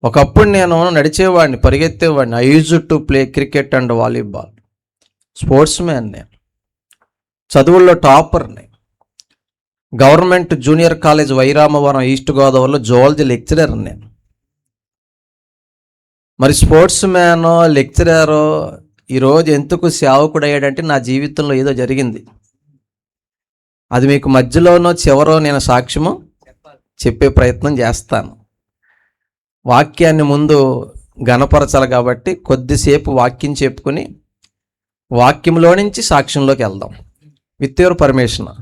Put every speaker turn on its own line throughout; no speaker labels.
ఒకప్పుడు నేను నడిచేవాడిని, పరిగెత్తేవాడిని. I use to play cricket and volleyball. Sportsman నేను. చదువుల్లో టాపర్ని. Government junior college Y Ramavaram east గోదావరిలో జువాలజీ లెక్చరర్ నేను. మరి స్పోర్ట్స్ మ్యానో లెక్చరరో ఈరోజు ఎందుకు సేవకుడు అయ్యాడంటే నా జీవితంలో ఏదో జరిగింది. అది మీకు మధ్యలోనో చివరో నేను సాక్ష్యము చెప్పే ప్రయత్నం చేస్తాను. వాక్యాన్ని ముందు ఘనపరచాలి కాబట్టి కొద్దిసేపు వాక్యం చెప్పుకొని వాక్యంలో నుంచి సాక్ష్యంలోకి వెళ్దాం. With your permission.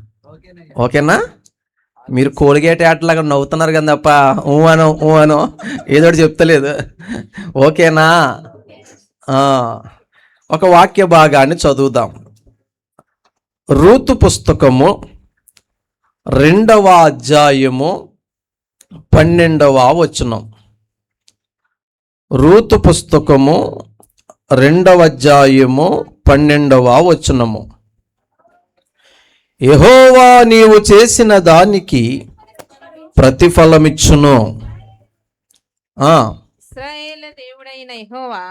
ఓకేనా? మీరు కోలిగేట్ ఆటలాగా నవ్వుతున్నారు కదా తప్ప ఊ అనో ఏదో చెప్తలేదు. ఓకేనా? ఒక వాక్య భాగాన్ని చదువుదాం. రూతు పుస్తకము 2వ అధ్యాయము 12వ వచనం. రూతు పుస్తకము 2వ అధ్యాయము 12వ వచనము. యెహోవా నీవు చేసిన దానికి ప్రతిఫలమిచ్చును.
ఇశ్రాయేలు దేవుడైన యెహోవా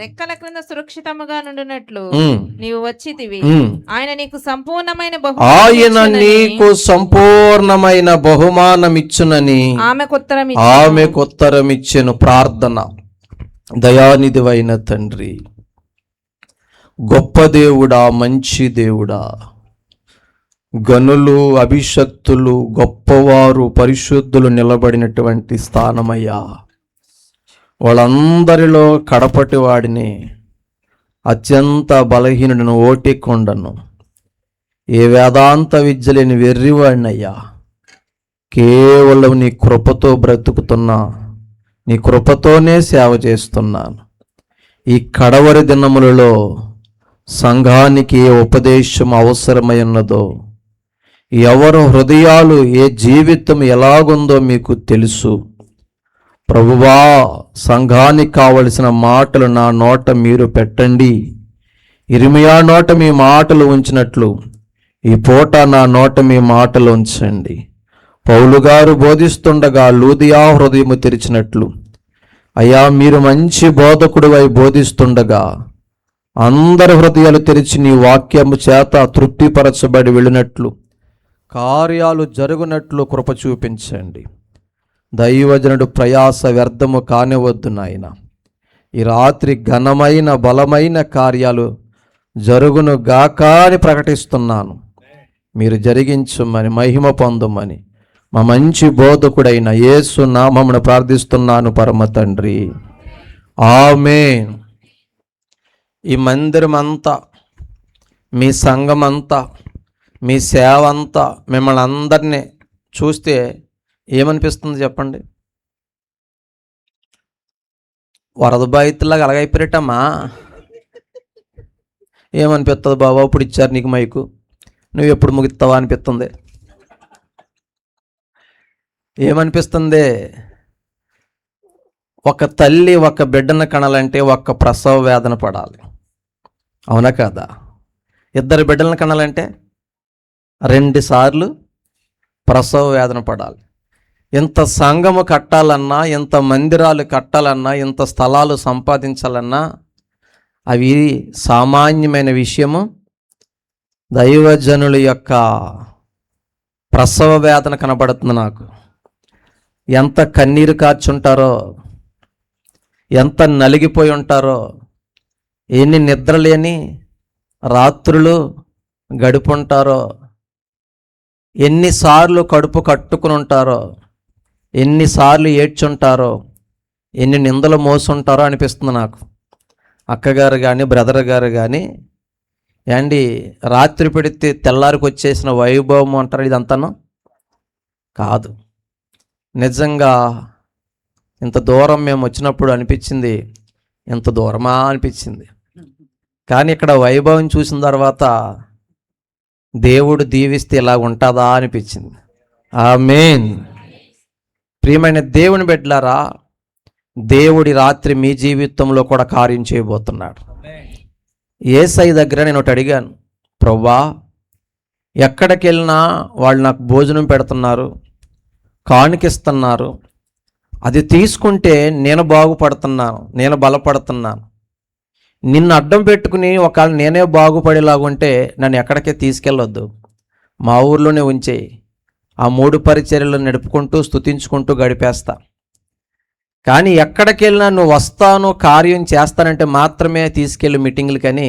రెక్కల క్రింద సురక్షితముగా నుండునట్లు నీవు వచ్చితివి. ఆయన నీకు సంపూర్ణమైన బహుమానమిచ్చునని ఆమెకు ఉత్తరమిచ్చెను. ప్రార్థన. దయానిధివైన తండ్రి, గొప్ప దేవుడా, మంచి దేవుడా, గనులు, అభిషక్తులు, గొప్పవారు, పరిశుద్ధులు నిలబడినటువంటి స్థానమయ్యా. వాళ్ళందరిలో కడపటి వాడిని, అత్యంత బలహీనుడను, ఓటికొండను, ఏ వేదాంత విద్య లేని వెర్రివాడినయ్యా. కేవలం నీ కృపతో బ్రతుకుతున్నా, నీ కృపతోనే సేవ చేస్తున్నాను. ఈ కడవరి దినములలో సంఘానికి ఏ ఉపదేశం అవసరమై ఉన్నదో, ఎవరు హృదయాలు, ఏ జీవితం ఎలాగుందో మీకు తెలుసు ప్రభువా. సంఘానికి కావలసిన మాటలు నా నోట మీరు పెట్టండి. ఇర్మియా నోట మీ మాటలు ఉంచినట్లు ఈ పూట నా నోట మీ మాటలు ఉంచండి. పౌలు గారు బోధిస్తుండగా లూదియా హృదయము తెరిచినట్లు అయ్యా, మీరు మంచి బోధకుడివై బోధిస్తుండగా అందరి హృదయాలు తెరిచి నీ వాక్యము చేత తృప్తిపరచబడి వెళ్ళినట్లు కార్యాలు జరుగునట్లు కృప చూపించండి. దైవజనుడు ప్రయాస వ్యర్థము కానివద్దు నాయన. ఈ రాత్రి ఘనమైన బలమైన కార్యాలు జరుగును గాక అని ప్రకటిస్తున్నాను. మీరు జరిగించమని, మహిమ పొందమని మా మంచి బోధకుడైన యేసు నామమున ప్రార్థిస్తున్నాను పరమ తండ్రి. ఆమేన్. ఈ మందిరం అంతా, మీ సంఘం అంతా, మీ సేవ అంతా, మిమ్మల్ని అందరినీ చూస్తే ఏమనిపిస్తుంది చెప్పండి? వరద బాధితులాగా అలాగైపోయాటమ్మా. ఏమనిపిస్తుంది బాబా? ఇప్పుడు ఇచ్చారు నీకు మైకు, నువ్వు ఎప్పుడు ముగిస్తావా అనిపిస్తుంది. ఏమనిపిస్తుంది? ఒక తల్లి ఒక బిడ్డను కనాలంటే ఒక్క ప్రసవ వేదన పడాలి, అవునా కాదా? 2 బిడ్డలను కనాలంటే 2 సార్లు ప్రసవ వేదన పడాలి. ఎంత సంఘము కట్టాలన్నా, ఎంత మందిరాలు కట్టాలన్నా, ఎంత స్థలాలు సంపాదించాలన్నా అవి సామాన్యమైన విషయము. దైవజనుల యొక్క ప్రసవ వేదన కనబడుతుంది నాకు. ఎంత కన్నీరు కార్చుంటారో, ఎంత నలిగిపోయి ఉంటారో, ఎన్ని నిద్రలేని రాత్రులు గడుపుంటారో, ఎన్నిసార్లు కడుపు కట్టుకుని ఉంటారో, ఎన్నిసార్లు ఏడ్చుంటారో, ఎన్ని నిందలు మోసుంటారో అనిపిస్తుంది నాకు. అక్కగారు కానీ బ్రదర్ గారు కానీ ఏండి రాత్రి పెడితే తెల్లారికి వచ్చేసిన వైభవం అంటారు, ఇదంతాను కాదు. నిజంగా ఇంత దూరం మేము వచ్చినప్పుడు అనిపించింది, ఇంత దూరమా అనిపించింది. కానీ ఇక్కడ వైభవం చూసిన తర్వాత దేవుడు దీవిస్తే ఇలా ఉంటుందా అనిపించింది. ఆమేన్. ప్రియమైన దేవుని బిడ్డలారా, దేవుడి రాత్రి మీ జీవితంలో కూడా కార్యం చేయబోతున్నాడు. యేసయ్య దగ్గర నేను ఒకటి అడిగాను, ప్రభువా ఎక్కడికి వెళ్ళినా వాళ్ళు నాకు భోజనం పెడుతున్నారు, కానుకిస్తున్నారు,
అది తీసుకుంటే నేను బాగుపడుతున్నాను, నేను బలపడుతున్నాను. నిన్ను అడ్డం పెట్టుకుని ఒకవేళ నేనే బాగుపడేలాగుంటే నన్ను ఎక్కడికే తీసుకెళ్ళొద్దు, మా ఊర్లోనే ఉంచేయి. ఆ 3 పరిచర్యలు నడుపుకుంటూ స్తుతించుకుంటూ గడిపేస్తా. కానీ ఎక్కడికి వెళ్ళినా నువ్వు వస్తాను, కార్యం చేస్తానంటే మాత్రమే తీసుకెళ్ళి మీటింగులకని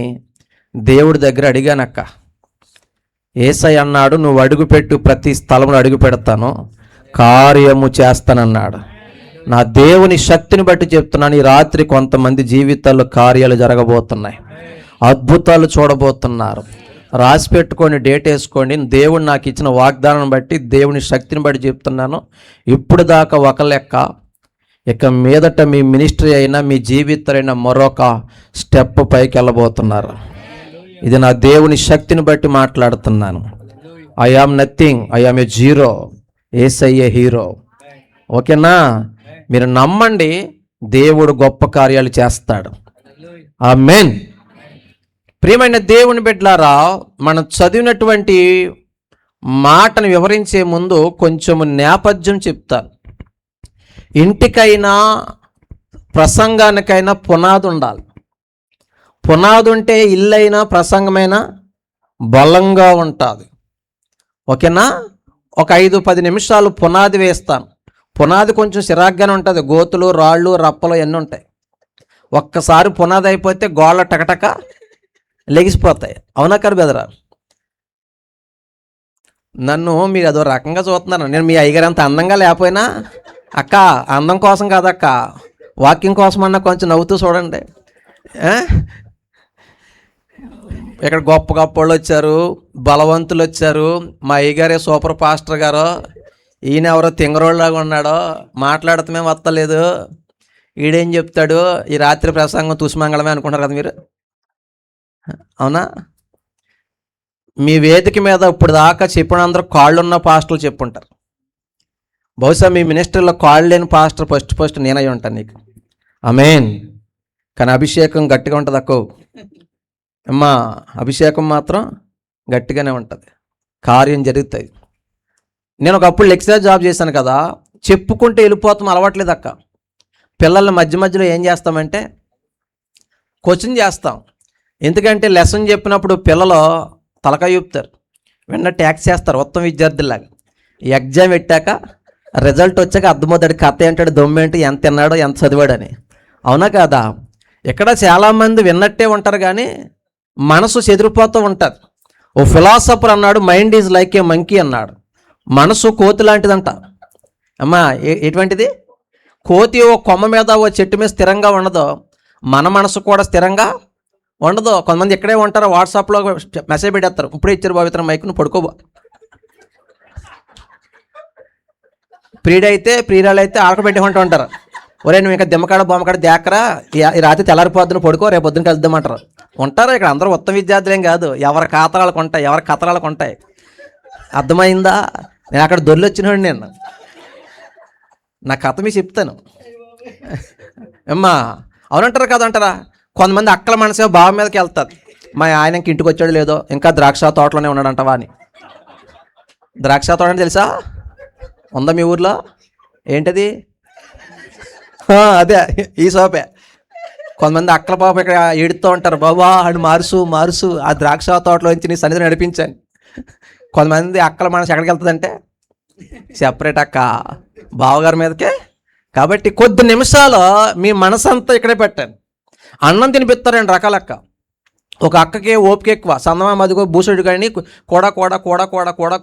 దేవుడి దగ్గర అడిగానక్క. యేసయ్య అన్నాడు, నువ్వు అడుగుపెట్టు, ప్రతి స్థలంలో అడుగు పెడతాను, కార్యము చేస్తానన్నాడు. నా దేవుని శక్తిని బట్టి చెప్తున్నాను, ఈ రాత్రి కొంతమంది జీవితాల్లో కార్యాలు జరగబోతున్నాయి, అద్భుతాలు చూడబోతున్నారు. రాసి పెట్టుకొని డేట్ వేసుకోండి. దేవుడు నాకు ఇచ్చిన వాగ్దానం బట్టి, దేవుని శక్తిని బట్టి చెప్తున్నాను. ఇప్పుడు దాకా ఒక లెక్క, ఇక మీదట మీ మినిస్ట్రీ అయినా మీ జీవితాలైనా మరొక స్టెప్ పైకి వెళ్ళబోతున్నారు. ఇది నా దేవుని శక్తిని బట్టి మాట్లాడుతున్నాను. I am nothing, I am a zero, Yesayya hero. ఓకేనా? మీరు నమ్మండి, దేవుడు గొప్ప కార్యాలు చేస్తాడు. ఆమేన్. ప్రియమైన దేవుని బిడ్డలారా, మనం చదివినటువంటి మాటను వివరించే ముందు కొంచెం నేపథ్యం చెప్తాను. ఇంటికైనా ప్రసంగానికైనా పునాది ఉండాలి. పునాది ఉంటే ఇల్లైనా ప్రసంగమైనా బలంగా ఉంటుంది. ఓకేనా? ఒక 5-10 నిమిషాలు పునాది వేస్తాను. పునాది కొంచెం చిరాగ్గానే ఉంటుంది, గోతులు రాళ్ళు రప్పలు అన్నీ ఉంటాయి. ఒక్కసారి పునాది అయిపోతే గోళ్ళ టకటక లెగిసిపోతాయి. అవునా కాదు బెదరా? నన్ను మీరు అదో రకంగా చూస్తున్నారు. నేను మీ అయ్యగారు అంత అందంగా లేకపోయినా, అక్క అందం కోసం కాదక్క, వాకింగ్ కోసం అన్నా కొంచెం నవ్వుతూ చూడండి. ఇక్కడ గొప్ప గొప్ప వాళ్ళు వచ్చారు, బలవంతులు వచ్చారు. మా అయ్యగారే సూపర్ పాస్టర్ గారు, ఈయన ఎవరో తింగరోళ్ళలాగా ఉన్నాడో, మాట్లాడుతమే వస్తలేదు, ఈడేం చెప్తాడు, ఈ రాత్రి ప్రసంగం తుసిమంగళమే అనుకుంటారు కదా మీరు. అవునా? మీ వేదిక మీద ఇప్పుడు దాకా చెప్పినందరూ కాళ్ళున్న పాస్టర్లు చెప్పుంటారు. బహుశా మీ మినిస్టర్లో కాళ్ళు లేని పాస్టర్ ఫస్ట్ నేనై ఉంటాను నీకు. ఆమేన్. కానీ అభిషేకం గట్టిగా ఉంటుంది అక్కో అమ్మా, అభిషేకం మాత్రం గట్టిగానే ఉంటుంది, కార్యం జరుగుతుంది. నేను ఒకప్పుడు లెక్చరర్ జాబ్ చేశాను కదా, చెప్పుకుంటే వెళ్ళిపోతాం అలవాట్లేదు అక్క. పిల్లల్ని మధ్య మధ్యలో ఏం చేస్తామంటే క్వశ్చన్ చేస్తాం. ఎందుకంటే లెసన్ చెప్పినప్పుడు పిల్లలు తలకాయ చూపుతారు, వెన్న ట్యాక్స్ చేస్తారు ఉత్తమ విద్యార్థులాగా. ఎగ్జామ్ పెట్టాక రిజల్ట్ వచ్చాక అర్థమవుతాడు, కథ ఏంటాడు, దొమ్మేంటి, ఎంత తిన్నాడో ఎంత చదివాడని. అవునా కాదా? ఇక్కడ చాలామంది విన్నట్టే ఉంటారు కానీ మనసు చెదిరిపోతూ ఉంటుంది. ఓ ఫిలాసఫర్ అన్నాడు, mind is like A monkey అన్నాడు. మనసు కోతి లాంటిదంట. అమ్మా ఎటువంటిది? కోతి ఓ కొమ్మ మీద ఓ చెట్టు మీద స్థిరంగా ఉండదు, మన మనసు కూడా స్థిరంగా ఉండదు. కొంతమంది ఇక్కడే ఉంటారు, వాట్సాప్లో మెసేజ్ పెట్టేస్తారు, ఇప్పుడే ఇచ్చారు పవిత్ర మైకును పడుకో. ప్రియుడైతే ప్రియురాలైతే ఆడకబెట్టుకుంటూ ఉంటారు, ఒరే నువ్వు ఇంకా దిమ్మకాడ బొమ్మకాడ దేకరా, ఈ రాత్రి తెల్లారిపోద్దున పడుకో, రేపు పొద్దున కలుద్దామంటారు. ఉంటారు ఇక్కడ అందరూ ఉత్తమ విద్యార్థులేం కాదు, ఎవరి ఖాతాలకు ఉంటాయి, ఎవరి కథరాలకు ఉంటాయి. అర్థమైందా? నేను అక్కడ దొర్లు వచ్చినాడు, నేను నా కథ మీకు చెప్తాను. అమ్మా అవునంటారు కదంటారా? కొంతమంది అక్కల మనసే బావ మీదకి వెళ్తారు, మా ఆయనకి ఇంటికి వచ్చాడు లేదో, ఇంకా ద్రాక్ష తోటలోనే ఉన్నాడంటవా అని. ద్రాక్ష తోట అంటే తెలుసా? ఉందా మీ ఊర్లో? ఏంటది? అదే ఈ సోపే. కొంతమంది అక్కల పాప ఇక్కడ ఏడుతూ ఉంటారు, బాబా అని మారుసు ఆ ద్రాక్ష తోటలోంచి నీ సన్నిధిని నడిపించాను. కొంతమంది అక్కల మనసు ఎక్కడికి వెళ్తుందంటే సెపరేట్ అక్క బావగారి మీదకే. కాబట్టి కొద్ది నిమిషాలు మీ మనసంతా ఇక్కడే పెట్టాను. అన్నం తినిపిస్తారు 2 రకాల అక్క. ఒక అక్కకి ఓపిక ఎక్కువ, సందమా మదిగో భూసుడు కానీ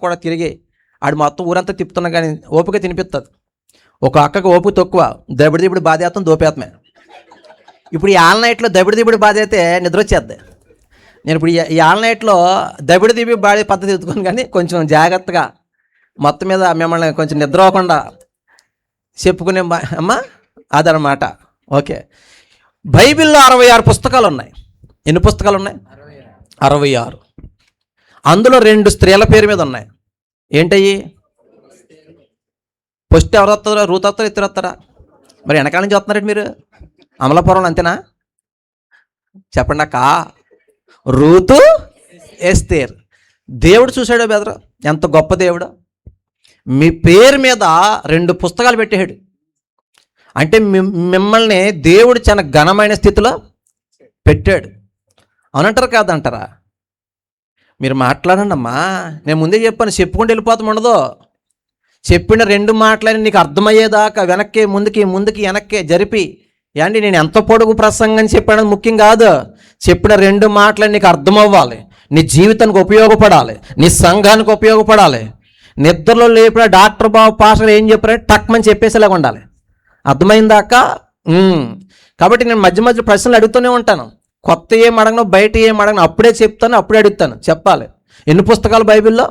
కూడా తిరిగి ఆడు మొత్తం ఊరంతా తిప్పుతున్నా కానీ ఓపిక తినిపిస్తుంది. ఒక అక్కకి ఓపిక తక్కువ, దబిడి బాధేస్తాం దోపేతమే. ఇప్పుడు ఈ ఆల్ నైట్లో దబిడి బాధ అయితే నిద్ర వచ్చేద్ది. నేను ఇప్పుడు ఈ ఆల్ నైట్లో దబిడి బాధ పద్ధతి ఎత్తుకోను కానీ కొంచెం జాగ్రత్తగా మొత్తం మీద మిమ్మల్ని కొంచెం నిద్ర అవ్వకుండా చెప్పుకునే అమ్మా అదనమాట. ఓకే, బైబిల్లో 66 పుస్తకాలు ఉన్నాయి. ఎన్ని పుస్తకాలు ఉన్నాయి? 66. అందులో 2 స్త్రీల పేరు మీద ఉన్నాయి. ఏంటయ్యి? ఫస్ట్ ఎవరు వస్తారో? రూత్ వస్తారా, ఇద్దరు వస్తారా? మరి వెనకాల నుంచి వస్తున్నారండి మీరు? అమలాపురంలో అంతేనా? చెప్పండి అక్క. రూతు, ఎస్తేర్. దేవుడు చూశాడో బెదరు ఎంత గొప్ప దేవుడు. మీ పేరు మీద 2 పుస్తకాలు పెట్టాడు. అంటే మిమ్మల్ని దేవుడు చాలా ఘనమైన స్థితిలో పెట్టాడు. అవునంటారా కాదంటారా? మీరు మాట్లాడండి అమ్మా. నేను ముందే చెప్పాను, చెప్పుకుంటూ వెళ్ళిపోతాం ఉండదు. చెప్పిన 2 మాటలని నీకు అర్థమయ్యేదాకా వెనక్కి ముందుకి వెనక్కి జరిపి, ఏంటి నేను ఎంత పొడుగు ప్రసంగం చెప్పాను ముఖ్యం కాదు. చెప్పిన 2 మాటలని నీకు అర్థమవ్వాలి, నీ జీవితానికి ఉపయోగపడాలి, నీ సంఘానికి ఉపయోగపడాలి. నిద్రలో లేపిన డాక్టర్ బాబు పాస్టర్ ఏం చెప్పారంటే టక్మని చెప్పేసేలాగా ఉండాలి. అర్థమైందాక? కాబట్టి నేను మధ్య మధ్య ప్రశ్నలు అడుగుతూనే ఉంటాను. కొత్త ఏం అడగను, బయట ఏం అడగను, అప్పుడే చెప్తాను, అప్పుడే అడుగుతాను. చెప్పాలి. ఎన్ని పుస్తకాలు బైబిల్లో?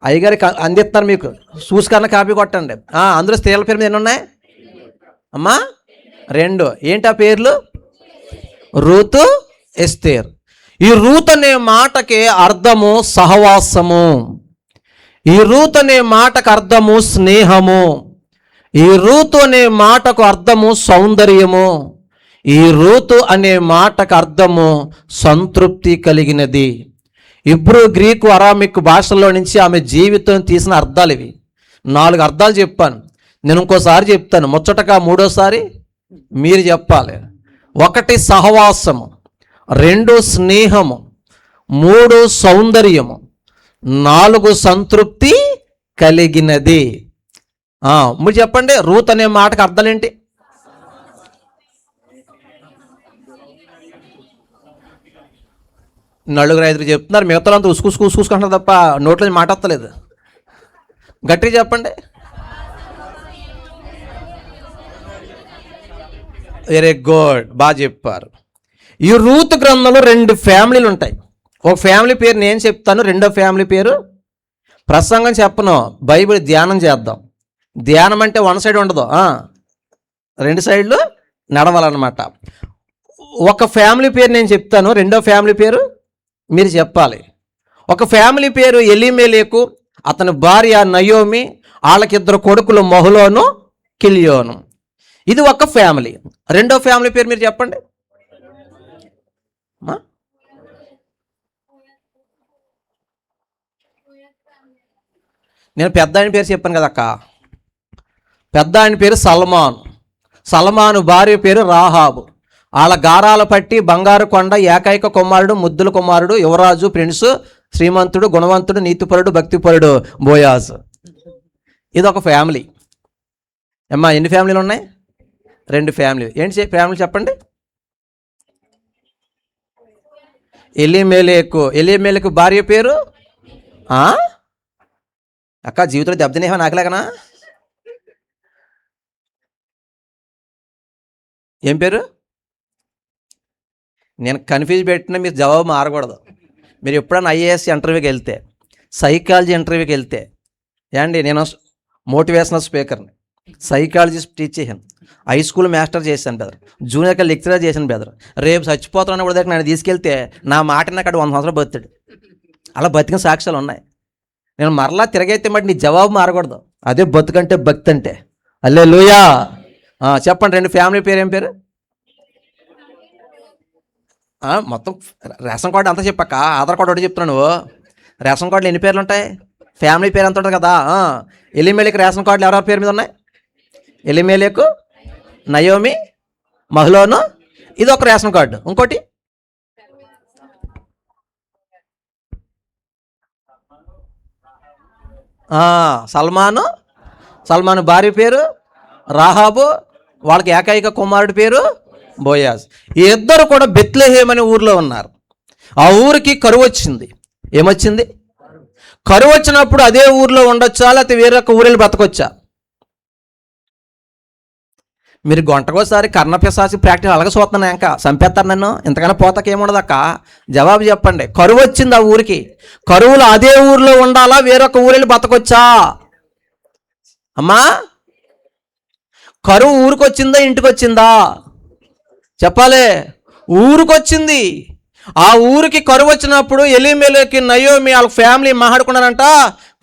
అయ్యగారికి అందిస్తాను, మీకు చూసుకన్నా కాపీ కొట్టండి. అందులో స్త్రీల పేరు మీద ఎన్ని ఉన్నాయి అమ్మా? 2. ఏంటి ఆ పేర్లు? రూతు, ఎస్తేర్. ఈ రూత్ అనే మాటకి అర్థము సహవాసము. ఈ రూత్ అనే మాటకు అర్థము స్నేహము. ఈ రూతు అనే మాటకు అర్థము సౌందర్యము. ఈ రూతు అనే మాటకు అర్థము సంతృప్తి కలిగినది. ఇబ్రూ, గ్రీకు, అరామిక్ భాషల్లో నుంచి ఆమె జీవితం తీసిన అర్థాలు ఇవి. 4 అర్థాలు చెప్పాను. నేను ఇంకోసారి చెప్తాను, ముచ్చటగా 3వసారి మీరు చెప్పాలి. 1 సహవాసము, 2 స్నేహము, 3 సౌందర్యము, 4 సంతృప్తి కలిగినది. మీరు చెప్పండి, రూత్ అనే మాటకు అర్థాలు ఏంటి? నలుగురు 5 చెప్తున్నారు, మిగతాలంతా ఉసుకుంటున్నారు తప్ప నోట్లో మాట వస్తలేదు. గట్టిగా చెప్పండి. వెరీ గుడ్, బాగా చెప్పారు. ఈ రూత్ గ్రంథంలో 2 ఫ్యామిలీలు ఉంటాయి. ఒక ఫ్యామిలీ పేరు నేను చెప్తాను, రెండో ఫ్యామిలీ పేరు ప్రసంగం చెప్పను, బైబిల్ ధ్యానం చేద్దాం. ధ్యానం అంటే 1 సైడ్ ఉండదు, 2 సైడ్లు నడవాలన్నమాట. ఒక ఫ్యామిలీ పేరు నేను చెప్తాను, రెండో ఫ్యామిలీ పేరు మీరు చెప్పాలి. ఒక ఫ్యామిలీ పేరు ఎలీమెలెకు, అతని భార్య నయోమి, వాళ్ళకి 2 కొడుకులు మహలోను, కిలియోను. ఇది ఒక ఫ్యామిలీ. రెండో ఫ్యామిలీ పేరు మీరు చెప్పండి. నేను పెద్ద ఆయన పేరు చెప్పాను కదా అక్క. పెద్ద ఆయన పేరు సల్మాన్. సల్మాను భార్య పేరు రాహాబు. వాళ్ళ గారాల పట్టి బంగారు కొండ, ఏకైక కుమారుడు, ముద్దుల కుమారుడు, యువరాజు, ప్రిన్సు, శ్రీమంతుడు, గుణవంతుడు, నీతిపరుడు, భక్తిపరుడు బోయాజ్. ఇది ఒక ఫ్యామిలీ. అమ్మా ఎన్ని ఫ్యామిలీలు ఉన్నాయి? 2 ఫ్యామిలీ. ఏంటి ఫ్యామిలీ చెప్పండి. ఎలీమెలెకు భార్య పేరు అక్క. జీవితంలో దెబ్బతినేహా నాకులాగనా? ఏం పేరు? నేను కన్ఫ్యూజ్ పెట్టినా మీరు జవాబు మారకూడదు. మీరు ఎప్పుడైనా ఐఏఎస్ ఇంటర్వ్యూకి వెళ్తే, సైకాలజీ ఇంటర్వ్యూకి వెళ్తే, ఏండి నేను మోటివేషనల్ స్పీకర్ని, సైకాలజీ టీచ్ చేశాను, హై స్కూల్ మాస్టర్ చేశాను బెదర్, జూనియర్ లెక్చరర్ చేశాను బెదర్. రేపు చచ్చిపోతాను కూడా దగ్గర నన్ను తీసుకెళ్తే నా మాట నాకు 100 సంవత్సరాలు బతుతాడు. అలా బతికిన సాక్ష్యాలు ఉన్నాయి. నేను మరలా తిరగైతే బట్టి నీ జవాబు మారకూడదు. అదే బతుకంటే భక్తి అంటే. హల్లెలూయా. చెప్పండి 2 ఫ్యామిలీ పేరు ఏం పేరు? మొత్తం రేషన్ కార్డు అంతా చెప్పక్క, ఆధార్ కార్డు ఒకటి చెప్తున్నాను. నువ్వు రేషన్ కార్డులో ఎన్ని పేర్లు ఉంటాయి? ఫ్యామిలీ పేరు అంత ఉంటుంది కదా. ఎలీమెలెకు రేషన్ కార్డులు ఎవరెవరి పేరు మీద ఉన్నాయి? Elimelech, Naomi, Mahlon. ఇది ఒక రేషన్ కార్డు. ఇంకోటి సల్మాను భార్య పేరు రాహాబు, వాళ్ళకి ఏకైక కుమారుడి పేరు బోయాజ్. ఈ 2 కూడా బెత్లెహేమ్ అనే ఊర్లో ఉన్నారు. ఆ ఊరికి కరువు వచ్చింది. ఏమొచ్చింది? కరువు వచ్చినప్పుడు అదే ఊర్లో ఉండొచ్చా, లేకపోతే వేరొక ఊరిని బతకొచ్చా? మీరు గంటకోసారి కర్ణపిశాచి ప్రాక్టీస్ అలాగే చూస్తున్నాను. ఇంకా చంపేస్తారు నన్ను, ఇంతకన్నా పోతాకేముండదు అక్క. జవాబు చెప్పండి. కరువు వచ్చింది ఆ ఊరికి. కరువులో అదే ఊర్లో ఉండాలా, వేరొక ఊరిని బతకొచ్చా అమ్మా? కరువు ఊరికి వచ్చిందా, ఇంటికి వచ్చిందా? చెప్పాలి. ఊరికొచ్చింది. ఆ ఊరికి కరువు వచ్చినప్పుడు ఎలీమెలెకు, నయోమి వాళ్ళ ఫ్యామిలీ మాట్లాడుకున్నారంట,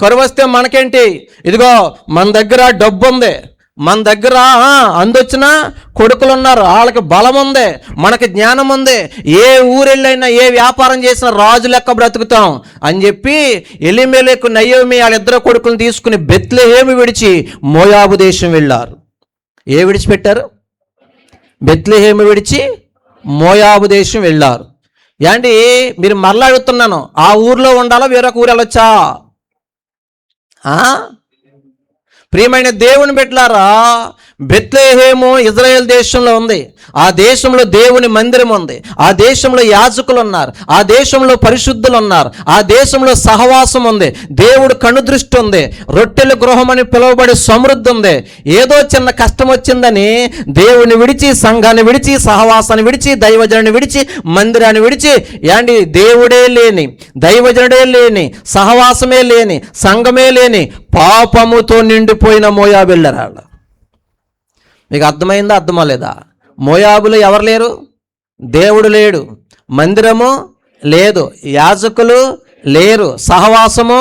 కరువు వస్తే మనకేంటి, ఇదిగో మన దగ్గర డబ్బు ఉంది, మన దగ్గర అందొచ్చిన కొడుకులు ఉన్నారు, వాళ్ళకి బలం ఉంది, మనకి జ్ఞానం ఉంది, ఏ ఊరెళ్ళైనా ఏ వ్యాపారం చేసినా రాజు లెక్క బ్రతుకుతాం అని చెప్పి ఎలీమెలెకు, నయోమి వాళ్ళ 2 కొడుకులను తీసుకుని బెత్లెహేము విడిచి మోయాబు దేశం వెళ్ళారు. ఏ విడిచిపెట్టారు? బెత్లెహేము విడిచి మోయాబు దేశం వెళ్ళారు. ఏంటి మీరు మరలా అడుగుతున్నాను, ఆ ఊర్లో ఉండాలా వేరొక ఊరు వెళ్ళొచ్చా? ప్రియమైన దేవుని బిడ్డలారా, బెత్లెహేము ఇజ్రాయెల్ దేశంలో ఉంది. ఆ దేశంలో దేవుని మందిరం ఉంది. ఆ దేశంలో యాజకులు ఉన్నారు. ఆ దేశంలో పరిశుద్ధులు ఉన్నారు. ఆ దేశంలో సహవాసం ఉంది. దేవుడు కనుదృష్టి ఉంది. రొట్టెల గృహం అని పిలువబడే సమృద్ధి ఉంది. ఏదో చిన్న కష్టం వచ్చిందని దేవుని విడిచి, సంఘాన్ని విడిచి, సహవాసాన్ని విడిచి, దైవజనుని విడిచి, మందిరాన్ని విడిచి, ఏంటి దేవుడే లేని, దైవజనుడే లేని, సహవాసమే లేని, సంఘమే లేని పాపముతో నిండిపోయిన మోయాబు వెళ్ళారు. మీకు అర్థమైందా? అర్థమా లేదా? మోయాబులో ఎవరు లేరు? దేవుడు లేడు, మందిరము లేదు, యాజకులు లేరు, సహవాసము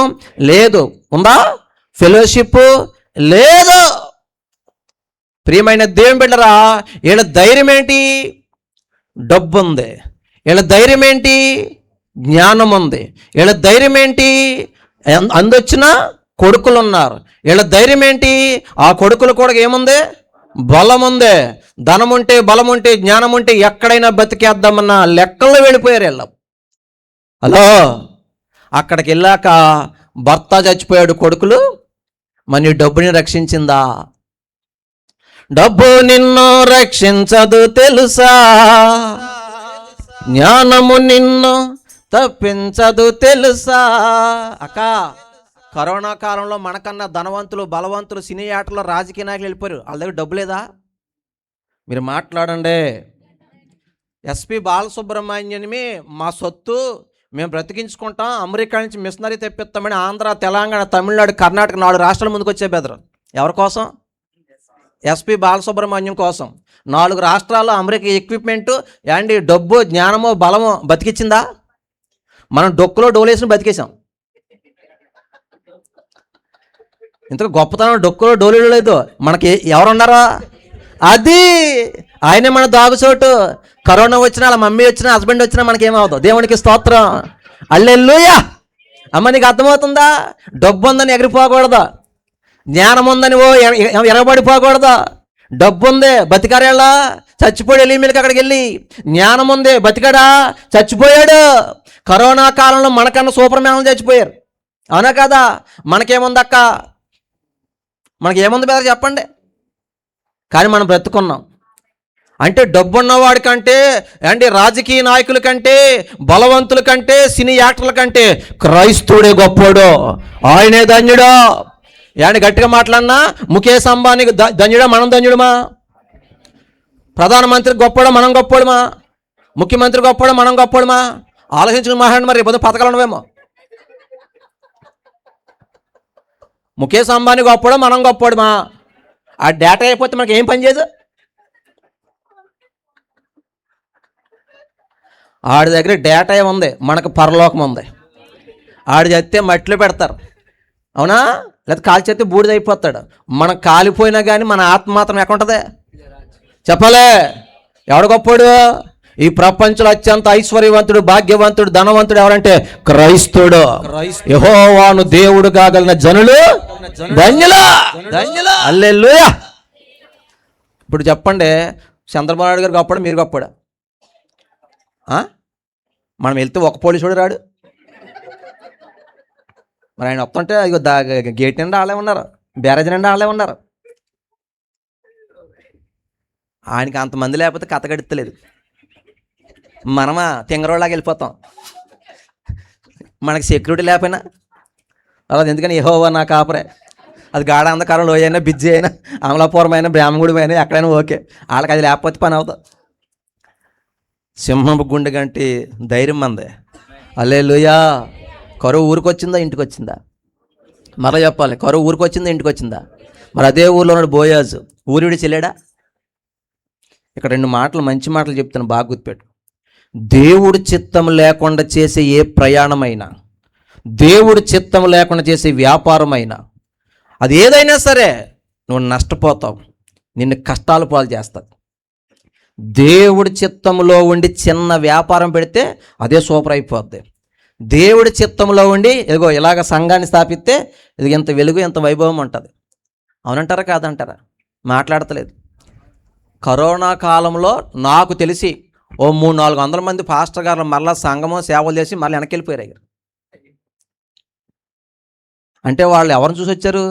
లేదు. ఉందా? ఫెలోషిప్ లేదు. ప్రియమైన దేవుని బిడ్డరా, వీళ్ళ ధైర్యం ఏంటి? డబ్బు ఉంది. వీళ్ళ ధైర్యం ఏంటి? జ్ఞానం ఉంది. వీళ్ళ ధైర్యం ఏంటి? అందొచ్చిన కొడుకులు ఉన్నారు. వీళ్ళ ధైర్యం ఏంటి? ఆ కొడుకులు కూడా ఏముంది? బలం ఉంది. ధనం ఉంటే, బలం ఉంటే, జ్ఞానం ఉంటే ఎక్కడైనా బతికేద్దామన్న లెక్కల్లో వెళ్ళిపోయారు వీళ్ళు. హలో, అక్కడికి వెళ్ళాక భర్త చచ్చిపోయాడు, కొడుకులు. మరి డబ్బుని రక్షించిందా? డబ్బు నిన్ను రక్షించదు తెలుసా, జ్ఞానము నిన్ను తప్పించదు తెలుసా. అక్క, కరోనా కాలంలో మనకన్నా ధనవంతులు, బలవంతులు, సినీ ఆటల్లో రాజకీయ నాయకులు వెళ్ళిపోయారు. వాళ్ళ దగ్గర డబ్బు లేదా? మీరు మాట్లాడండి. ఎస్పి బాలసుబ్రహ్మణ్యమే మా సొత్తు, మేము బ్రతికించుకుంటాం, అమెరికా నుంచి మిషనరీ తెప్పిస్తామని ఆంధ్ర, తెలంగాణ, తమిళనాడు, కర్ణాటక 4 రాష్ట్రాల ముందుకు వచ్చే బెదరు. ఎవరి కోసం? ఎస్పి బాలసుబ్రహ్మణ్యం కోసం. 4 రాష్ట్రాల్లో అమెరికా ఎక్విప్మెంటు అండ్ డబ్బు, జ్ఞానము, బలము బతికించిందా? మనం డొక్కులో డోలేసిన బతికేసాం. ఇంత గొప్పతనం డొక్కులో డోలు లేదు. మనకి ఎవరున్నారా? అది ఆయనే మన దాగుచోటు. కరోనా వచ్చినా, వాళ్ళ మమ్మీ వచ్చినా, హస్బెండ్ వచ్చినా మనకేమవుతుంది? దేవునికి స్తోత్రం, హల్లెలూయా. అమ్మ, నీకు అర్థమవుతుందా? డబ్బు ఉందని ఎగిరిపోకూడదు, జ్ఞానం ఉందని ఎరగబడిపోకూడదు. డబ్బు ఉంది, బతికారేళ్ళ చచ్చిపోయాడు. ఎలిమిలకి అక్కడికి వెళ్ళి జ్ఞానం ఉంది, బతికాడా? చచ్చిపోయాడు. కరోనా కాలంలో మనకన్నా సూపర్ మ్యాన్లు చచ్చిపోయారు. అవునా కదా? మనకేముంది అక్క? మనకేముంది బెదర్ చెప్పండి? కానీ మనం బ్రతుకున్నాం. అంటే డబ్బున్నవాడి కంటే, అంటే రాజకీయ నాయకుల కంటే, బలవంతుల కంటే, సినీ యాక్టర్ల కంటే క్రైస్తవుడే గొప్పోడు, ఆయనే ధన్యుడు. ఏంటి గట్టిగా మాట్లాడినా? ముఖేష్ అంబానీకి ధన్యుడా, మనం ధన్యుడమా? ప్రధానమంత్రి గొప్పోడా, మనం గొప్పోడమా? ముఖ్యమంత్రి గొప్పోడా, మనం గొప్పోడమా? ఆలోచించుకుని మాట్లాడి. మరి రేపు పథకాలు ఉండవేమో. ముఖేష్ అంబానీ గొప్పడా, మనం గొప్పడమా? ఆ డేటా అయిపోతే మనకి ఏం పని చేయదు. ఆడి దగ్గర డేటా ఏముంది, మనకు పరలోకం ఉంది. ఆడి చేస్తే మట్టిలో పెడతారు, అవునా? లేకపోతే కాలు చేస్తే బూడిదైపోతాడు. మనం కాలిపోయినా కానీ మన ఆత్మ మాత్రం ఎక్కడ ఉంటుంది? చెప్పలే. ఎవడు గొప్పోడు? ఈ ప్రపంచంలో అత్యంత ఐశ్వర్యవంతుడు, భాగ్యవంతుడు, ధనవంతుడు ఎవరంటే క్రైస్తవుడు. యెహోవాను దేవుడు కాగలిగిన జనులు ధన్యులు, ధన్యులు. హల్లెలూయా. ఇప్పుడు చెప్పండి, చంద్రబాబు నాయుడు గారు గొప్పడా, మీరు గొప్పడా? మనం వెళ్తే ఒక పోలీసుడు రాడు. మరి ఆయన వస్తుంటే ఇగో గేట్ నిండా వాళ్ళే ఉన్నారు, బ్యారేజ్ నిండా వాళ్ళే ఉన్నారు. ఆయనకి అంతమంది లేకపోతే కథ గడుస్తలేదు. మనమా తింగరోళ్ళలాగా వెళ్ళిపోతాం. మనకి సెక్యూరిటీ లేకపోయినా అలా. ఎందుకని యెహోవా నా కాపరే. అది గాఢ అంధకారం లోయ అయినా, బిజ్జి అయినా, అమలాపురం అయినా, బ్రాహ్మణుడు అయినా, ఎక్కడైనా ఓకే. వాళ్ళకి అది లేకపోతే పని అవుతుంది. సింహపు గుండె గంటి ధైర్యం మంది. హల్లెలూయా. కరువు ఊరికి వచ్చిందా, ఇంటికి వచ్చిందా? మరలా చెప్పాలి, కరువు ఊరికి వచ్చిందా, ఇంటికి వచ్చిందా? మరి అదే ఊర్లో ఉన్నాడు బోయాజు, ఊరి విడిచి వెళ్ళాడా? ఇక్కడ 2 మాటలు, మంచి మాటలు చెప్తాను, బాగా గుర్తుపెట్టు. దేవుడు చిత్తం లేకుండా చేసే ఏ ప్రయాణమైనా, దేవుడు చిత్తం లేకుండా చేసే వ్యాపారమైనా, అది ఏదైనా సరే నువ్వు నష్టపోతావు, నిన్ను కష్టాలు పాలు చేస్తుంది. దేవుడి చిత్తంలో ఉండి చిన్న వ్యాపారం పెడితే అదే సూపర్ అయిపోద్ది. దేవుడి చిత్తంలో ఉండి ఇదిగో ఇలాగ సంఘాన్ని స్థాపిస్తే ఇది ఎంత వెలుగు, ఎంత వైభవం ఉంటుంది. అవునంటారా కాదంటారా? మాట్లాడతలేదు. కరోనా కాలంలో నాకు తెలిసి ఓ 300-400 మంది పాస్టర్ గారు మళ్ళీ సంఘము సేవలు చేసి మళ్ళీ వెనక్కి వెళ్ళిపోయారు. అంటే వాళ్ళు ఎవరిని చూసి వచ్చారు?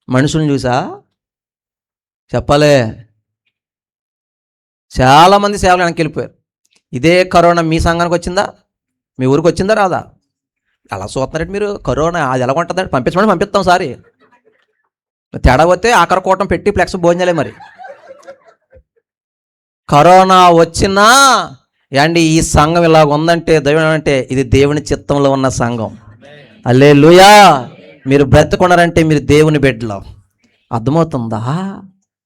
మనుషుల్ని చూసా? చెప్పలే. చాలామంది సేవలు వెనక్కి వెళ్ళిపోయారు. ఇదే కరోనా మీ సంఘానికి వచ్చిందా? మీ ఊరికి వచ్చిందా రాదా? అలా చూస్తున్నారంటే మీరు. కరోనా అది ఎలా ఉంటుందంటే పంపించమని పంపిస్తాం సారి. తేడా పోతే ఆఖరి కూటం పెట్టి ఫ్లెక్స్ భోజనాలే మరి. కరోనా వచ్చినా అండి ఈ సంఘం ఇలాగ ఉందంటే దైవం అంటే ఇది దేవుని చిత్తంలో ఉన్న సంఘం. హల్లెలూయా. మీరు బ్రతుకున్నారంటే మీరు దేవుని బిడ్డలు. అర్థమవుతుందా?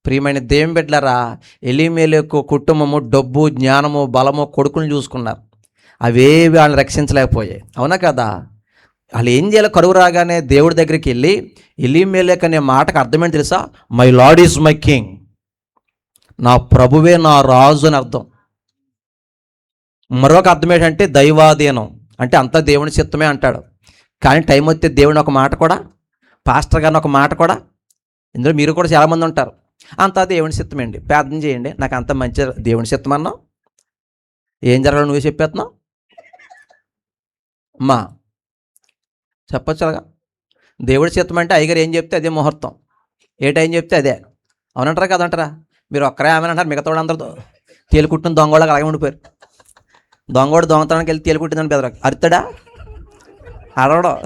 ప్రియమైన దేవుని బిడ్డలారా, ఎలీమెలెకు కుటుంబము డబ్బు, జ్ఞానము, బలము, కొడుకుని చూసుకున్నారు. అవేవి వాళ్ళని రక్షించలేకపోయాయి. అవునా కదా? వాళ్ళు ఏం చేయాలి? కరువు రాగానే దేవుడి దగ్గరికి వెళ్ళి ఎలీమెలెకు అనే మాటకు అర్థమేంటి తెలుసా? My lord is my king. నా ప్రభువే నా రాజు అని అర్థం. మరొక అర్థం ఏంటంటే దైవాధీనం, అంటే అంతా దేవుని చిత్తమే అంటాడు. కానీ టైం వస్తే దేవుని ఒక మాట కూడా, పాస్టర్ గారిని ఒక మాట కూడా, ఇందులో మీరు కూడా చాలామంది ఉంటారు, అంతా దేవుని చిత్తమేండి, ప్రార్థన చేయండి, నాకు అంత మంచి దేవుని చిత్తం అన్నావు. ఏం జరగాలో నువ్వే చెప్పేస్తున్నావు అమ్మా. చెప్పచ్చు అలాగా. దేవుడి చిత్తం అంటే అయ్యగారు ఏం చెప్తే అదే ముహూర్తం, ఏ టైం చెప్తే అదే. అవునంటారా కదంటారా? మీరు ఒక్కరే ఆమె అంటారు, మిగతా వాళ్ళు అందరూ తేలికుట్టిన దొంగోళ్ళకి అలాగే ఉండిపోయారు. దొంగోడు దొంగతనానికి వెళ్ళి తేలికుట్టిందని బెదరా అరుతాడా? అరవడం.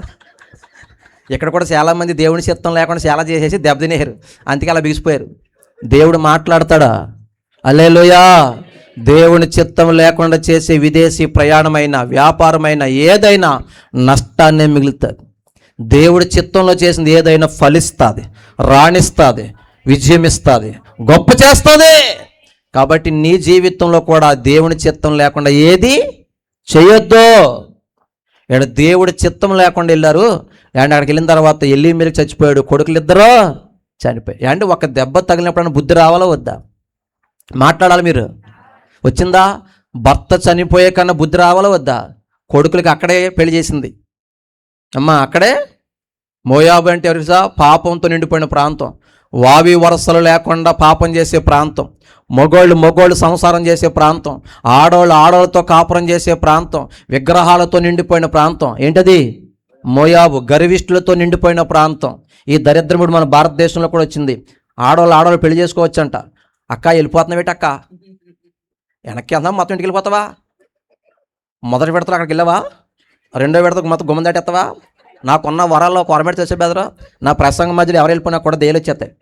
ఇక్కడ కూడా చాలామంది దేవుని చిత్తం లేకుండా చాలా చేసేసి దెబ్బతినేరు, అందుకే అలా బిగిసిపోయారు. దేవుడు మాట్లాడతాడా? హల్లెలూయా. దేవుని చిత్తం లేకుండా చేసే విదేశీ ప్రయాణమైన, వ్యాపారమైన ఏదైనా నష్టాన్నే మిగులుతుంది. దేవుడి చిత్తంలో చేసింది ఏదైనా ఫలిస్తుంది, రాణిస్తుంది, విజయం ఇస్తుంది, గొప్ప చేస్తుంది. కాబట్టి నీ జీవితంలో కూడా దేవుని చిత్తం లేకుండా ఏది చేయొద్దు. ఇక్కడ దేవుడి చిత్తం లేకుండా వెళ్ళారు అండ్ అక్కడికి వెళ్ళిన తర్వాత ఎలీమెలెకు చచ్చిపోయాడు, కొడుకులు ఇద్దరు చనిపోయాయి. అంటే ఒక దెబ్బ తగిలినప్పుడు బుద్ధి రావాలా వద్దా? మాట్లాడాలి మీరు. వచ్చిందా? భర్త చనిపోయే కన్నా బుద్ధి రావాలా వద్దా? కొడుకులకి అక్కడే పెళ్లి చేసింది అమ్మ. అక్కడే మోయాబు అంటే ఎవరిసా? పాపంతో నిండిపోయిన ప్రాంతం, వావి వరసలు లేకుండా పాపం చేసే ప్రాంతం, మగోళ్ళు సంసారం చేసే ప్రాంతం, ఆడోళ్ళతో కాపురం చేసే ప్రాంతం, విగ్రహాలతో నిండిపోయిన ప్రాంతం. ఏంటది? మోయాబు. గర్విష్ఠులతో నిండిపోయిన ప్రాంతం. ఈ దరిద్రముడు మన భారతదేశంలో కూడా వచ్చింది. ఆడోళ్ళు పెళ్లి చేసుకోవచ్చంట. అక్క వెళ్ళిపోతున్నావు ఏంటి అక్క? వెనక్కి వెళ్దాం, మొత్తం ఇంటికి వెళ్ళిపోతావా? మొదటి విడతలు అక్కడికి వెళ్ళావా? రెండో విడతకు మొత్తం గుమ్మం దాటేస్తావా? నాకున్న వరాల్లో ఒక వరమెట చేసే బెదరా. నా ప్రసంగం మధ్యలో ఎవరు వెళ్ళిపోయినా కూడా దేలు వచ్చేస్తాయి.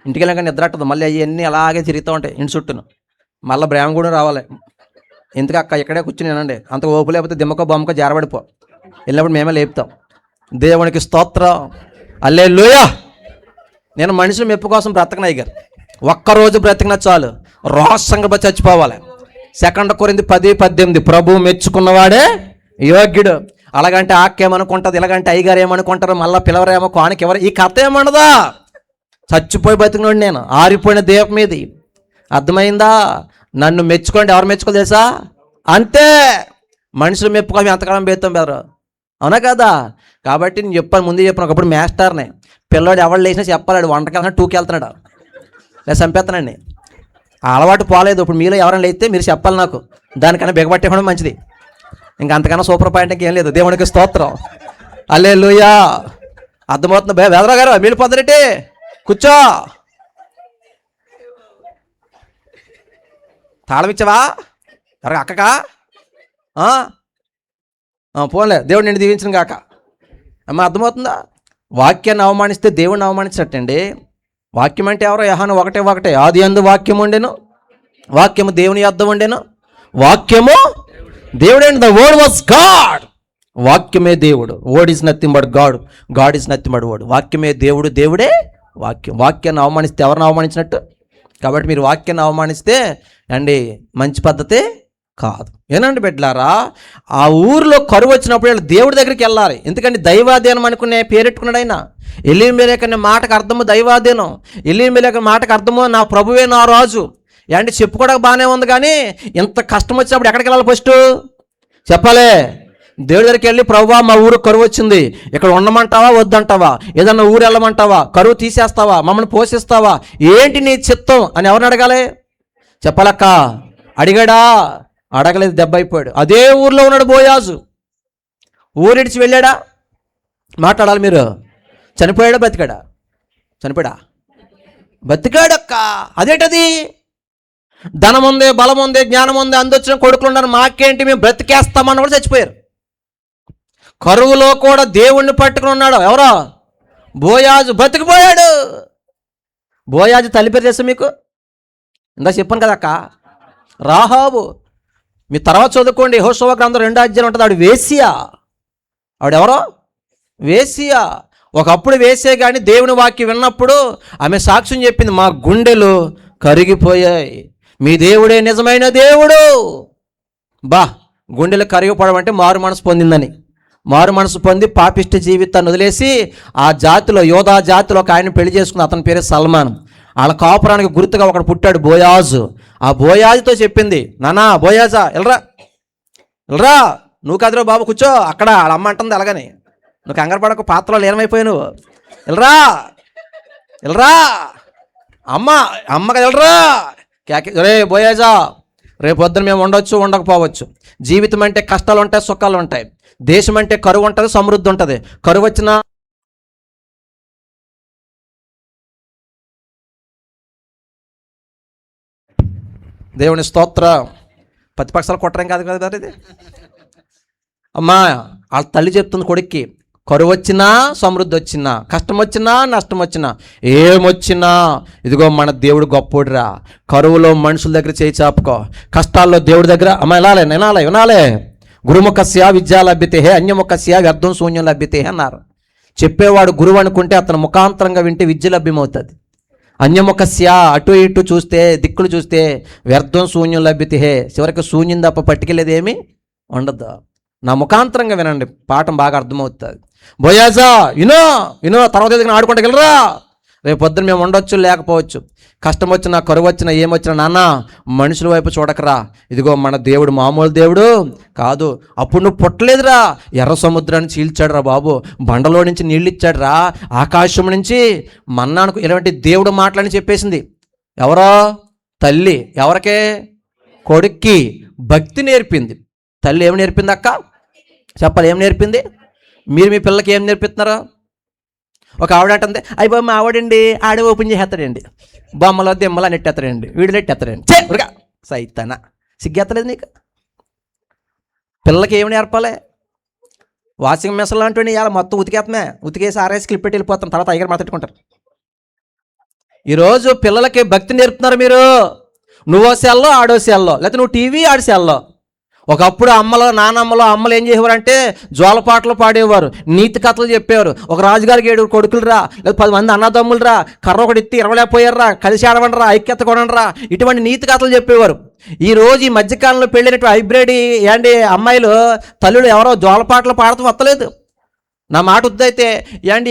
ఇంటికి వెళ్ళాక నిద్రట్టదు, మళ్ళీ అవన్నీ అలాగే తిరుగుతూ ఉంటాయి ఇంటి చుట్టూను. మళ్ళీ బ్రాహ్మణుడు రావాలి. ఎందుకు అక్క ఇక్కడే కూర్చుని వినండి, అంత ఓపు లేకపోతే దిమ్మకో బొమ్మకో జారబడిపో. వెళ్ళినప్పుడు మేమే లేపుతాం. దేవునికి స్తోత్రం. హల్లెలూయా. నేను మనుషులు మెప్పు కోసం బ్రతకనయ్య గారు, ఒక్కరోజు బ్రతికినా చాలు, రోషంగా చచ్చిపోవాలి. 2 కొరింథీ 10:18 ప్రభు మెచ్చుకున్నవాడే యోగ్యుడు. అలాగంటే ఆక్కేమనుకుంటుంది, ఇలాగంటే అయ్యగారు ఏమనుకుంటారు, మళ్ళీ పిలవరేమో కానికి ఎవరు, ఈ కథ ఏమన్నదా? చచ్చిపోయి బతికినోడు నేను, ఆరిపోయిన దీపం మీది. అర్థమైందా? నన్ను మెచ్చుకోండి, ఎవరు మెచ్చుకోలేదు తెలుసా? అంతే. మనుషులు మెప్పుకోసం ఎంతకాలం బేతాం బెదరు, అవునా కదా? కాబట్టి నేను చెప్పాను, ముందే చెప్పాను. ఒకప్పుడు మాస్టర్నే, పిల్లోడు ఎవరు లేచినా చెప్పాలి, వంటకెళ్తున్నా 2కి వెళ్తున్నాడు లేదా చంపేస్తానండి. ఆ అలవాటు పోలేదు. ఇప్పుడు మీలో ఎవరైనా లేస్తే మీరు చెప్పాలి నాకు, దానికన్నా బిగబట్టేయడం మంచిది. ఇంకా అంతకన్నా సూపర్ పాయింట్ ఇంకేం లేదు. దేవునికి స్తోత్రం. హల్లెలూయా. అర్థమవుతుంది? బెదరా గారు మీరు పొందరేటి కూర్చో. తాళం ఇచ్చావా ఎవరికి? అక్కకా? పోన్లే, దేవుడు నిన్ను దీవించిన కాక. అమ్మ అర్థమవుతుందా? వాక్యాన్ని అవమానిస్తే దేవుడిని అవమానించినట్టండి. వాక్యం అంటే ఎవరో? యోహాను 1:1 ఆది యందు వాక్యం ఉండెను, వాక్యము దేవుని యొద్ద ఉండెను, వాక్యము దేవుడేంటి? The word was God. వాక్యమే దేవుడు. Word is nothing but God, God is nothing but word. వాక్యమే దేవుడు, దేవుడే వాక్యం. వాక్యాన్ని అవమానిస్తే ఎవరిని అవమానించినట్టు? కాబట్టి మీరు వాక్యాన్ని అవమానిస్తే అండి మంచి పద్ధతి కాదు. ఏనండి బిడ్డలారా, ఆ ఊరిలో కరువు వచ్చినప్పుడు వీళ్ళు దేవుడి దగ్గరికి వెళ్ళాలి. ఎందుకంటే దైవాధీనం అనుకునే పేరెట్టుకున్నాడు ఆయన. ఎలీమెలెకు అనే మాటకు అర్థము దైవాధీనం. ఎలీమెలెకు మాటకు అర్థము నా ప్రభువే నా రాజు. అంటే చెప్పుకోవడానికి బాగానే ఉంది, కానీ ఇంత కష్టం వచ్చినప్పుడు ఎక్కడికి వెళ్ళాలి? ఫస్ట్ చెప్పాలి, దేవుడి దగ్గరికి వెళ్ళి, ప్రభువా మా ఊరు కరువు వచ్చింది, ఇక్కడ ఉండమంటావా వద్దంటావా, ఏదన్నా ఊరు వెళ్ళమంటావా, కరువు తీసేస్తావా, మమ్మల్ని పోషిస్తావా, ఏంటి నీ చిత్తం అని ఎవరిని అడగాలి? చెప్పాలక్క. అడిగాడా? అడగలేదు, దెబ్బ అయిపోయాడు. అదే ఊర్లో ఉన్నాడు బోయాజు. ఊరిడిచి వెళ్ళాడా? మాట్లాడాలి మీరు. చనిపోయాడా బతికాడా? చనిపోయాడా? బతికాడక్క. అదేంటది? ధనం ఉంది, బలం ఉంది, జ్ఞానం ఉంది, అందొచ్చిన కొడుకులు ఉన్నారు, మాకేంటి, మేము బ్రతికేస్తామని కూడా చచ్చిపోయారు. కరువులో కూడా దేవుణ్ణి పట్టుకుని ఉన్నాడు. ఎవరో? బోయాజు. బతికిపోయాడు. బోయాజు తల్లి పేరు తెలుసా మీకు? ఇందా చెప్పాను కదా అక్క, రాహాబు. మీ తర్వాత చదువుకోండి, యెహోషువ గ్రంథం 2వ అధ్యాయం ఉంటుంది. ఆవిడ వేశ్య. ఆవిడెవరో? వేశ్య. ఒకప్పుడు వేసే కానీ దేవుని వాక్యం విన్నప్పుడు ఆమె సాక్ష్యం చెప్పింది, మా గుండెలు కరిగిపోయాయి, మీ దేవుడే నిజమైన దేవుడు. బా, గుండెలు కరిగిపోవడం అంటే మారు మనసు పొందిందని. మారు మనసు పొంది పాపిష్టి జీవితాన్ని వదిలేసి ఆ జాతిలో, యోధా జాతిలో ఒక ఆయన పెళ్లి చేసుకుంది. అతని పేరే సల్మాన్. వాళ్ళ కాపురానికి గుర్తుగా ఒకడు పుట్టాడు, బోయాజు. ఆ బోయాజుతో చెప్పింది, నానా బోయాజా వెళ్ళరా, వెళ్ళరా, నువ్వు కదరా బాబు, కూర్చో అక్కడ, వాళ్ళ అమ్మ అంటుంది అలాగని, నువ్వు కంగారు పడకు, పాత్రలో లీనమైపోయావు నువ్వు, వెళ్ళరా, వెళ్ళరా, అమ్మ కదా, వెళ్ళరా. రే బోయాజా, రేపు పొద్దున మేము ఉండొచ్చు, ఉండకపోవచ్చు. జీవితం అంటే కష్టాలు ఉంటాయి, సుఖాలు ఉంటాయి. దేశం అంటే కరువు ఉంటుంది, సమృద్ధి ఉంటుంది. కరువు వచ్చినా దేవుని స్తోత్ర. ప్రతిపక్షాలు కొట్టడం కాదు కదా ఇది. అమ్మా, వాళ్ళ తల్లి చెప్తుంది కొడుక్కి, కరువు వచ్చినా సమృద్ధి వచ్చినా, కష్టం వచ్చినా నష్టం వచ్చినా, ఏమొచ్చినా ఇదిగో మన దేవుడు గొప్పోడురా. కరువులో మనుషుల దగ్గర చేయి చాపుకో, కష్టాల్లో దేవుడి దగ్గర. అమ్మ వినాలే. గురుముఖస్య విద్యా లభ్యతే, అన్యముఖస్య వ్యర్థం శూన్యం లభ్యతే అన్నారు. చెప్పేవాడు గురువు అనుకుంటే అతను ముఖాంతరంగా వింటే విద్య లభ్యమవుతుంది. అన్యముఖస్య, అటు ఇటు చూస్తే, దిక్కులు చూస్తే వ్యర్థం శూన్యం లభ్యతే, చివరికి శూన్యం తప్ప పట్టుకెళ్ళేది ఏమీ ఉండదు. నా ముఖాంతరంగా వినండి, పాఠం బాగా అర్థమవుతుంది. బోయాజా వినో, తర్వాత ఏదైనా ఆడుకుంటూ వెళ్ళరా. రేపు పొద్దున మేము ఉండొచ్చు, లేకపోవచ్చు. కష్టం వచ్చినా, కరువు వచ్చినా, ఏమొచ్చినా, నాన్న మనుషుల వైపు చూడకరా. ఇదిగో మన దేవుడు మామూలు దేవుడు కాదు. అప్పుడు నువ్వు పుట్టలేదురా, ఎర్ర సముద్రాన్ని చీల్చాడురా బాబు, బండలో నుంచి నీళ్ళు ఇచ్చాడురా, ఆకాశం నుంచి మన్నాను. ఇలాంటి దేవుడు మాటలని చెప్పేసింది ఎవరో? తల్లి. ఎవరికే? కొడుక్కి భక్తి నేర్పింది. తల్లి ఏమి నేర్పింది అక్క? చెప్పాలి, ఏం నేర్పింది? మీరు మీ పిల్లలకి ఏం నేర్పిస్తున్నారు? ఒక ఆవిడ అంటుంది, అయ్యి మా ఆవిడండి ఆడే ఓపెన్ చేసేస్తాడండి, బొమ్మలో దిమ్మలో నెట్టేస్తాడండి, వీడు నెట్టేస్తాడండి. ఉరగా సైతానా, సిగ్గెత్తలేదు నీకు? పిల్లలకి ఏమి నేర్పాలి? వాషింగ్ మెషిన్ లాంటివి ఇలా మొత్తం ఉతికేసి ఆరేసి క్లిప్ పెట్టి వెళ్ళిపోతాం, తర్వాత అయ్యగారు మాట్లాడుకుంటారు. ఈరోజు పిల్లలకి భక్తి నేర్పుతున్నారు మీరు. నువ్వో సెల్లో, ఆడో సెల్లో, లేకపోతే నువ్వు టీవీ, ఆడి సెల్లో. ఒకప్పుడు అమ్మలు ఏం చేసేవారంటే జోలపాటలు పాడేవారు, నీతి కథలు చెప్పేవారు. ఒక రాజుగారికి 7 కొడుకులు రా, లేదా 10 మంది అన్నదమ్ములు రా, కర్ర ఒకటి ఎత్తి 20 రా, కలిసి ఆడవండి రా, ఐక్యత కొనండి రా, ఇటువంటి నీతి కథలు చెప్పేవారు. ఈరోజు ఈ మధ్యకాలంలో పెళ్ళినటువంటి హైబ్రిడ్ అమ్మాయిలు తల్లులు ఎవరో జోలపాటలు పాడుతూ వస్తలేదు. నా మాట ఉద్దైతే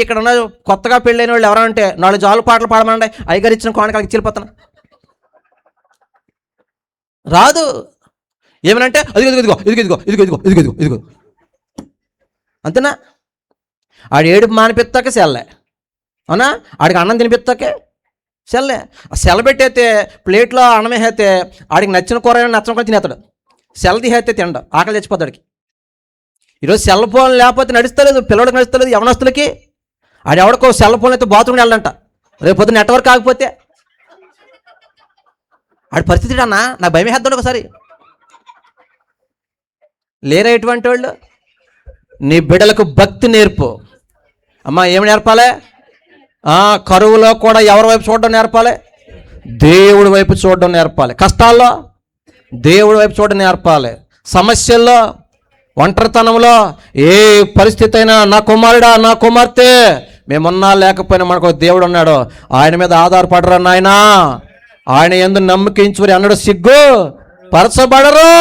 ఇక్కడ ఉన్న కొత్తగా పెళ్ళైన వాళ్ళు ఎవరంటే 4 జోలపాటలు పాడమండి, అయ్యగారు ఇచ్చిన కోనకాలకి ఇచ్చిపోతాను. రాదు. ఏమనంటే ఇదిగో అంతేనా? ఆడు ఏడుపు మానిపిస్తాకే సెల్లే, అవునా? ఆడికి అన్నం తినిపిస్తాకే సెల్లే. సెల పెట్టేస్తే ప్లేట్లో అన్నం వేస్తే ఆడికి నచ్చిన కూర నచ్చిన కూర తినేస్తాడు. సెల తీసేస్తే తినడు, ఆకలి చచ్చిపోతాడికి. ఈరోజు సెల్ ఫోన్ లేకపోతే నడుస్తలేదు, పిల్లడికి నడుస్తలేదు, యవనస్తులకి. ఆడెవడికో సెల్ ఫోన్ అయితే బాత్రూమ్కి వెళ్ళంట, రేపు పొద్దున్న నెట్వర్క్ కాకపోతే ఆడి పరిస్థితి అన్నా నాకు భయం వేద్దాడు ఒకసారి. లేరా ఎటువంటి వాళ్ళు? నీ బిడ్డలకు భక్తి నేర్పు. అమ్మా, ఏమి నేర్పాలి? కరువులో కూడా ఎవరి వైపు చూడడం నేర్పాలి? దేవుడి వైపు చూడడం నేర్పాలి. కష్టాల్లో దేవుడి వైపు చూడడం నేర్పాలి. సమస్యల్లో, ఒంటరితనంలో, ఏ పరిస్థితి అయినా నా కుమారుడా, నా కుమార్తె, మేమున్నా లేకపోయినా మనకు దేవుడు ఉన్నాడు, ఆయన మీద ఆధారపడరా నాయనా, ఆయన యందు నమ్మకించువరి అన్నాడు, సిగ్గు పరచబడరు.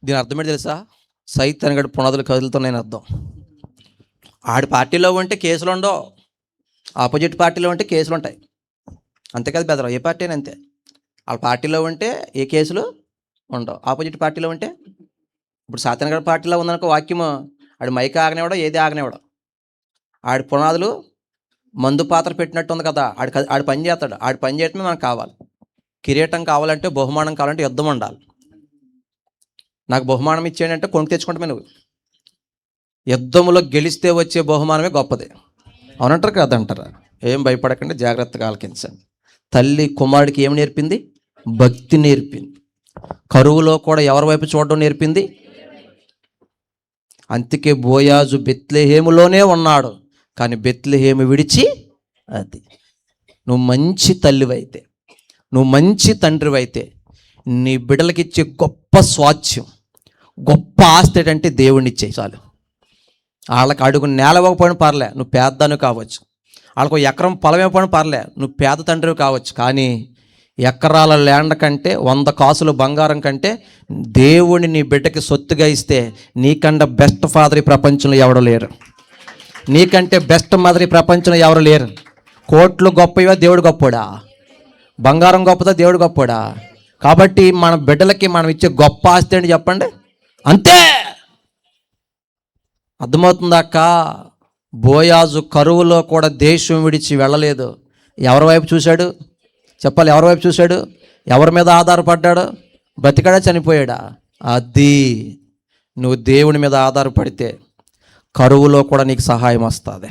దీని అర్థం ఏంటి తెలుసా? సైతాన్ గడి పునాదులు కదులుతున్నాయని అర్థం. ఆడి పార్టీలో ఉంటే కేసులు ఉండవు, ఆపోజిట్ పార్టీలో ఉంటే కేసులు ఉంటాయి. అంతే కదా బెదరం, ఏ పార్టీ అయినా అంతే. వాళ్ళ పార్టీలో ఉంటే ఏ కేసులు ఉండవు, ఆపోజిట్ పార్టీలో ఉంటే. ఇప్పుడు సాతాన్ గడి పార్టీలో ఉందనుకో వాక్యము, ఆడి మైక్ ఆగనివ్వడం, ఏది ఆగనివ్వడం. ఆడి పునాదులు మందు పాత్ర పెట్టినట్టు ఉంది కదా, ఆడి పని చేస్తాడు. ఆడి పని చేయటమే మనకు కావాలి. కిరీటం కావాలంటే, బహుమానం కావాలంటే యుద్ధం ఉండాలి. నాకు బహుమానం ఇచ్చేయంటే కొనుక్కు తెచ్చుకుంటామే. నువ్వు యుద్ధంలో గెలిస్తే వచ్చే బహుమానమే గొప్పది, అవునంటారు కదంటారా? ఏం భయపడకండి, జాగ్రత్తగా ఆలకించండి. తల్లి కుమారుడికి ఏం నేర్పింది? భక్తి నేర్పింది. కరువులో కూడా ఎవరి వైపు చూడడం నేర్పింది. అందుకే బోయాజు బెత్లెహేములోనే ఉన్నాడు, కానీ బెత్లెహేము విడిచి అది. నువ్వు మంచి తల్లివైతే, నువ్వు మంచి తండ్రివైతే, నీ బిడ్డలకిచ్చే గొప్ప స్వాస్థ్యం, గొప్ప ఆస్తి ఏంటంటే దేవుణ్ణి ఇచ్చే చాలు. వాళ్ళకి అడుగు నేల ఇవ్వకపోయినా పర్లే, నువ్వు పేదను కావచ్చు. వాళ్ళకు ఎకరం పొలం ఇవ్వకపోయినా పర్లే, నువ్వు పేద తండ్రివి కావచ్చు. కానీ ఎకరాల ల్యాండ్ కంటే, 100 కాసులు బంగారం కంటే దేవుడిని నీ బిడ్డకి సొత్తుగా ఇస్తే నీకంటే బెస్ట్ ఫాదర్ ఈ ప్రపంచంలో ఎవరు లేరు. నీకంటే బెస్ట్ మదర్ ఈ ప్రపంచంలో ఎవరు లేరు. కోట్లు గొప్పవా, దేవుడు గొప్పోడా? బంగారం గొప్పదా, దేవుడు గొప్పోడా? కాబట్టి మన బిడ్డలకి మనం ఇచ్చే గొప్ప ఆస్తి ఏంటి చెప్పండి? అంతే. అర్థమవుతుందా అక్క? బోయాజు కరువులో కూడా దేశం విడిచి వెళ్ళలేదు. ఎవరి వైపు చూశాడు చెప్పాలి? ఎవరి వైపు చూశాడు? ఎవరి మీద ఆధారపడ్డాడు? బతికాడా, చనిపోయాడా? అది నువ్వు దేవుని మీద ఆధారపడితే కరువులో కూడా నీకు సహాయం వస్తుంది,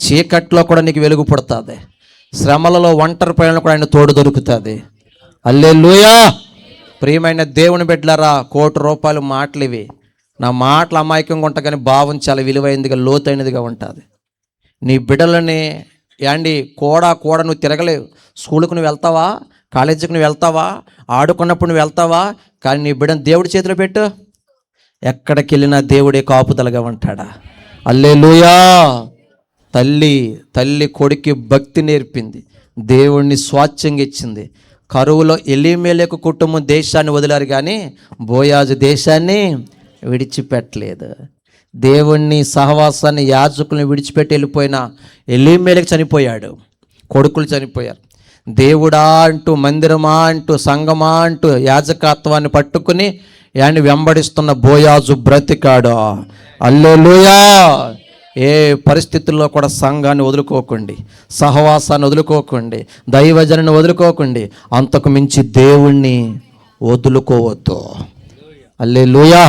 చీకట్లో కూడా నీకు వెలుగు పుడుతుంది, శ్రమలలో ఒంటరి పైన కూడా ఆయన తోడు దొరుకుతుంది. హల్లెలూయా. ప్రియమైన దేవుని బిడ్డలారా, ₹1,00,00,000 మాటలు ఇవి. నా మాటలు అమాయకంగా ఉంటాయి, కానీ భావం చాలా విలువైనదిగా, లోతైనదిగా ఉంటుంది. నీ బిడ్డలని కూడా నువ్వు తిరగలేవు. స్కూల్కి నువ్వు వెళ్తావా, కాలేజీకి నువ్వు వెళ్తావా, ఆడుకున్నప్పుడు నువ్వు వెళ్తావా, కానీ నీ బిడ్డను దేవుడి చేతిలో పెట్టు, ఎక్కడికి వెళ్ళినా దేవుడే కాపుదలగా ఉంటాడా. హల్లెలూయా. తల్లి కొడుక్కి భక్తి నేర్పింది, దేవుణ్ణి స్వాస్థ్యంగా ఇచ్చింది. కరువులో ఎలీమెలెకు కుటుంబం దేశాన్ని వదిలారు, కానీ బోయాజు దేశాన్ని విడిచిపెట్టలేదు. దేవుణ్ణి, సహవాసాన్ని, యాజకుల్ని విడిచిపెట్టి వెళ్ళిపోయిన ఎలీమెలెకు చనిపోయాడు, కొడుకులు చనిపోయారు. దేవుడా అంటూ, మందిరమా అంటూ, సంఘమా అంటూ యాజకత్వాన్ని పట్టుకుని వెంబడిస్తున్న బోయాజు బ్రతికాడు. హల్లెలూయా. ఏ పరిస్థితుల్లో కూడా సంఘాన్ని వదులుకోకండి, సహవాసాన్ని వదులుకోకండి, దైవజనాన్ని వదులుకోకండి, అంతకు మించి దేవుణ్ణి వదులుకోవద్దు. హల్లెలూయా.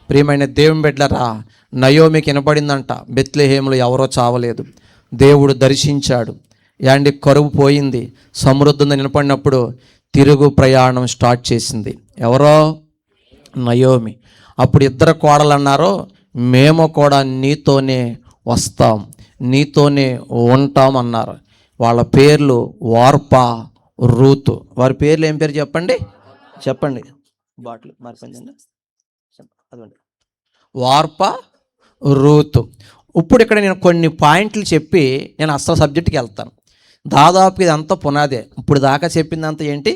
ప్రియమైన దేవుని బిడ్డలారా, నయోమికి వినపడిందంట, బెత్లెహేములో ఎవరో చావలేదు, దేవుడు దర్శించాడు. కరువు పోయింది, సమృద్ధి వినపడినప్పుడు తిరుగు ప్రయాణం స్టార్ట్ చేసింది. ఎవరో? నయోమి. అప్పుడు ఇద్దరు కోడలు అన్నారు, మేము కూడా నీతోనే వస్తాం, నీతోనే ఉంటాం అన్నారు. వాళ్ళ పేర్లు వార్పా, రూతు. వారి పేర్లు ఏం పేరు చెప్పండి? బాటిల్ మరిపోయిందండి. అదండి, వార్పా, రూతు. ఇప్పుడు ఇక్కడ నేను కొన్ని పాయింట్లు చెప్పి నేను అసలు సబ్జెక్ట్కి వెళ్తాను. దాదాపు ఇదంతా పునాదే. ఇప్పుడు దాకా చెప్పిందంతా ఏంటి?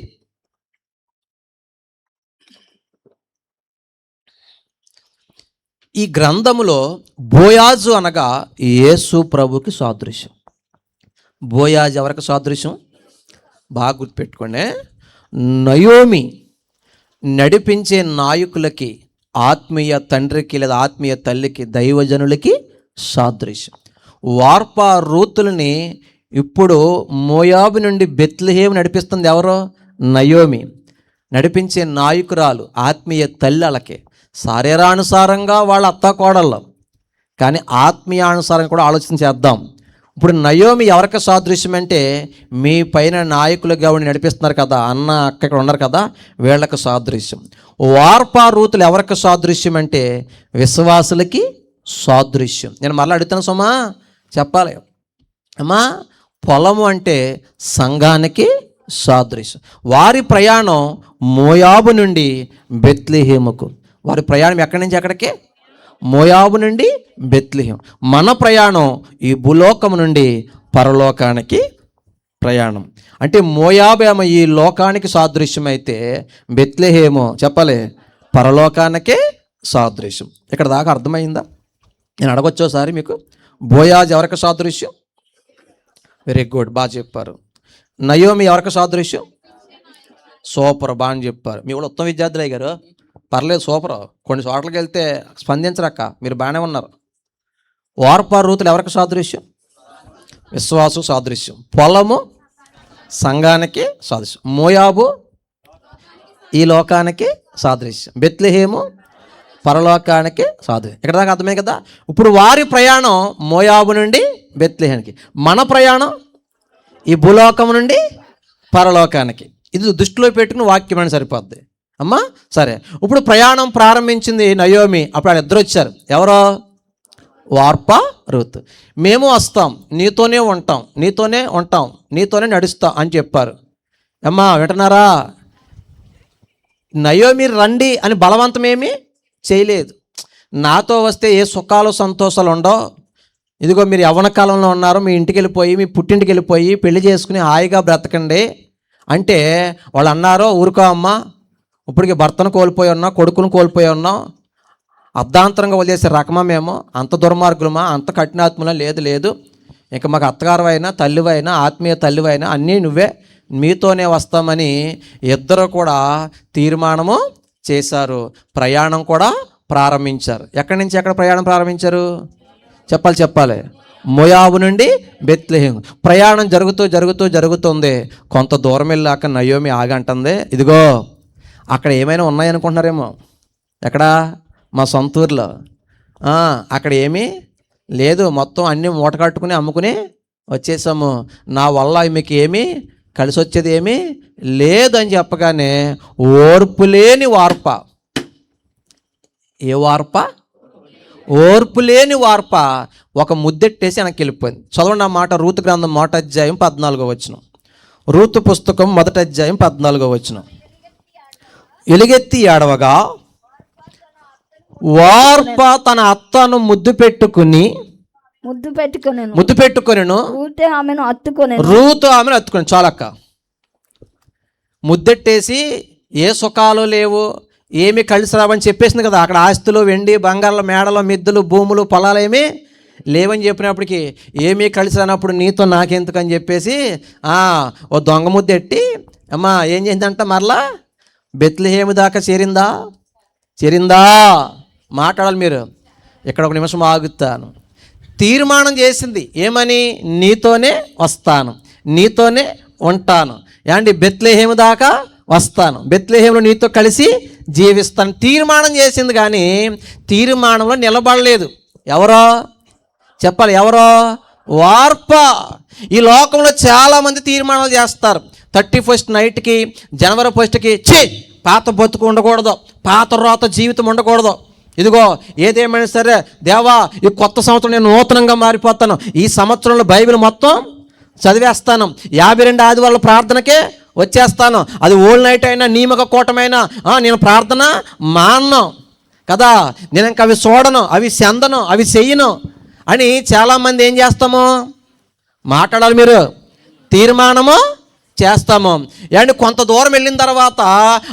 ఈ గ్రంథములో బోయాజు అనగా యేసు ప్రభుకి సాదృశ్యం. బోయాజు ఎవరికి సాదృశ్యం? బాగా గుర్తుపెట్టుకోండి. నయోమి నడిపించే నాయకులకి, ఆత్మీయ తండ్రికి లేదా ఆత్మీయ తల్లికి, దైవజనులకి సాదృశ్యం. వార్పా, రూతులని ఇప్పుడు మోయాబు నుండి బెత్లెహేము నడిపిస్తుంది ఎవరో? నయోమి. నడిపించే నాయకురాలు, ఆత్మీయ తల్లి. వాళ్ళకి శరీరానుసారంగా వాళ్ళ అత్తాకోడళ్ళు, కానీ ఆత్మీయానుసారంగా కూడా ఆలోచన చేద్దాం. ఇప్పుడు నయోమి ఎవరికి సాదృశ్యం అంటే, మీ పైన నాయకులుగా ఉండి నడిపిస్తున్నారు కదా, అన్న అక్క ఇక్కడ ఉన్నారు కదా, వీళ్ళకి సాదృశ్యం. వార్పా, రూతులు ఎవరికి సాదృశ్యం అంటే, విశ్వాసులకి సాదృశ్యం. నేను మళ్ళీ అడుగుతాను సుమా, చెప్పాలి అమ్మా. పొలము అంటే సంఘానికి సాదృశ్యం. వారి ప్రయాణం మోయాబు నుండి బెత్లెహేముకు. వారి ప్రయాణం ఎక్కడి నుంచి ఎక్కడికి? మోయాబు నుండి బెత్లెహేం. మన ప్రయాణం ఈ భూలోకం నుండి పరలోకానికి ప్రయాణం. అంటే మోయాబు ఏమో ఈ లోకానికి సాదృశ్యం అయితే, బెత్లెహేమో చెప్పాలి పరలోకానికే సాదృశ్యం. ఇక్కడ దాకా అర్థమైందా? నేను అడగొచ్చోసారి మీకు, బోయాజ్ ఎవరికి సాదృశ్యం? వెరీ గుడ్, బాగా చెప్పారు. నయోమి ఎవరికి సాదృశ్యం? సూపర్, బాగా చెప్పారు. మీ కూడా ఉత్తమ విద్యార్థులు అయ్యారు, పర్లేదు, సూపర్. కొన్ని చోట్లకి వెళ్తే స్పందించరక్క, మీరు బాగానే ఉన్నారు. ఓర్పా రూతులు ఎవరికి సాదృశ్యం? విశ్వాసు సాదృశ్యం. పొలము సంఘానికి సాదృశ్యం. మోయాబు ఈ లోకానికి సాదృశ్యం. బెత్లెహేము పరలోకానికి సాదృశ్యం. ఇక్కడ దాకా అర్థమే కదా. ఇప్పుడు వారి ప్రయాణం మోయాబు నుండి బెత్లెహేముకి, మన ప్రయాణం ఈ భూలోకం నుండి పరలోకానికి. ఇది దృష్టిలో పెట్టుకుని వాక్యం అని సరిపోద్ది అమ్మా. సరే, ఇప్పుడు ప్రయాణం ప్రారంభించింది నయోమి. అప్పుడు వాళ్ళు ఇద్దరు వచ్చారు. ఎవరో? వార్పా రూత్. మేము వస్తాం, నీతోనే ఉంటాం, నీతోనే ఉంటాం, నీతోనే నడుస్తాం అని చెప్పారు. అమ్మా వింటున్నారా? నయోమి రండి అని బలవంతమేమీ చేయలేదు. నాతో వస్తే ఏ సుఖాలు సంతోషాలు ఉండవు. ఇదిగో మీరు యవ్వన కాలంలో ఉన్నారు, మీ ఇంటికి వెళ్ళిపోయి, మీ పుట్టింటికి వెళ్ళిపోయి పెళ్లి చేసుకుని హాయిగా బ్రతకండి అంటే వాళ్ళు అన్నారో, ఊరుకో అమ్మా, ఇప్పటికి భర్తను కోల్పోయి ఉన్నాం, కొడుకును కోల్పోయి ఉన్నాం, అర్ధాంతరంగా వదిలేసే రకమా మేము? అంత దుర్మార్గులమా? అంత కఠినాత్మలా? లేదు లేదు, ఇంకా మాకు అత్తగారువైనా తల్లివైనా ఆత్మీయ తల్లివైనా అన్నీ నువ్వే, మీతోనే వస్తామని ఇద్దరు కూడా తీర్మానము చేశారు. ప్రయాణం కూడా ప్రారంభించారు. ఎక్కడి నుంచి ఎక్కడ ప్రయాణం ప్రారంభించారు? చెప్పాలి. మోయాబు నుండి బెత్లెహేం. ప్రయాణం జరుగుతుంది. కొంత దూరం వెళ్ళాక నయోమి ఆగంటుంది, ఇదిగో అక్కడ ఏమైనా ఉన్నాయనుకుంటున్నారేమో. ఎక్కడ? మా సొంత ఊర్లో. అక్కడ ఏమీ లేదు, మొత్తం అన్నీ మూట కట్టుకుని అమ్ముకుని వచ్చేసాము, నా వల్ల మీకు ఏమీ కలిసి వచ్చేది ఏమీ లేదని చెప్పగానే ఓర్పు లేని వార్ప. ఏ వార్ప? ఓర్పు లేని వార్ప ఒక ముద్దెట్టేసి వెనక్కి వెళ్ళిపోయింది. చదవండి ఆ మాట. రూతు గ్రంథం 1వ అధ్యాయం 14వ వచనం. రూతు పుస్తకం 1వ అధ్యాయం 14వ వచనం. ఎలుగెత్తి ఏడవగా వార్ప తన అత్తను ముద్దు పెట్టుకుని రూతు ఆమెను హత్తుకొని. చాలక్క, ముద్దెట్టేసి ఏ సుఖాలు లేవు, ఏమి కలిసి రావని చెప్పేసింది కదా. అక్కడ ఆస్తులు, వెండి బంగారాల మేడలు, మిద్దులు, భూములు, పొలాలు ఏమీ లేవని చెప్పినప్పటికీ ఏమీ కలిసి రానప్పుడు నీతో నాకెందుకని చెప్పేసి ఓ దొంగ ముద్దెట్టి అమ్మా ఏం చేసిందంట, మరలా బెత్లెహేము దాకా చేరిందా? మాట్లాడాలి మీరు. ఇక్కడ ఒక నిమిషం ఆగుతాను. తీర్మానం చేసింది ఏమని? నీతోనే వస్తాను, నీతోనే ఉంటాను, యాండి బెత్లెహేము దాకా వస్తాను, బెత్లెహేములో నీతో కలిసి జీవిస్తాను. తీర్మానం చేసింది, కానీ తీర్మానంలో నిలబడలేదు. ఎవరో చెప్పాలి, ఎవరో? వార్ప. ఈ లోకంలో చాలామంది తీర్మానాలు చేస్తారు. 31st నైట్కి, జనవరి 1స్ట్కి పాత బతుకు ఉండకూడదు, పాత రోత జీవితం ఉండకూడదు. ఇదిగో ఏదేమైనా సరే దేవా, ఈ కొత్త సంవత్సరం నేను నూతనంగా మారిపోతాను, ఈ సంవత్సరంలో బైబిల్ మొత్తం చదివేస్తాను, 52 ఆదివారాల ప్రార్థనకే వచ్చేస్తాను, అది ఓల్డ్ నైట్ అయినా నియమక కూటమైనా నేను ప్రార్థన మాన్ను కదా, నేను ఇంకా అవి చూడను, అవి చెందను, అవి చెయ్యను అని చాలామంది ఏం చేస్తాము? మాట్లాడాలి మీరు. తీర్మానము చేస్తాము. అండ్ కొంత దూరం వెళ్ళిన తర్వాత,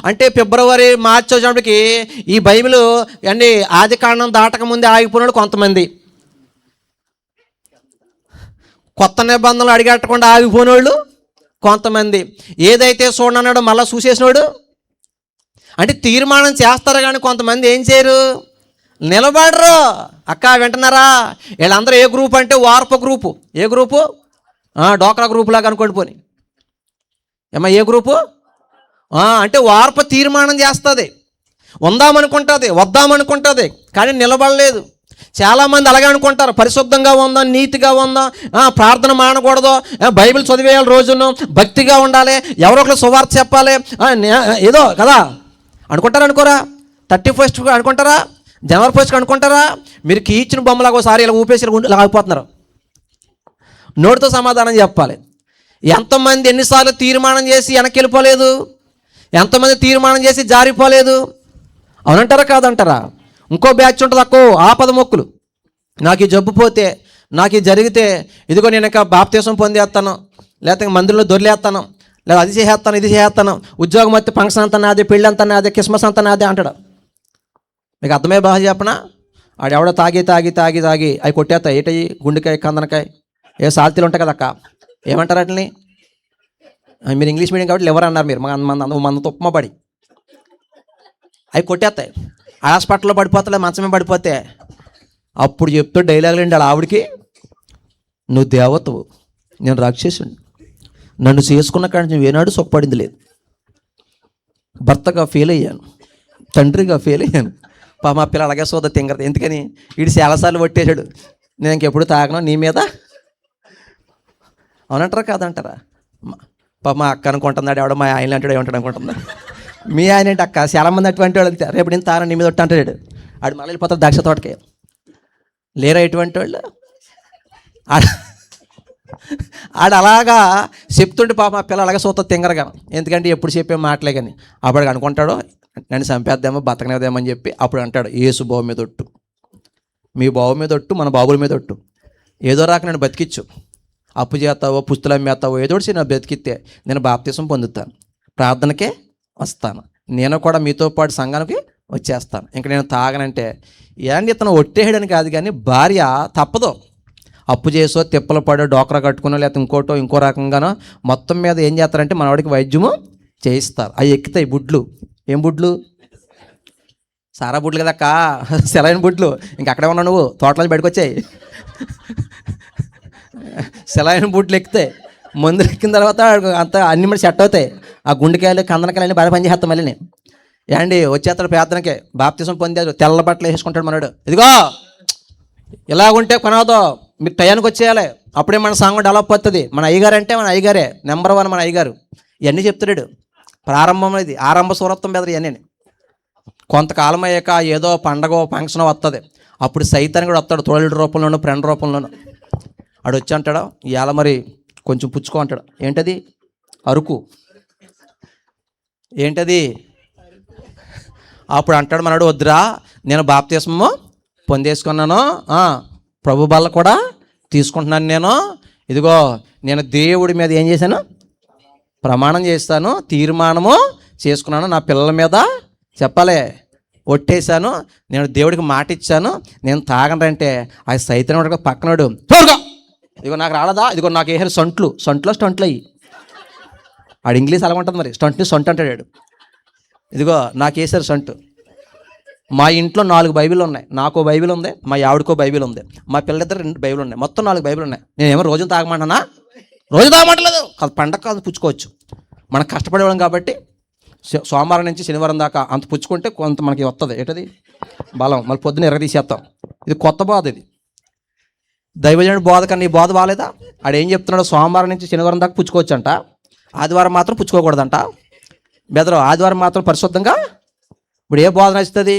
అంటే ఫిబ్రవరి మార్చి వచ్చేటప్పటికి ఈ బైబిల్ అండి ఆది కాండం దాటక ముందే ఆగిపోయినాడు కొంతమంది, కొత్త నిబంధనలు అడిగట్టకుండా ఆగిపోయినోళ్ళు కొంతమంది, ఏదైతే చూడన్నాడో మళ్ళీ చూసేసినోడు. అంటే తీర్మానం చేస్తారు కానీ కొంతమంది ఏం చేయరు, నిలబడరు. అక్క వింటున్నారా? వీళ్ళందరూ ఏ గ్రూప్ అంటే వార్ప గ్రూపు. ఏ గ్రూపు? డోక్రా గ్రూప్ లాగా అనుకోండి. పోని ఏమా ఏ గ్రూపు? అంటే వార్ప తీర్మానం చేస్తుంది, ఉందామనుకుంటుంది, వద్దామనుకుంటుంది, కానీ నిలబడలేదు. చాలామంది అలాగే అనుకుంటారు, పరిశుద్ధంగా ఉందాం, నీతిగా ఉందాం, ప్రార్థన మానకూడదు, బైబిల్ చదివేయాలి, రోజును భక్తిగా ఉండాలి, ఎవరో ఒకరు సువార్త చెప్పాలి, ఏదో కదా అనుకుంటారా? 31st అనుకుంటారా? జనవరి 1st అనుకుంటారా? మీరు కీచిన బొమ్మలాగా ఒకసారి ఇలా ఊపేసి ఇలా ఆగిపోతున్నారు. నోటితో సమాధానం చెప్పాలి. ఎంతమంది ఎన్నిసార్లు తీర్మానం చేసి వెనక్కి వెళ్ళిపోలేదు? ఎంతమంది తీర్మానం చేసి జారిపోలేదు? అవునంటారా కాదంటారా? ఇంకో బ్యాచ్ ఉంటుంది, అక్కో ఆపద మొక్కులు. నాకు ఈ జబ్బు పోతే, నాకు ఇది జరిగితే, ఇదిగో నేను ఇంకా బాప్తీసం పొందేస్తాను, లేకపోతే మందిరంలో దొరిలేస్తాను, లేదా అది చేసేస్తాను, ఇది చేసేస్తాను, ఉద్యోగం వస్తే ఫంక్షన్ అంతా నాదే, పెళ్ళి అంతా నాదే, క్రిస్మస్ అంతా నాదే అంటాడు. మీకు అర్థమయ్యే భాష చెప్పనా? ఆడెవడో తాగి అవి కొట్టేస్తాయి. ఏటవి? గుండెకాయ, కందనకాయ, ఏ సాల్తీలు ఉంటాయి కదా అక్క, ఏమంటారు వాటిని? మీరు ఇంగ్లీష్ మీడియం కాబట్టి లివర్ అన్నారు మీరు. మన తుప్పమ పడి అవి కొట్టేస్తాయి. హాస్పిటల్లో పడిపోతలే, మంచమే పడిపోతే అప్పుడు చెప్తూ డైలాగులు అండి వాళ్ళ ఆవిడికి, నువ్వు దేవతవు, నేను రాక్షసుని, నన్ను చేసుకున్న కాడి నుంచి ఏనాడు సుఖపడింది లేదు. భర్తగా ఫెయిల్ అయ్యాను, తండ్రిగా ఫెయిల్ అయ్యాను. మా పిల్ల అలాగే సోద తింగరది. ఎందుకని? వీడు చాలాసార్లు కొట్టేశాడు, నేను ఇంకెప్పుడు తాగను నీ మీద. అవునంటారా కాదంటారా? మా అక్క అనుకుంటున్నాడు, ఎవడో మా ఆయన అంటాడు, ఏమంటాడు అనుకుంటున్నా. మీ ఆయన ఏంటి అక్క? చాలామంది అటువంటి వాళ్ళు వెళ్తే రేపు నేను తాను నీ మీద ఒట్టు అంటాడు. ఆడు మళ్ళీ వెళ్ళిపోతాడు ద్రాక్ష తోటకి. లేరా ఇటువంటి వాళ్ళు? ఆడు అలాగా చెప్తుంటే మా పిల్ల అలాగే సూత తింగరగా. ఎందుకంటే ఎప్పుడు చెప్పే మాటలే కానీ అప్పుడు అనుకుంటాడు నన్ను చంపేద్దామో బతకనేద్దామని చెప్పి అప్పుడు అంటాడు, యేసు బావు మీద ఒట్టు, మీ బావు మీద ఒట్టు, మన బాబుల మీద ఒట్టు, ఏదో రాక నన్ను బతికిచ్చు, అప్పు చేస్తావో పుస్తులు అమ్మేస్తావో ఏదో ఒకటి నన్ను బతికితే నేను బాప్తిసం పొందుతాను, ప్రార్థనకే వస్తాను, నేను కూడా మీతో పాటు సంఘానికి వచ్చేస్తాను, ఇంక నేను తాగనంటే. ఏంటి ఇతను ఒట్టేయడానికి కాదు కానీ భార్య తప్పదు, అప్పు చేసో తిప్పలు పడో డోకరా కట్టుకునో లేకపోతే ఇంకో రకంగానో మొత్తం మీద ఏం చేస్తారంటే మనవాడికి వైద్యము చేయిస్తారు. అవి ఎక్కుతాయి బుడ్లు. ఏం బుడ్లు? సారా బుడ్లు కదక్క, సెలైన్ బుడ్లు. ఇంక అక్కడే ఉన్నావు నువ్వు, తోటలో బయటకు వచ్చాయి. సెలైన్ బుడ్లు ఎక్కుతాయి. మందులు ఎక్కిన తర్వాత అంత అన్ని మరి సెట్ అవుతాయి. ఆ గుండెకాయలు, కందనకాయలు అన్నీ బాగా పనిచేస్తాం. మళ్ళీ ఏండి వచ్చేస్తాడు ప్రార్థనకే, బాప్తిసం పొందాడు, తెల్ల బట్టలు వేసుకుంటాడు మనడు. ఇదిగో ఇలాగుంటే కొనవదో, మీరు టయానికి వచ్చేయాలి, అప్పుడే మన సంఘం డెవలప్ అవుతుంది. మన అయ్యగారు అంటే మన అయ్యగారే నెంబర్ 1 మన అయ్యగారు. ఇవన్నీ చెప్తాడు. ప్రారంభం ఇది, ఆరంభ సూరత్వం బెదరు ఇవన్నీ. కొంతకాలం అయ్యాక ఏదో పండగ ఫంక్షన్ వస్తుంది, అప్పుడు సైతాన్ని కూడా వస్తాడు, తోడేళ్ళ రూపంలోనూ ఫ్రెండ్ రూపంలోనూ. ఆడు వచ్చి అంటాడు, ఇవాళ మరి కొంచెం పుచ్చుకో అంటాడు. ఏంటది? అరుకు. ఏంటది? అప్పుడు అంటాడు మనడు, వద్దురా నేను బాప్తిస్మము పొందేసుకున్నాను, ప్రభు బల్ల కూడా తీసుకుంటున్నాను నేను. ఇదిగో నేను దేవుడి మీద ఏం చేశాను? ప్రమాణం చేస్తాను, తీర్మానము చేసుకున్నాను, నా పిల్లల మీద చెప్పాలి ఒట్టేశాను, నేను దేవుడికి మాట ఇచ్చాను, నేను తాగనంటే ఆ సైతం పక్కనాడు త్వరగా, ఇదిగో నాకు రాలదా, ఇదిగో నాకు వేసారు సొంట్లో స్టంట్లు అయ్యి. ఆడు ఇంగ్లీష్ అలా ఉంటుంది మరి, స్టంట్ని సొంట అంటాడు. ఇదిగో నాకు వేసారు సొంటు. మా ఇంట్లో 4 బైబిల్ ఉన్నాయి. నాకో బైబిల్ ఉంది, మా ఆవిడకో బైబిల్ ఉంది, మా పిల్లలిద్దరు 2 బైబిల్ ఉన్నాయి, మొత్తం 4 బైబిల్ ఉన్నాయి. నేనేమో రోజు తాగమంటానా? రోజు తాగమంటలేదు కాదు, పండగ కాదు పుచ్చుకోవచ్చు. మనం కష్టపడేవాళ్ళం కాబట్టి సోమవారం నుంచి శనివారం దాకా అంత పుచ్చుకుంటే కొంత మనకి వస్తుంది. ఏంటది? బలం. మళ్ళీ పొద్దున్న ఎరగదీసేస్తాం. ఇది కొత్త బోధ. ఇది దైవజనుడి బోధ కన్నా ఈ బోధ బాగాలేదా? ఆడు ఏం చెప్తున్నాడు? సోమవారం నుంచి శనివారం దాకా పుచ్చుకోవచ్చు అంట, ఆదివారం మాత్రం పుచ్చుకోకూడదంట. బెదరు ఆదివారం మాత్రం పరిశుద్ధంగా. ఇప్పుడు ఏ బోధన ఇస్తుంది?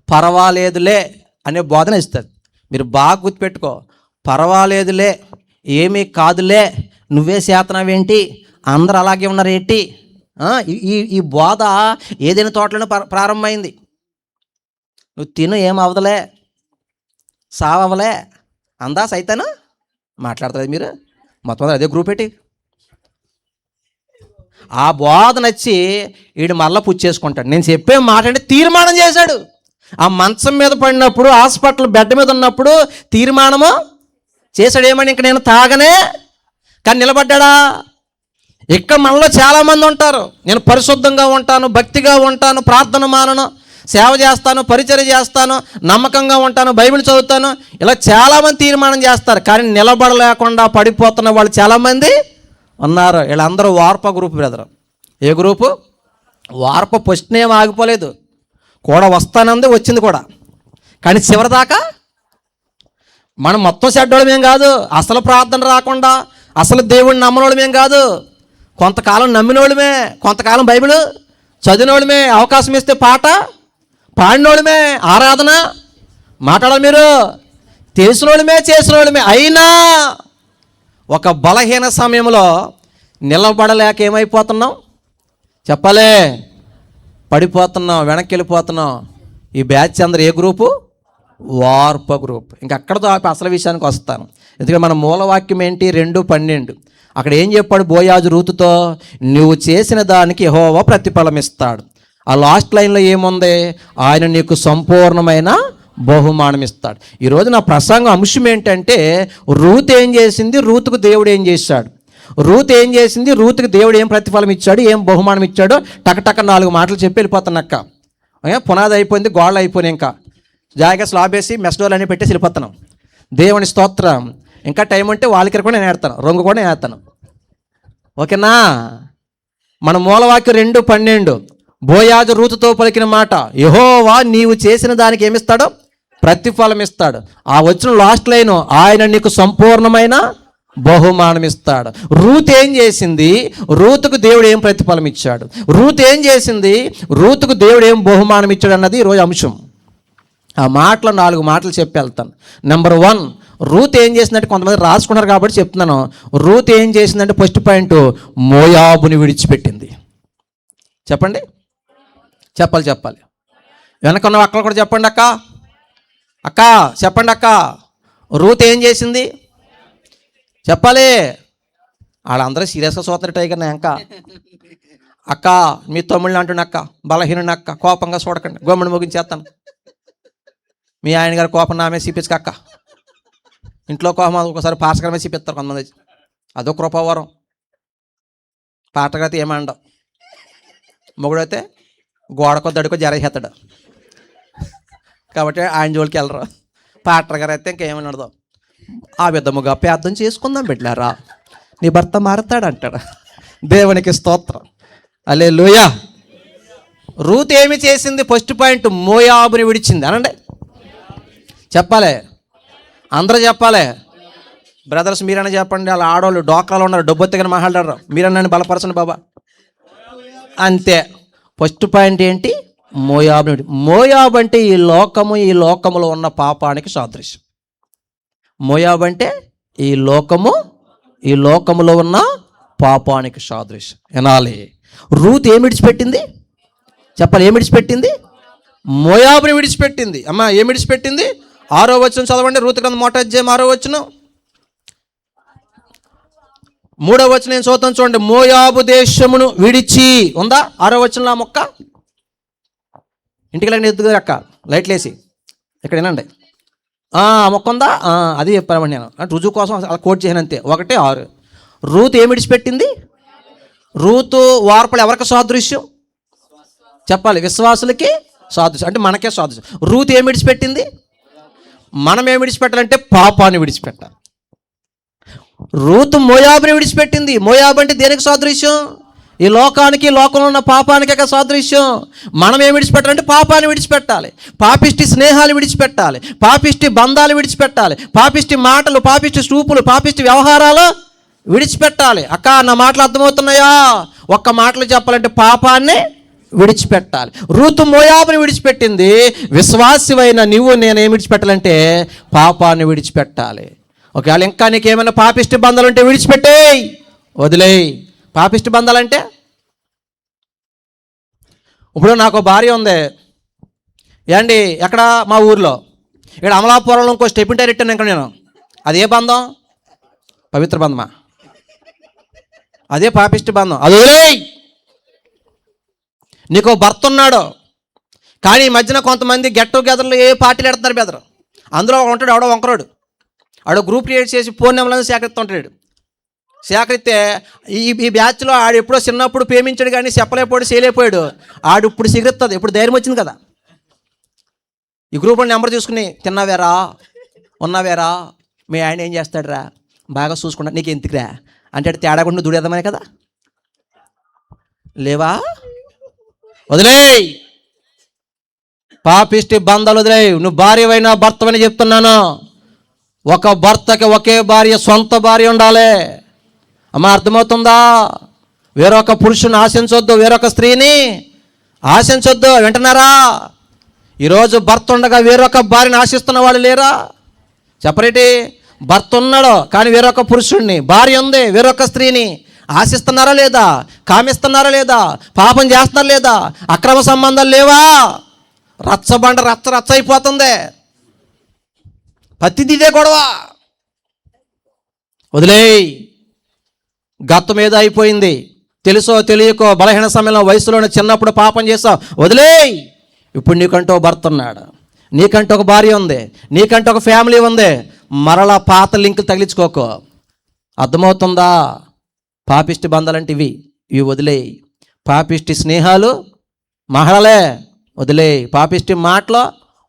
పర్వాలేదులే అనే బోధన ఇస్తుంది. మీరు బాగా గుర్తుపెట్టుకో, పర్వాలేదులే, ఏమీ కాదులే, నువ్వే చేతనావేంటి, అందరూ అలాగే ఉన్నారు ఏంటి, ఈ బోధ ఏదైనా తోటలోనే ప్రారంభమైంది. నువ్వు తిను, ఏమవదలే, సావలే అందా సైతాను మాట్లాడుతుంది. మీరు మొత్తం అదే గ్రూప్ పెట్టి ఆ బోధ నచ్చి వీడు మళ్ళీ పుచ్చేసుకుంటాడు. నేను చెప్పే మాట అంటే తీర్మానం చేశాడు. ఆ మంచం మీద పడినప్పుడు, హాస్పిటల్ బెడ్ మీద ఉన్నప్పుడు తీర్మానము చేశాడు. ఏమని? ఇంక నేను తాగనే. కానీ నిలబడ్డా. ఇక్కడ మనలో చాలామంది ఉంటారు, నేను పరిశుద్ధంగా ఉంటాను, భక్తిగా ఉంటాను, ప్రార్థన మానను, సేవ చేస్తాను, పరిచర్య చేస్తాను, నమ్మకంగా ఉంటాను, బైబిల్ చదువుతాను, ఇలా చాలామంది తీర్మానం చేస్తారు. కానీ నిలబడలేకుండా పడిపోతున్న వాళ్ళు చాలామంది ఉన్నారు. వీళ్ళందరూ వార్ప గ్రూప్ బ్రదర్. ఏ గ్రూపు? వార్ప. ఫస్ట్ ఏం ఆగిపోలేదు, కూడా వస్తానంది, వచ్చింది కూడా. కానీ చివరి దాకా మనం మొత్తం చెడ్డోళమేం కాదు, అసలు ప్రార్థన రాకుండా అసలు దేవుడిని నమ్మనోళమేం కాదు, కొంతకాలం నమ్మినోళ్ళమే, కొంతకాలం బైబిల్ చదివినోళ్ళమే, అవకాశం ఇస్తే పాట పాడినోళ్ళమే, ఆరాధన మాట్లాడాలి, మీరు తెలిసినోళ్ళమే, చేసినోళ్ళమే. అయినా ఒక బలహీన సమయంలో నిలబడలేక ఏమైపోతున్నాం చెప్పలే, పడిపోతున్నాం, వెనక్కి వెళ్ళిపోతున్నాం. ఈ బ్యాచ్ అందరు ఏ గ్రూపు? వార్ప గ్రూప్. ఇంక అక్కడతో అసలు విషయానికి వస్తాను. ఎందుకంటే మన మూలవాక్యం ఏంటి? 2:12. అక్కడ ఏం చెప్పాడు బోయాజు రూతుతో? నువ్వు చేసిన దానికి యెహోవా ప్రతిఫలం ఇస్తాడు. ఆ లాస్ట్ లైన్లో ఏముంది? ఆయన నీకు సంపూర్ణమైన బహుమానం ఇస్తాడు. ఈరోజు నా ప్రసంగం అంశం ఏంటంటే, రూత్ ఏం చేసింది, రూతుకు దేవుడు ఏం చేశాడు. రూత్ ఏం చేసింది, రూతుకు దేవుడు ఏం ప్రతిఫలం ఇచ్చాడు, ఏం బహుమానం ఇచ్చాడో టకటక 4 మాటలు చెప్పి వెళ్ళిపోతానక్క. పునాది అయిపోయింది, గోడలు అయిపోయినాయి, ఇంకా జాయిగా స్లాబ్ వేసి మెస్డోలు అన్నీ పెట్టేసి వెళ్ళిపోతున్నాం. దేవుని స్తోత్రం. ఇంకా టైం ఉంటే వాళ్ళకి కూడా నేను వేస్తాను, రంగు కూడా నేను వేస్తాను. ఓకేనా? మన మూలవాక్యం 2:12. బోయాజు రూతుతో పలికిన మాట, యెహోవా నీవు చేసిన దానికి ఏమిస్తాడో ప్రతిఫలం ఇస్తాడు. ఆ వచ్చిన లాస్ట్ లైన్, ఆయన నీకు సంపూర్ణమైన బహుమానం ఇస్తాడు. రూత్ ఏం చేసింది, రూతుకు దేవుడు ఏం ప్రతిఫలం ఇచ్చాడు, రూత్ ఏం చేసింది, రూతుకు దేవుడు ఏం బహుమానం ఇచ్చాడు అన్నది ఈరోజు అంశం. ఆ మాటలు 4 మాటలు చెప్పి వెళ్తాను. నెంబర్ 1, రూత్ ఏం చేసిందంటే, కొంతమంది రాసుకున్నారు కాబట్టి చెప్తున్నాను. రూత్ ఏం చేసిందంటే ఫస్ట్ పాయింట్, మోయాబుని విడిచిపెట్టింది. చెప్పండి, చెప్పాలి. వెనకున్న అక్కలు కూడా చెప్పండి. అక్క చెప్పండి. అక్క, రూత్ ఏం చేసింది చెప్పాలి. వాళ్ళందరూ సీరియస్గా చూస్తారు టైగర్. అక్క మీ తమ్ముళ్ళని అంటున్నా, అక్క బలహీనుని, అక్క కోపంగా చూడకండి, గొమ్మడి ముగించేస్తాను. మీ ఆయన గారు కోపం నా మీద చూపించుక అక్క. ఇంట్లో కోపం ఒకసారి పాటగారి మీద చూపిస్తారు కొంతమంది, అదో కృపావరం. పాటగారైతే ఏమండవు, మొగుడైతే గోడకో దడికో జరేసేస్తాడు కాబట్టి ఆయన జోలికి వెళ్ళరు. పాటగారు అయితే ఇంకేమని అడదాం, ఆ విధముగా ప్రార్థన చేసుకుందాం బిడ్డలారా, నీ భర్త మారతాడు అంటాడు. దేవునికి స్తోత్రం, హల్లెలూయా. రూత్ ఏమి చేసింది? ఫస్ట్ పాయింట్, మోయాబుని విడిచింది. అనండి, చెప్పాలి, అందరూ చెప్పాలి. బ్రదర్స్ మీరన్నా చెప్పండి. వాళ్ళ ఆడవాళ్ళు డోకాలో ఉన్నారు, డబ్బు తెగని మాట్లాడారు, మీరన్నా బలపరచండి బాబా. అంతే. ఫస్ట్ పాయింట్ ఏంటి? మోయాబు. మోయాబు అంటే ఈ లోకములో ఉన్న పాపానికి సాదృశ్యం. మోయాబు అంటే ఈ లోకములో ఉన్న పాపానికి సాదృశ్యం. వినాలి. రూత్ ఏమి విడిచిపెట్టింది చెప్పాలి? ఏమి విడిచిపెట్టింది? మోయాబుని విడిచిపెట్టింది. అమ్మా ఏమి విడిచిపెట్టింది? 6వ వచనం చదవండి. రూతు గ్రంథం 1వ అధ్యాయం 6వ వచనం. 3వ వచనం నేను చదువుతాను చూడండి. మోయాబు దేశమును విడిచి ఉందా 6వ వచనంలో ఆ మొక్క? ఇంటికి వెళ్ళండి, ఎద్దుగా అక్క లైట్లు వేసి ఇక్కడ వినండి. ఆ మొక్క ఉందా? అది చెప్పామండి నేను, అంటే రుజువు కోసం అలా కోట్ చేయను అంతే. 1:6. రూతు ఏమి విడిచిపెట్టింది? రూతు వార్పలు ఎవరికి సాదృశ్యం చెప్పాలి? విశ్వాసులకి సాదృశ్యం, అంటే మనకే సాదృశ్యం. రూతు ఏమి విడిచిపెట్టింది? మనం ఏమి విడిచిపెట్టాలంటే పాపాన్ని విడిచిపెట్టాలి. రూతు మోయాబుని విడిచిపెట్టింది. మోయాబు అంటే దేనికి సాదృశ్యం? ఈ లోకంలో ఉన్న పాపానికే సాదృశ్యం. మనం ఏమి విడిచిపెట్టాలంటే పాపాన్ని విడిచిపెట్టాలి, పాపిష్టి స్నేహాలు విడిచిపెట్టాలి, పాపిష్టి బంధాలు విడిచిపెట్టాలి, పాపిష్టి మాటలు, పాపిష్టి చూపులు, పాపిష్టి వ్యవహారాలు విడిచిపెట్టాలి. అక్క నా మాటలు అర్థమవుతున్నాయా? ఒక్క మాటలు చెప్పాలంటే పాపాన్ని విడిచిపెట్టాలి. రూతు మోయాబుని విడిచిపెట్టింది. విశ్వాసివైన నువ్వు నేనేమి విడిచిపెట్టాలంటే పాపాన్ని విడిచిపెట్టాలి. ఒకవేళ ఇంకా నీకేమైనా పాపిష్టి బంధాలు ఉంటే విడిచిపెట్టేయి, వదిలేయి. పాపిష్టి బంధాలంటే, ఇప్పుడు నాకు భార్య ఉంది ఏండి, ఎక్కడ? మా ఊర్లో. ఇక్కడ అమలాపురంలో ఇంకో స్టెప్ డైరెక్ట్ ఇంకా నేను. అదే బంధం? పవిత్ర బంధమా? అదే పాపిష్టి బంధం, అది వదిలేయి. నీకు భర్త ఉన్నాడు, కానీ ఈ మధ్యన కొంతమంది గెట్ టుగెదర్లు ఏ పార్టీలు పెడుతున్నారు బెదరు. అందులో ఒక ఉంటాడు, ఎవడో వంకరాడు, ఆడు గ్రూప్ క్రియేట్ చేసి ఫోన్ నెంబర్లను సేకరిస్తుంటాడు. సేకరిస్తే ఈ బ్యాచ్లో ఆడు ఎప్పుడో చిన్నప్పుడు ప్రేమించాడు కానీ చెప్పలేకపోయాడు, చేయలేకపోయాడు. ఆడు ఇప్పుడు సిగరెత్తది, ఇప్పుడు ధైర్యం వచ్చింది కదా. ఈ గ్రూప్లో నెంబర్ చూసుకుని, తిన్నావేరా, ఉన్నావేరా, మీ ఆయన ఏం చేస్తాడురా, బాగా చూసుకుంటా, నీకు ఎందుకురా అంటే తేడా కూడా దూడేద్దామనే కదా. లేవా? వదిలేయ్, పాపిష్టి బంధాలు వదిలేయ్. నువ్వు భార్యవైనా భర్తవని చెప్తున్నాను. ఒక భర్తకి ఒకే భార్య, సొంత భార్య ఉండాలి. అమ్మ అర్థమవుతుందా? వేరొక పురుషుని ఆశించొద్దు, వేరొక స్త్రీని ఆశించొద్దు. వింటున్నారా? ఈరోజు భర్త ఉండగా వేరొక భార్యని ఆశిస్తున్న వాళ్ళు లేరా? చెప్పరేటి? భర్త ఉన్నాడు కానీ వేరొక పురుషుణ్ణి, భార్య ఉంది వేరొక స్త్రీని ఆశిస్తున్నారా లేదా? కామిస్తున్నారా లేదా? పాపం చేస్తున్నారా లేదా? అక్రమ సంబంధాలు లేవా? రచ్చబండ రచ్చ అయిపోతుంది. ప్రతిదీ ఇదే గొడవ. వదిలేయ్. గతం ఏదో అయిపోయింది, తెలుసో తెలియకో బలహీన సమయంలో వయసులోనే చిన్నప్పుడు పాపం చేసావు, వదిలేయ్. ఇప్పుడు నీకంటూ భర్త ఉన్నాడు, నీకంటూ ఒక భార్య ఉంది, నీకంటూ ఒక ఫ్యామిలీ ఉంది. మరలా పాత లింకులు తగిలించుకోకో. అర్థమవుతుందా? పాపిష్టి బంధాలంటే ఇవి వదిలేయి. పాపిష్టి స్నేహాలు మహళలే వదిలేయి. పాపిష్టి మాటలో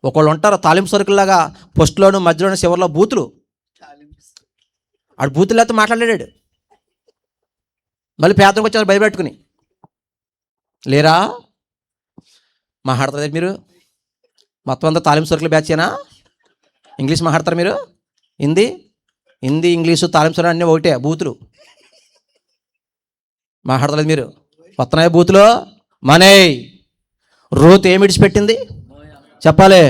ఒకళ్ళు ఉంటారు తాలింపు సరుకుల్లాగా, ఫస్ట్లోను మధ్యలోను చివరిలో బూతులు. ఆడు బూతులు లేకపోతే మాట్లాడాడు, మళ్ళీ పేదలకు వచ్చారు భయపెట్టుకుని. లేరా మాట్లాడతారు మీరు? మొత్తం అంతా తాలింపు సరుకులు బ్యాచేనా? ఇంగ్లీష్ మాట్లాడతారు మీరు? హిందీ ఇంగ్లీషు తాలింపు సరుకులు అన్నీ ఒకటే, బూతులు మాట్లాడతలేదు మీరు. వస్తున్నాయి బూతులు. మనే రూత్ ఏమి విడిచిపెట్టింది చెప్పాలి?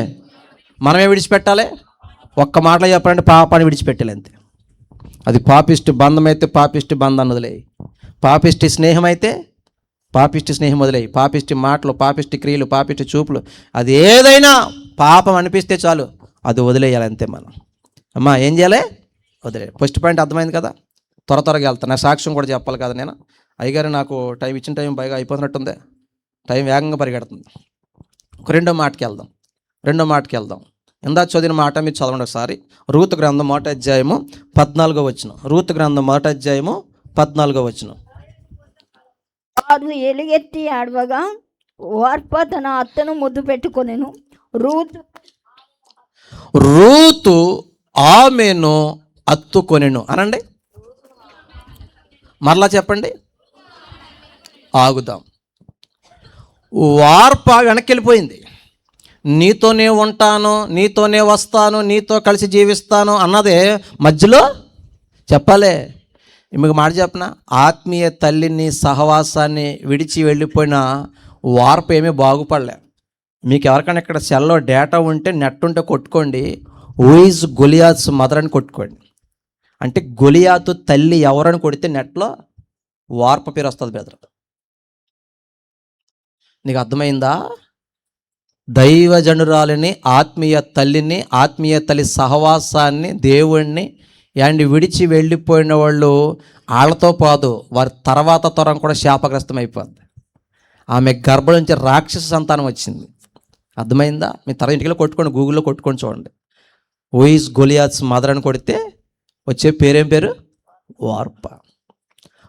మనమే విడిచిపెట్టాలి. ఒక్క మాటలో చెప్పాలంటే పాపాన్ని విడిచిపెట్టాలి అంతే. అది పాపిష్టి బంధం అయితే పాపిష్టి బంధాన్ని వదిలేయి. పాపిష్టి స్నేహం అయితే పాపిష్టి స్నేహం వదిలేయి. పాపిష్టి మాటలు, పాపిష్టి క్రియలు, పాపిష్టి చూపులు, అది ఏదైనా పాపం అనిపిస్తే చాలు, అది వదిలేయాలి అంతే మనం. అమ్మా ఏం చేయాలి? వదిలే. ఫస్ట్ పాయింట్ అర్థమైంది కదా? త్వరగా వెళ్తాను. నా సాక్ష్యం కూడా చెప్పాలి కదా నేను. అయ్యగారు నాకు ఇచ్చిన టైం బాగా అయిపోతున్నట్టుంది, టైం వేగంగా పరిగెడుతుంది. రెండో మాటకి వెళ్దాం. ఇందా చదివిన మాట మీరు చదవండి ఒకసారి. రూతు గ్రంథం 1వ అధ్యాయము 14వ వచనం. రూతు గ్రంథం 1వ అధ్యాయము 14వ వచనం.
వారు ఎలుగెత్తి ఆడవగా ఓర్ప తన అత్తను ముద్దు పెట్టుకొనెను.
రూతు ఆమెను అత్తుకొనెను అనండి. మరలా చెప్పండి. ఆగుదాం. వార్ప వెనక్కి వెళ్ళిపోయింది. నీతోనే ఉంటాను, నీతోనే వస్తాను, నీతో కలిసి జీవిస్తాను అన్నదే మధ్యలో చెప్పాలి. మీకు మాట చెప్పిన, ఆత్మీయ తల్లిని సహవాసాన్ని విడిచి వెళ్ళిపోయిన వార్ప ఏమీ బాగుపడలే. మీకు ఎవరికైనా ఇక్కడ సెల్లో డేటా ఉంటే, నెట్ ఉంటే కొట్టుకోండి, హూ ఈజ్ గొలియాత్స్ మదర్ అని కొట్టుకోండి. అంటే గొలియాతు తల్లి ఎవరని కొడితే నెట్లో వార్ప పేరు వస్తుంది బెదర్. నీకు అర్థమైందా? దైవజనురాలిని, ఆత్మీయ తల్లిని, ఆత్మీయ తల్లి సహవాసాన్ని, దేవుణ్ణి విడిచి వెళ్ళిపోయిన వాళ్ళు వాళ్ళతో పాదు వారి తర్వాత తరం కూడా శాపగ్రస్తం అయిపోద్ది. ఆమె గర్భం నుంచి రాక్షస సంతానం వచ్చింది. అర్థమైందా? మీ ఇంటికి కొట్టుకోండి, గూగుల్లో కొట్టుకొని చూడండి. హూ ఈజ్ గొలియాత్స్ మదర్ అని కొడితే వచ్చే పేరేం పేరు? వార్ప.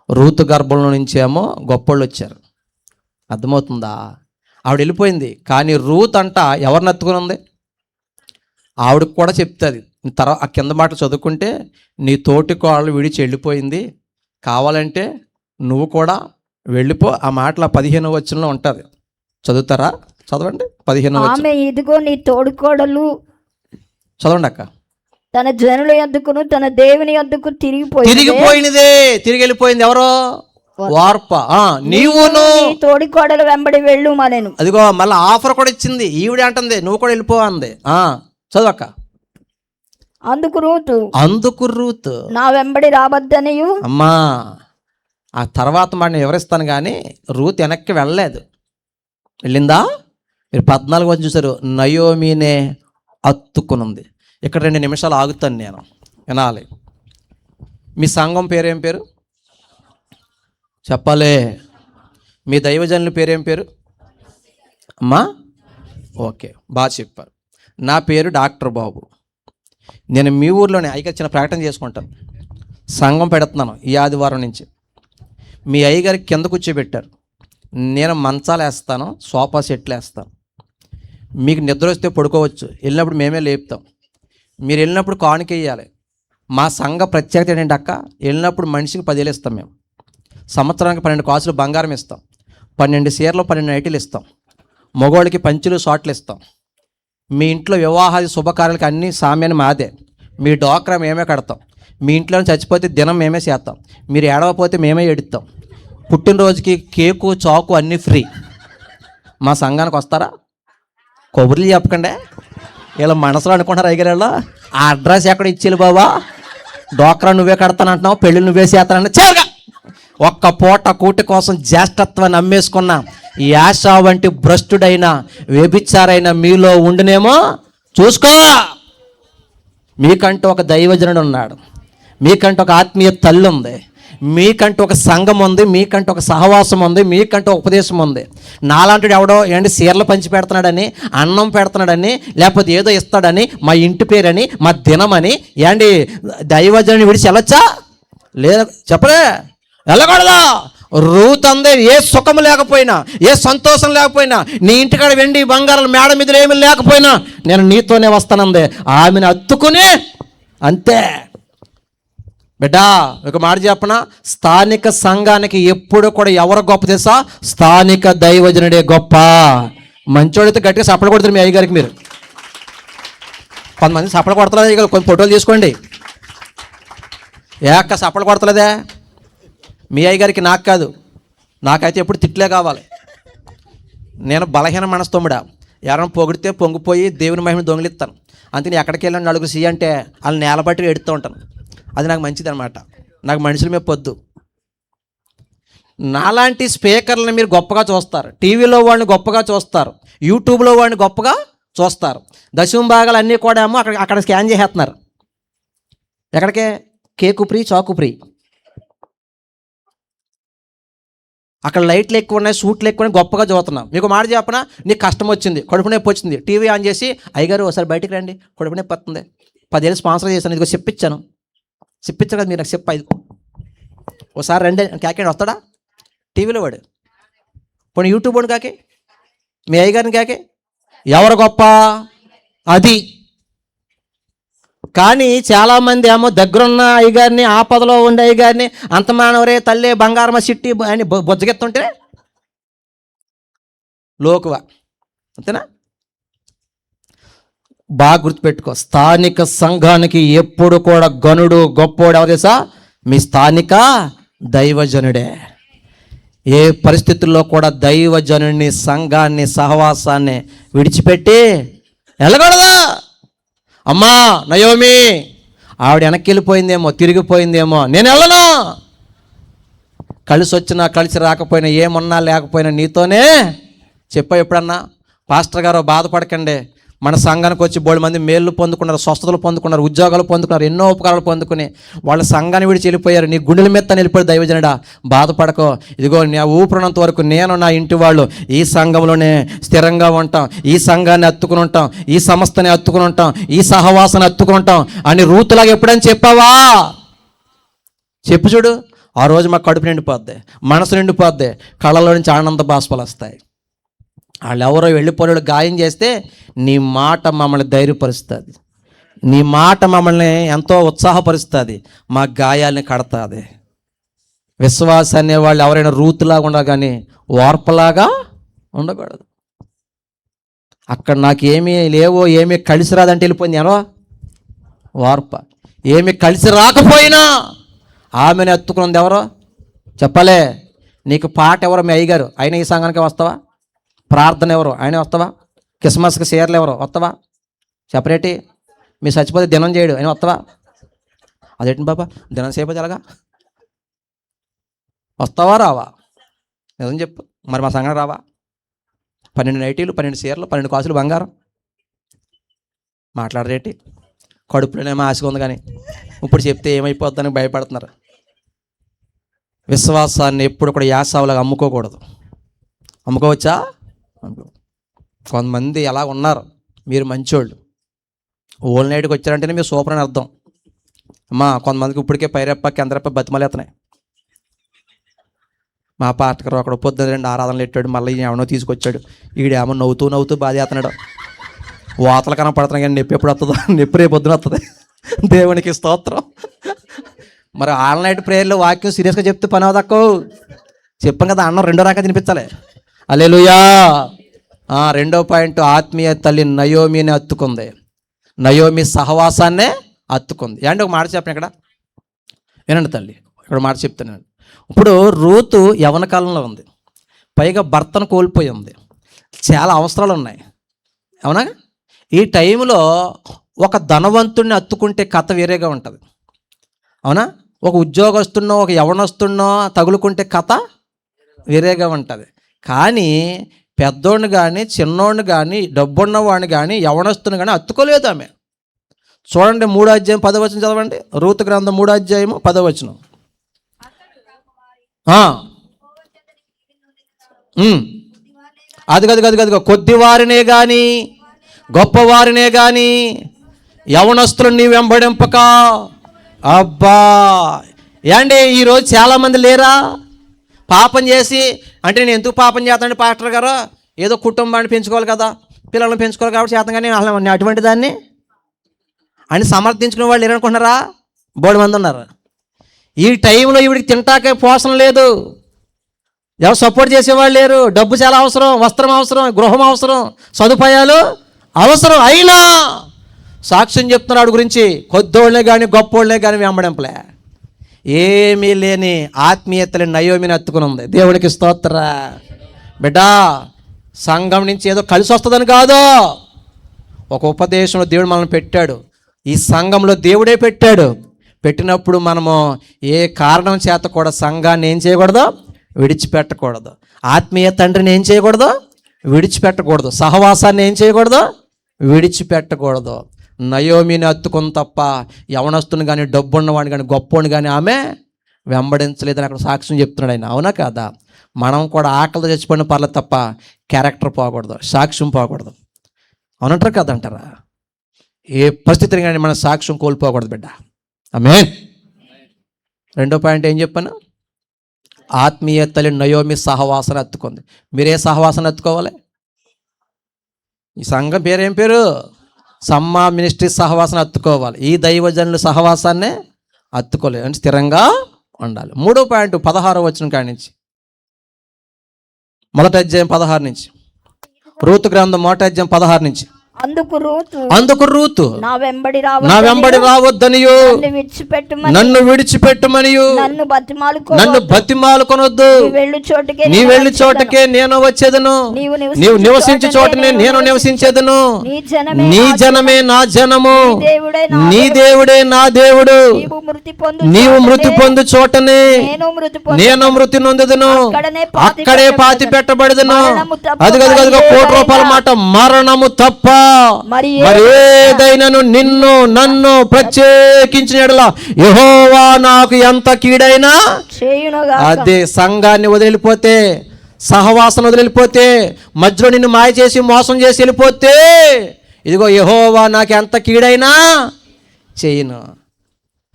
రూతు గర్భంలో నుంచి ఏమో గొప్పోళ్ళు వచ్చారు. అర్థమవుతుందా? ఆవిడ వెళ్ళిపోయింది, కానీ రూత్ అంట ఎవరిని ఎత్తుకుని ఉంది? ఆవిడకి కూడా చెప్తుంది. తర్వాత ఆ కింద మాట చదువుకుంటే, నీ తోటి కోడలు విడిచి వెళ్ళిపోయింది, కావాలంటే నువ్వు కూడా వెళ్ళిపో. ఆ మాటల 15వ వచనంలో ఉంటుంది. చదువుతారా? చదవండి. 15వ వచనం.
ఆమె ఇదిగో నీ తోడుకోడలు,
చదవండి అక్క.
తన జనుల యొద్దకును తన దేవుని యొద్దకు
తిరిగిపోయినదే. తిరిగి వెళ్ళిపోయింది ఎవరో? వార్ప. నీవును
తోడికోడలు వెంబడి వెళ్ళు మనను.
అదిగో మళ్ళీ ఆఫర్ కూడా ఇచ్చింది. ఈవిడ అంటుంది నువ్వు కూడా వెళ్ళిపో అంది. చదువక్క. అందుకు రూతు
నా వెంబడి రావద్దనియు.
అమ్మా ఆ తర్వాత మాట వివరిస్తాను, కానీ రూత్ వెనక్కి వెళ్ళలేదు. వెళ్ళిందా? మీరు 14 వచ్చి చూసారు. నయోమీనే అత్తుకునుంది. ఇక్కడ 2 నిమిషాలు ఆగుతాను నేను, వినాలి. మీ సంఘం పేరేం పేరు చెప్పాలి? మీ దైవజనుల పేరేం పేరు అమ్మా? ఓకే, బాగా చెప్పారు. నా పేరు డాక్టర్ బాబు. నేను మీ ఊర్లోనే అయ్యగారు చిన్న ప్రకటన చేసుకుంటాను. సంఘం పెడుతున్నాను ఈ ఆదివారం నుంచి. మీ అయ్యగారికి కింద కూర్చోబెట్టారు, నేను మంచాలు వేస్తాను, సోఫా సెట్లు వేస్తాను. మీకు నిద్ర వస్తే పడుకోవచ్చు, వెళ్ళినప్పుడు మేమే లేపుతాం. మీరు వెళ్ళినప్పుడు కానుక వేయాలి. మా సంఘ ప్రత్యేకత ఏంటంటే అక్క, వెళ్ళినప్పుడు మనిషికి 10,000 ఇస్తాం మేము. సంవత్సరానికి 12 కాసులు బంగారం ఇస్తాం, 12 చీరలు 12 నైటీలు ఇస్తాం, మగవాళ్ళకి పంచులు షార్ట్లు ఇస్తాం. మీ ఇంట్లో వివాహాది శుభకార్యాలకి అన్ని సామ్యాన్ని మాదే. మీ డోక్రా మేమే కడతాం. మీ ఇంట్లో చచ్చిపోతే దినం మేమే చేస్తాం. మీరు ఏడవపోతే మేమే ఎడుతాం. పుట్టినరోజుకి కేకు చాకు అన్నీ ఫ్రీ. మా సంఘానికి వస్తారా? కొబ్బరిలు చెప్పకండి, ఇలా మనసులో అనుకుంటారు అయ్యగారు. ఆ అడ్రస్ ఎక్కడ ఇచ్చేయాలి బాబా? డోక్రా నువ్వే కడతానంటున్నావు, పెళ్ళి నువ్వే చేస్తానంటే చివరిగా ఒక్క పూట కూటి కోసం జ్యేష్ఠత్వాన్ని అమ్మేసుకున్న ఈ ఆశా వంటి భ్రష్టుడైన వ్యభిచారైన మీలో ఉండునేమో చూసుకో. మీకంటూ ఒక దైవజనుడు ఉన్నాడు, మీకంటూ ఒక ఆత్మీయ తల్లి ఉంది, మీకంటూ ఒక సంఘం ఉంది, మీకంటూ ఒక సహవాసం ఉంది, మీకంటూ ఒక ఉపదేశం ఉంది. నాలాంటి ఎవడో ఏంటి సీరలు పంచి పెడుతున్నాడని, అన్నం పెడుతున్నాడని, లేకపోతే ఏదో ఇస్తాడని, మా ఇంటి పేరని, మా దినమని ఏంటి దైవజనాన్ని విడిచి వెళ్ళొచ్చా? లేదా చెప్పలే, వెళ్ళకూడదా? రూత్ అందే ఏ సుఖం లేకపోయినా, ఏ సంతోషం లేకపోయినా, నీ ఇంటికాడ వెండి బంగారం మేడ మీద ఏమీ లేకపోయినా నేను నీతోనే వస్తానందే. ఆమెను అత్తుకుని అంతే. బిడ్డా ఒక మాట చెప్పనా, స్థానిక సంఘానికి ఎప్పుడు కూడా ఎవరు గొప్ప తెలుసా? స్థానిక దైవజనుడే గొప్ప. మంచోడితే గట్టిగా సపడ కొడతారు మీ అయ్యగారికి. మీరు కొంతమంది సపడ కొడతలేదు, కొన్ని ఫోటోలు తీసుకోండి. ఏక్క సపడ కొడతలేదే మీ అయ్యగారికి, నాకు కాదు. నాకైతే ఎప్పుడు తిట్లే కావాలి. నేను బలహీన మనస్తోముడా, ఎవరైనా పొగిడితే పొంగిపోయి దేవుని మహిమను దొంగిలిస్తాను. అందుకని ఎక్కడికి వెళ్ళాను నలుగురు సి అంటే వాళ్ళు నేలబట్టి ఎడుతూ ఉంటాను. అది నాకు మంచిది అనమాట. నాకు మనుషుల మీద పొద్దు. నాలాంటి స్పీకర్లను మీరు గొప్పగా చూస్తారు, టీవీలో వాడిని గొప్పగా చూస్తారు, యూట్యూబ్లో వాడిని గొప్పగా చూస్తారు. దశమ భాగాలు అన్నీ కూడా ఏమో అక్కడ స్కాన్ చేసేస్తున్నారు. ఎక్కడికే? కేకు ఫ్రీ, చాకు ఫ్రీ. అక్కడ లైట్లు ఎక్కువ ఉన్నాయి, సూట్లు ఎక్కువ ఉన్నాయి, గొప్పగా చూస్తున్నాం. మీకు మాట చెప్పనా, నీకు కష్టం వచ్చింది, కడుపు నొప్పి వచ్చింది, టీవీ ఆన్ చేసి అయ్యగారు ఒకసారి బయటికి రండి, కడుపు నొప్పి వస్తుంది, 10 ఏళ్ళు స్పాన్సర్ చేశాను, ఇదిగో చెప్పించాను కదా మీరు, నాకు చెప్ప ఒకసారి రండి కాకే వస్తాడా? టీవీలో వాడు పోనీ యూట్యూబ్ వాడు కాకే, మీ అయ్యగారిని కాకే, ఎవరు గొప్ప? అది. కానీ చాలామంది ఏమో దగ్గరున్న అయ్యగారిని, ఆపదలో ఉండే అయ్యగారిని అంత మానవరే తల్లి బంగారమ సిట్టి అని బొజ్జగెత్తుంటే లోకువా, అంతేనా? బాగా గుర్తుపెట్టుకో, స్థానిక సంఘానికి ఎప్పుడు కూడా గనుడు గొప్పోడు ఎవరు తెలుసా? మీ స్థానిక దైవజనుడే. ఏ పరిస్థితుల్లో కూడా దైవజనుడిని, సంఘాన్ని, సహవాసాన్ని విడిచిపెట్టి వెళ్ళకూడదా? అమ్మా నయోమి ఆవిడ వెనక్కి వెళ్ళిపోయిందేమో, తిరిగిపోయిందేమో, నేను వెళ్ళను. కలిసి వచ్చినా కలిసి రాకపోయినా, ఏమన్నా లేకపోయినా నీతోనే చెప్పా. ఎప్పుడన్నా పాస్టర్ గారు బాధపడకండి, మన సంఘానికి వచ్చి బోల్డ్ మంది మేళ్ళు పొందుకున్నారు, స్వస్థతలు పొందుకున్నారు, ఉద్యోగాలు పొందుకున్నారు, ఎన్నో ఉపకారాలు పొందుకుని వాళ్ళ సంఘాన్ని విడిచి వెళ్ళిపోయారు. నీ గుండెల మీద వెళ్ళిపోయాడు దైవజనుడా, బాధపడకో. ఇదిగో నా ఊపిరినంత వరకు నేను, నా ఇంటి వాళ్ళు ఈ సంఘంలోనే స్థిరంగా ఉంటాం, ఈ సంఘాన్ని అత్తుకుని ఉంటాం, ఈ సంస్థని అత్తుకుని ఉంటాం, ఈ సహవాసాన్ని అత్తుకుని ఉంటాం అని రూతులాగా ఎప్పుడైనా చెప్పావా? చెప్పు చూడు. ఆ రోజు మా కడుపు నిండిపోద్ది, మనసు నిండిపోద్ది, కళ్ళలో నుంచి ఆనంద బాష్పాలు వస్తాయి. వాళ్ళు ఎవరో వెళ్ళిపోయాడు గాయం చేస్తే నీ మాట మమ్మల్ని ధైర్యపరుస్తుంది, నీ మాట మమ్మల్ని ఎంతో ఉత్సాహపరుస్తుంది, మా గాయాలని కడతాది. విశ్వాసం అనేవాళ్ళు ఎవరైనా రూతులాగా ఉండాలి కానీ వార్పలాగా ఉండకూడదు. అక్కడ నాకు ఏమీ లేవో, ఏమీ కలిసి రాదంటే వెళ్ళిపోయింది ఎవరో వార్ప. ఏమి కలిసి రాకపోయినా ఆమెను ఎత్తుకున్నది ఎవరో చెప్పలే. నీకు పాట ఎవరో? మీ అయ్యగారు, ఆయన ఈ సంఘానికి వస్తావా? ప్రార్థన ఎవరు? ఆయన వస్తావా? క్రిస్మస్కి షేర్లు ఎవరు? వస్తావా? సెపరేటి మీ చచ్చిపోతే దినం చేయడు, ఆయన వస్తావా? అదేంటి బాబా దినం సేపు ఎలాగా వస్తావా? రావా? నిజం చెప్పు. మరి మా సంఘం రావా? 12 నైటీలు, 12 షేర్లు, 12 కాసులు బంగారం మాట్లాడరేటి? కడుపులోనేమో ఆశగా ఉంది కానీ ఇప్పుడు చెప్తే ఏమైపోద్దని భయపడుతున్నారు. విశ్వాసాన్ని ఎప్పుడు కూడా యాసావులాగా అమ్ముకోకూడదు. అమ్ముకోవచ్చా? కొంతమంది ఎలా ఉన్నారు, మీరు మంచోళ్ళు, ఓల్ నైట్కి వచ్చారంటేనే మీరు సూపర్ అని అర్థం. అమ్మా కొంతమందికి ఇప్పటికే పైరెప్ప కిందరెప్ప బతిమలేస్తున్నాయి. మా పాటకరు అక్కడ పొద్దున్న 2 ఆరాధనలు పెట్టాడు, మళ్ళీ ఏమనో తీసుకొచ్చాడు, ఈడేమో నవ్వుతూ బాధ చేస్తున్నాడు. వాతలు కనపడుతున్నాయి కానీ నొప్పి ఎప్పుడు వస్తుందో? నొప్పి రేపు పొద్దున వస్తుంది. దేవునికి స్తోత్రం. మరి ఆల్ నైట్ ప్రేయర్లో వాక్యం సీరియస్గా చెప్తే పని అవదక్కో. చెప్పాం కదా, అన్నం 2 రకాలు తినిపించాలి. హల్లెలూయా. 2వ పాయింట్, ఆత్మీయ తల్లి నయోమిని అత్తుకుంది, నయోమి సహవాసాన్నే అత్తుకుంది. ఏంటి ఒక మాట చెప్పండి ఇక్కడ, వినండి తల్లి, ఇక్కడ మాట చెప్తాను. ఇప్పుడు రూతు యవ్వన కాలంలో ఉంది, పైగా భర్తను కోల్పోయి ఉంది, చాలా అవసరాలు ఉన్నాయి, అవునా? ఈ టైంలో ఒక ధనవంతుడిని అత్తుకుంటే కథ వేరేగా ఉంటుంది, అవునా? ఒక ఉద్యోగస్తున్నో ఒక యవ్వనస్తున్నో తగులుకుంటే కథ వేరేగా ఉంటుంది. కానీ పెద్దోడిని కానీ, చిన్నోడిని కానీ, డబ్బున్నవాడిని కానీ, యవ్వనస్తుని కానీ అత్తుకోలేదు ఆమె. చూడండి 3వ అధ్యాయం 10వ వచనం చదవండి. రూతు గ్రంథం 3వ అధ్యాయము 10వ వచనం. అది కొద్దివారినే కానీ గొప్పవారినే కానీ యవనస్తులను నీ వెంబడింపక. అబ్బా ఏండి ఈరోజు చాలామంది లేరా పాపం చేసి, అంటే నేను ఎందుకు పాపం చేస్తానండి పాస్టర్ గారు, ఏదో కుటుంబాన్ని పెంచుకోవాలి కదా, పిల్లల్ని పెంచుకోవాలి కాబట్టి చేస్తాం, కానీ అసలు అటువంటి దాన్ని అని సమర్థించుకునే వాళ్ళు లేరనుకుంటున్నారా? బోడు మంది ఉన్నారు. ఈ టైంలో ఈవిడికి తింటాకే పోషణ లేదు, ఎవరు సపోర్ట్ చేసేవాళ్ళు లేరు. డబ్బు చాలా అవసరం, వస్త్రం అవసరం, గృహం అవసరం, సదుపాయాలు అవసరం. అయినా సాక్ష్యం చెప్తున్నాడు గురించి. కొద్దోళ్ళే కానీ గొప్పోళ్ళే కానీ వెంబడింపలే. ఏమీ లేని ఆత్మీయతని నయోమిని అత్తుకుని ఉంది. దేవునికి స్తోత్ర. బిడ్డా, సంఘం నుంచి ఏదో కలిసి వస్తుందని కాదు, ఒక ఉపదేశంలో దేవుడు మనల్ని పెట్టాడు. ఈ సంఘంలో దేవుడే పెట్టాడు. పెట్టినప్పుడు మనము ఏ కారణం చేత కూడా సంఘాన్ని ఏం చేయకూడదు, విడిచిపెట్టకూడదు. ఆత్మీయ తండ్రిని ఏం చేయకూడదు, విడిచిపెట్టకూడదు. సహవాసాన్ని ఏం చేయకూడదు, విడిచిపెట్టకూడదు. నయోమిని అత్తుకుని తప్ప యవనస్తుని కానీ డబ్బున్నవాడిని కానీ గొప్పవాడిని కానీ ఆమె వెంబడించలేదని అక్కడ సాక్ష్యం చెప్తున్నాడు ఆయన. అవునా కాదా? మనం కూడా ఆకలితో చచ్చిపోయిన పర్లేదు తప్ప క్యారెక్టర్ పోకూడదు, సాక్ష్యం పోకూడదు. అవునంటారు కదంటారా? ఏ పరిస్థితిని కానీ మన సాక్ష్యం కోల్పోకూడదు బిడ్డ. ఆమేన్. రెండో పాయింట్ ఏం చెప్పాను? ఆత్మీయతలు నయోమి సహవాసన అత్తుకుంది. మీరే సహవాసన అత్తుకోవాలి? ఈ సంఘం పేరేం పేరు? సమ్మా మినిస్ట్రీ సహవాసన అత్తుకోవాలి. ఈ దైవజనుల సహవాసాన్ని అత్తుకోలేదు అంటే స్థిరంగా ఉండాలి. మూడో పాయింట్ 16వ వచనం కాడి నుంచి, మొదటి అధ్యాయం 16 నుంచి, రూతు గ్రంథం మొదటి అధ్యాయం 16 నుంచి. అందుకు రూతు నా వెంబడి రావద్దనియు నన్ను విడిచిపెట్టుమనియు నన్ను బతిమాలుకొనొద్దు. నీ వెళ్ళు చోటకే నేను వచ్చేదను, నీవు నివసించే చోటనే నేను నివసించేదను. నీ జనమే నా జనము, నీ దేవుడే నా దేవుడు. నీవు మృతి పొందు చోటనే నేను మృతి నొందుదును, అక్కడే పాతి పెట్టబడదును. అదిగో ₹1,00,00,000 మాట, మరణము తప్ప మరి ఏదైనాను నిన్ను నన్ను ప్రత్యేకించిన యెడల యెహోవా నాకు ఎంత కీడైనా చేయునుగాక. అదే సంఘాన్ని వదిలిపోతే, సహవాసం వదిలిపోతే, మధ్యలో నిన్ను మాయ చేసి మోసం చేసి వెళ్ళిపోతే, ఇదిగో యెహోవా నాకు ఎంత కీడైనా చేయును.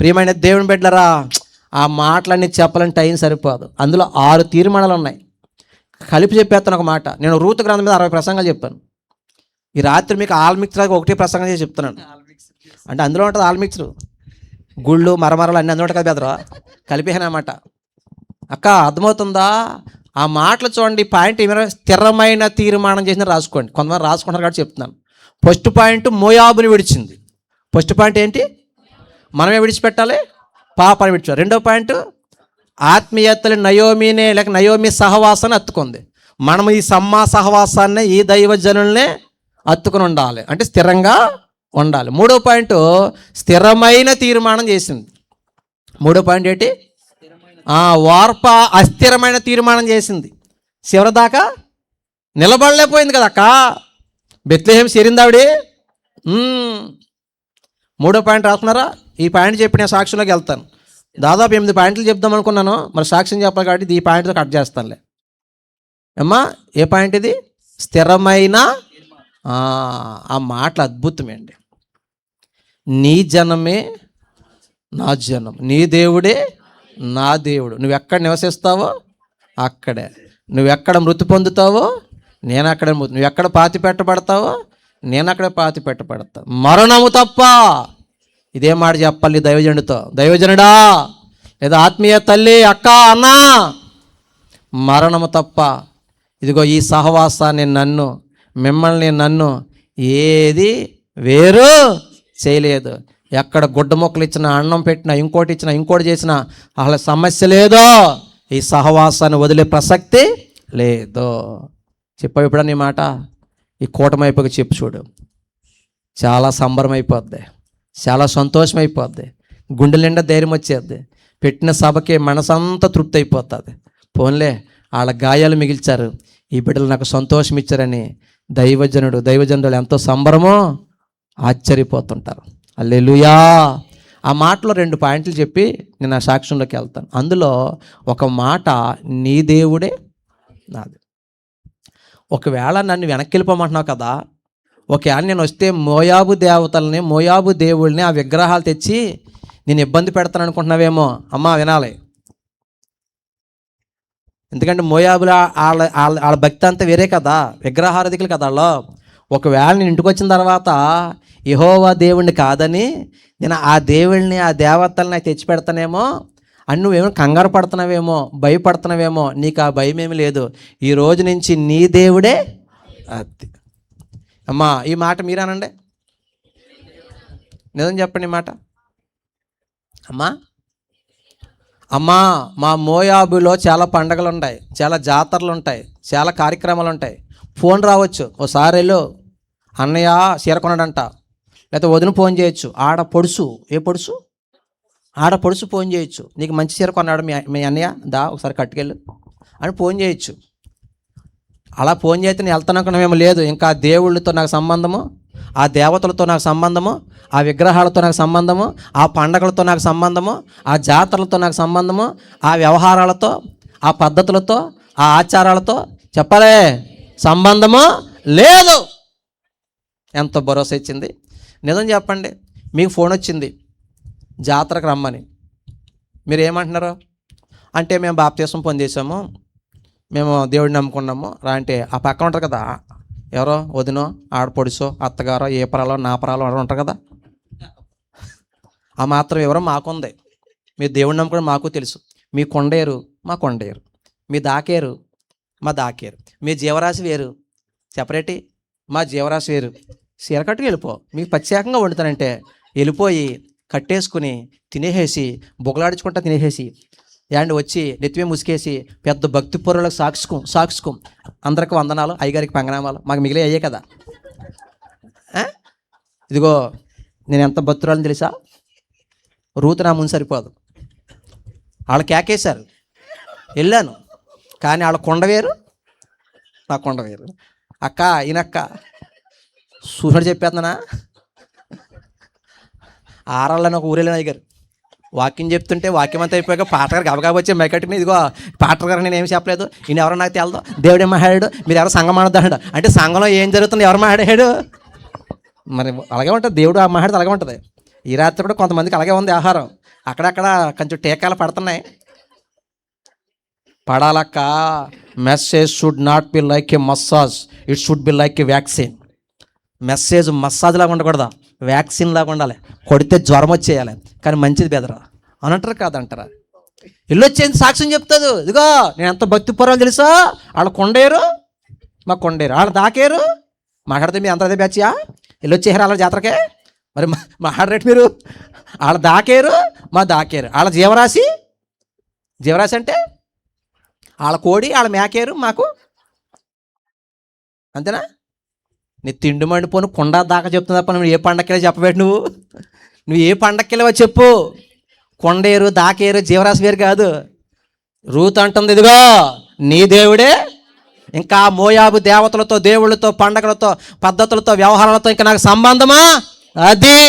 ప్రియమైన దేవుని బిడ్డలారా, ఆ మాటలన్నీ చెప్పాలని టైం సరిపోదు. అందులో 6 తీర్మానాలు ఉన్నాయి. కలిపి చెప్పేస్తాను ఒక మాట. నేను రూతు గ్రంథం మీద 60 ప్రసంగాలు చెప్పాను. ఈ రాత్రి మీకు ఆల్మిక్స్లో ఒకటే ప్రసంగం చేసి చెప్తున్నాను. అంటే అందులో ఉంటుంది ఆల్మిక్స్లు, గుళ్ళు మరమరలు అన్నీ అందులో ఉంటుంది బెదరా, కలిపేనమాట. అక్క అర్థమవుతుందా? ఆ మాటలు చూడండి. పాయింట్ ఏమైనా స్థిరమైన తీర్మానం చేసిన రాసుకోండి. కొంతమంది రాసుకుంటారు కాబట్టి చెప్తున్నాను. ఫస్ట్ పాయింట్ మోయాబుని విడిచింది. ఫస్ట్ పాయింట్ ఏంటి? మనమే విడిచిపెట్టాలి, పాపాన్ని విడిచారు. రెండో పాయింట్ ఆత్మీయతలు నయోమినే లేక నయోమి సహవాసాన్ని అత్తుకుంది. మనం ఈ సమ్మా సహవాసాన్ని, ఈ దైవజనుల్నే అత్తుకుని ఉండాలి, అంటే స్థిరంగా ఉండాలి. మూడో పాయింట్ స్థిరమైన తీర్మానం చేసింది. మూడో పాయింట్ ఏంటి? వార్ప అస్థిరమైన తీర్మానం చేసింది. చివరిదాకా నిలబడలేకపోయింది కదా అక్క. బెత్లెహేం చేరిందావిడి. మూడో పాయింట్ రాసుకున్నారా? ఈ పాయింట్ చెప్పి నేను సాక్ష్యంలోకి వెళ్తాను. దాదాపు 8 పాయింట్లు చెప్దాం అనుకున్నాను, మరి సాక్ష్యం చెప్పాలి కాబట్టి ఈ పాయింట్తో కట్ చేస్తానులే. అమ్మా, ఏ పాయింట్ ఇది? స్థిరమైన. ఆ మాటలు అద్భుతమేండి. నీ జనమే నా జనం, నీ దేవుడే నా దేవుడు. నువ్వెక్కడ నివసిస్తావో అక్కడే, నువ్వెక్కడ మృతి పొందుతావో నేను అక్కడే మృతి, నువ్వెక్కడ పాతి పెట్టబడతావో నేను అక్కడే పాతి పెట్టబడతా. మరణము తప్ప. ఇదే మాట చెప్పాలి దైవజనుడితో. దైవజనుడా లేదా ఆత్మీయ తల్లి, అక్క, అన్నా, మరణము తప్ప ఇదిగో ఈ సహవాసాన్ని నన్ను, మిమ్మల్ని నన్ను ఏది వేరు చేయలేదు. ఎక్కడ గుడ్డ మొక్కలు ఇచ్చినా, అన్నం పెట్టినా, ఇంకోటి ఇచ్చినా, ఇంకోటి చేసినా అసలు సమస్య లేదో. ఈ సహవాసాన్ని వదిలే ప్రసక్తి లేదు. చెప్పావు ఇప్పుడు నీ మాట. ఈ కూటమి అయిపోయి చెప్పు చూడు, చాలా సంబరం అయిపోద్ది, చాలా సంతోషం అయిపోద్ది, గుండెల నిండా ధైర్యం వచ్చేద్ది. పెట్టిన సభకి మనసంతా తృప్తి అయిపోతుంది. పోన్లే, వాళ్ళ గాయాలు మిగిల్చారు, ఈ బిడ్డలు నాకు సంతోషం ఇచ్చారని దైవజనుడు, దైవజనులు ఎంతో సంబరమో ఆశ్చర్యపోతుంటారు. హల్లెలూయా. ఆ మాటలో 2 పాయింట్లు చెప్పి నేను ఆ సాక్ష్యంలోకి వెళ్తాను. అందులో ఒక మాట, నీ దేవుడే నాది. ఒకవేళ నన్ను వెనక్కి వెళ్ళిపోమంటున్నావు కదా, ఒకవేళ నేను వస్తే మోయాబు దేవతల్ని, మోయాబు దేవుళ్ళని, ఆ విగ్రహాలు తెచ్చి నేను ఇబ్బంది పెడతాను అనుకుంటున్నావేమో. అమ్మా వినాలి, ఎందుకంటే మోయాబుల వాళ్ళ భక్తి అంతా వేరే కదా, విగ్రహారాధికులు కదా వాళ్ళు. ఒకవేళ నేను ఇంటికి వచ్చిన తర్వాత యెహోవా దేవుణ్ణి కాదని నేను ఆ దేవుళ్ళని, ఆ దేవతల్ని నాకు తెచ్చి పెడతానేమో అని నువ్వేమో కంగారు పడుతున్నావేమో, భయపడుతున్నావేమో. నీకు ఆ భయం ఏమి లేదు. ఈ రోజు నుంచి నీ దేవుడే అది. అమ్మా ఈ మాట మీరానండి, నిజం చెప్పండి ఈ మాట. అమ్మా మా మోయాబులో చాలా పండగలు ఉంటాయి, చాలా జాతరలు ఉంటాయి, చాలా కార్యక్రమాలు ఉంటాయి. ఫోన్ రావచ్చు, ఓసారి వెళ్ళు అన్నయ్య చీర కొన్నాడంట, లేకపోతే వదిన ఫోన్ చేయొచ్చు, ఆడ పొడుసు ఫోన్ చేయొచ్చు, నీకు మంచి చీర కొన్నాడు మీ అన్నయ్య, దా ఒకసారి కట్టుకెళ్ళు అని ఫోన్ చేయొచ్చు. అలా ఫోన్ చేస్తే నేను వెళ్తాను అనుకున్నామేమో. లేదు, ఇంకా ఆ దేవుళ్ళతో నాకు సంబంధము, ఆ దేవతలతో నాకు సంబంధము, ఆ విగ్రహాలతో నాకు సంబంధము, ఆ పండగలతో నాకు సంబంధము, ఆ జాతరలతో నాకు సంబంధము, ఆ వ్యవహారాలతో, ఆ పద్ధతులతో, ఆ ఆచారాలతో చెప్పలే సంబంధము లేదు. ఎంత భరోసా ఇచ్చింది. నిజం చెప్పండి, మీకు ఫోన్ వచ్చింది జాతరకు రమ్మని, మీరు ఏమంటున్నారు అంటే మేము బాప్తీసం పొందేసాము, మేము దేవుడిని నమ్ముకున్నాము రా అంటే, ఆ పక్కన ఉంటారు కదా ఎవరో వదినో, ఆడపొడిసో, అత్తగారో, ఏ పరాలో నా పరాలో ఉంటారు కదా, ఆ మాత్రం ఎవరో మాకుంది. మీరు దేవుడిని నమ్ముకోవడం మాకు తెలుసు. మీ కొండేరు మా కొండేరు, మీ దాకేరు మా దాకేరు, మీ జీవరాశి వేరు, సెపరేటి మా జీవరాశి వేరు. చీర కట్టుకు వెళ్ళిపో, మీకు ప్రత్యేకంగా వండుతానంటే వెళ్ళిపోయి కట్టేసుకుని తినేసేసి బొగలాడించుకుంటా తినేసేసి యాండ్ వచ్చి నెత్తిమే ముసుకేసి పెద్ద భక్తి పొరులకు సాక్షుకం అందరికి వందనాలు, అయ్యగారికి పంగనామాలు, మాకు మిగిలే అయ్యే కదా. ఇదిగో నేను ఎంత భక్తురాలని తెలుసా, రూతు నా ముందు సరిపోదు. వాళ్ళు కేకేశారు, వెళ్ళాను, కానీ వాళ్ళ కొండ వేరు నా కొండ వేరు. అక్క ఈయనక్క సూసైడ్ చెప్పేస్తున్నానా, ఆరాళ్ళని ఒక ఊరేళ్ళని అయ్యారు, వాక్యం చెప్తుంటే వాక్యం అంతా అయిపోయాక పాటగారు గబగబా వచ్చి మైకట్టుకుని, ఇదిగో పాటర్ గారు నేను ఏమి చెప్పలేదు, ఈయన ఎవరో నాకు తెలదు, దేవుడు ఏం మాట్లాడాడు, మీరు ఎవరో సంఘం మాట్లాడాడు అంటే సంఘంలో ఏం జరుగుతుంది, ఎవరు మాట్లాడాడు. మరి అలాగే ఉంటుంది, దేవుడు ఆ మాట్లాడితే అలాగే ఉంటుంది. ఈ రాత్రి కూడా కొంతమందికి అలాగే ఉంది ఆహారం, అక్కడక్కడ కొంచెం టీకాలు పడుతున్నాయి. పడాలక్క, message should not be like a massage, it should be like a vaccine. Message massage లాగా ఉండకూడదా, వ్యాక్సిన్ లాగా ఉండాలి. కొడితే జ్వరం వచ్చేయాలి, కానీ మంచిది బెదరా అని అంటారు కాదంటారా. ఇల్లు వచ్చేది సాక్ష్యం చెప్తుంది, ఇదిగో నేను ఎంత భక్తి పొరాలు తెలుసా, వాళ్ళ కొండేరు మా కొండేరు, వాళ్ళ దాకేరు. మాట్లాడితే మీ అంత అదే బ్యాచ్యా, ఇల్లు వచ్చేసారు వాళ్ళ జాతరకే. మరి మాట్లాడరేటు మీరు, వాళ్ళ దాకేరు మా దాకేరు, వాళ్ళ జీవరాశి అంటే వాళ్ళ కోడి, వాళ్ళ మేకేరు మాకు, అంతేనా. నీ తిండి మండిపోను కొండ దాకా చెప్తుంది తప్ప నువ్వు ఏ పండక్కెళ్ళి చెప్పబెట్టు, నువ్వు ఏ పండక్కెళ్ళవో చెప్పు. కొండేరు దాకేరు జీవరాశి వేరు కాదు. రూతు అంటుంది, ఇదిగో నీ దేవుడే, ఇంకా మోయాబు దేవతలతో, దేవుళ్ళతో, పండగలతో, పద్ధతులతో, వ్యవహారాలతో ఇంకా నాకు సంబంధమా అది.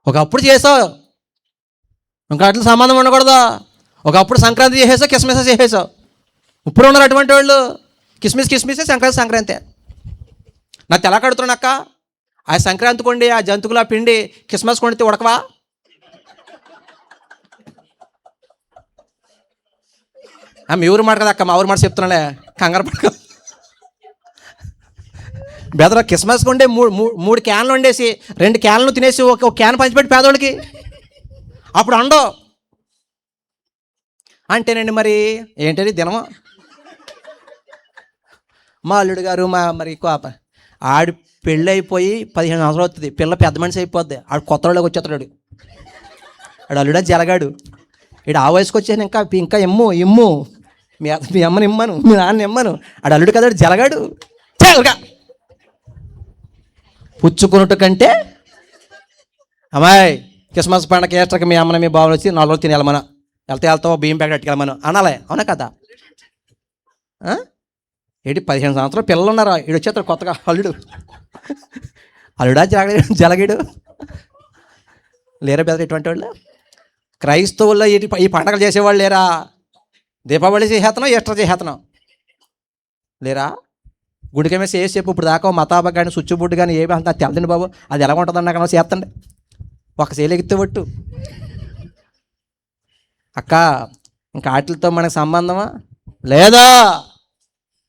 ఒకప్పుడు చేసావు, ఇంకా అట్లా సంబంధం ఉండకూడదు. ఒకప్పుడు సంక్రాంతి చేసేసావు, కిస్మిస్ చేసేసావు. ఇప్పుడు ఉన్నారు అటువంటి వాళ్ళు, కిస్మిస్ సంక్రాంతి. నాకు తెల కడుతున్నాక్క, ఆ సంక్రాంతి కొండి, ఆ జంతుకుల పిండి కిస్మస్ కొండితే ఉడకవా. మీ ఊరు మాట కదా అక్క, మా ఊరు మాట చెప్తున్నాలే, కంగారు పడక. బెదర కిస్మస్ కొండే మూడు క్యాన్లు వండేసి 2 క్యాన్లు తినేసి ఒక క్యాన్ పంచిపెట్టి పేదోళ్ళకి అప్పుడు అండో అంటేనండి. మరి ఏంటది దినమా. మా అల్లుడు గారు మరి ఆడి పెళ్ళి అయిపోయి 15 సంవత్సరాలు అవుతుంది, పిల్ల పెద్ద మనిషి అయిపోద్ది, ఆడు కొత్త వాళ్ళకి వచ్చేస్తాడు. ఆడు అల్లుడా జలగాడు, ఇడు ఆ వయసుకు వచ్చాను ఇంకా ఇమ్ము మీ అమ్మని ఇమ్మను, మీ నాన్న ఇమ్మను. ఆడు అల్లుడు కదా, జలగాడు. చల్లగా పుచ్చుకున్నట్టు కంటే అమ్మాయి క్రిస్మస్ పండగ ఏస్టర్కి మీ అమ్మని మీ బాబులు వచ్చి 4 రోజులు తిని వెళ్ళమను, వెళ్తావు బియ్యం ప్యాకెట్ ఎట్టుకెళ్ళమను అనాలే. అవునా కదా. ఏంటి 15 సంవత్సరాలు పిల్లలు ఉన్నారా, ఈడు వచ్చేస్తాడు కొత్తగా అల్లుడా జలగడు. లేరా బ్రదర్ ఇటువంటి వాళ్ళు? క్రైస్తవుల్లో ఈ పండగలు చేసేవాళ్ళు లేరా? దీపావళి చేసేస్తున్నాం, ఈస్టర్ చేసేస్తున్నాం లేరా? గుడికేమే చెప్పు ఇప్పుడు దాకా మతాబ కానీ సుచ్చుబుడ్డు కానీ ఏమి అంత తెలదండి బాబు, అది ఎలా ఉంటుందండి అక్కడ చేస్తండి, ఒక సేలెగితే పట్టు అక్క. ఇంకా వాటితో మనకు సంబంధమా లేదా?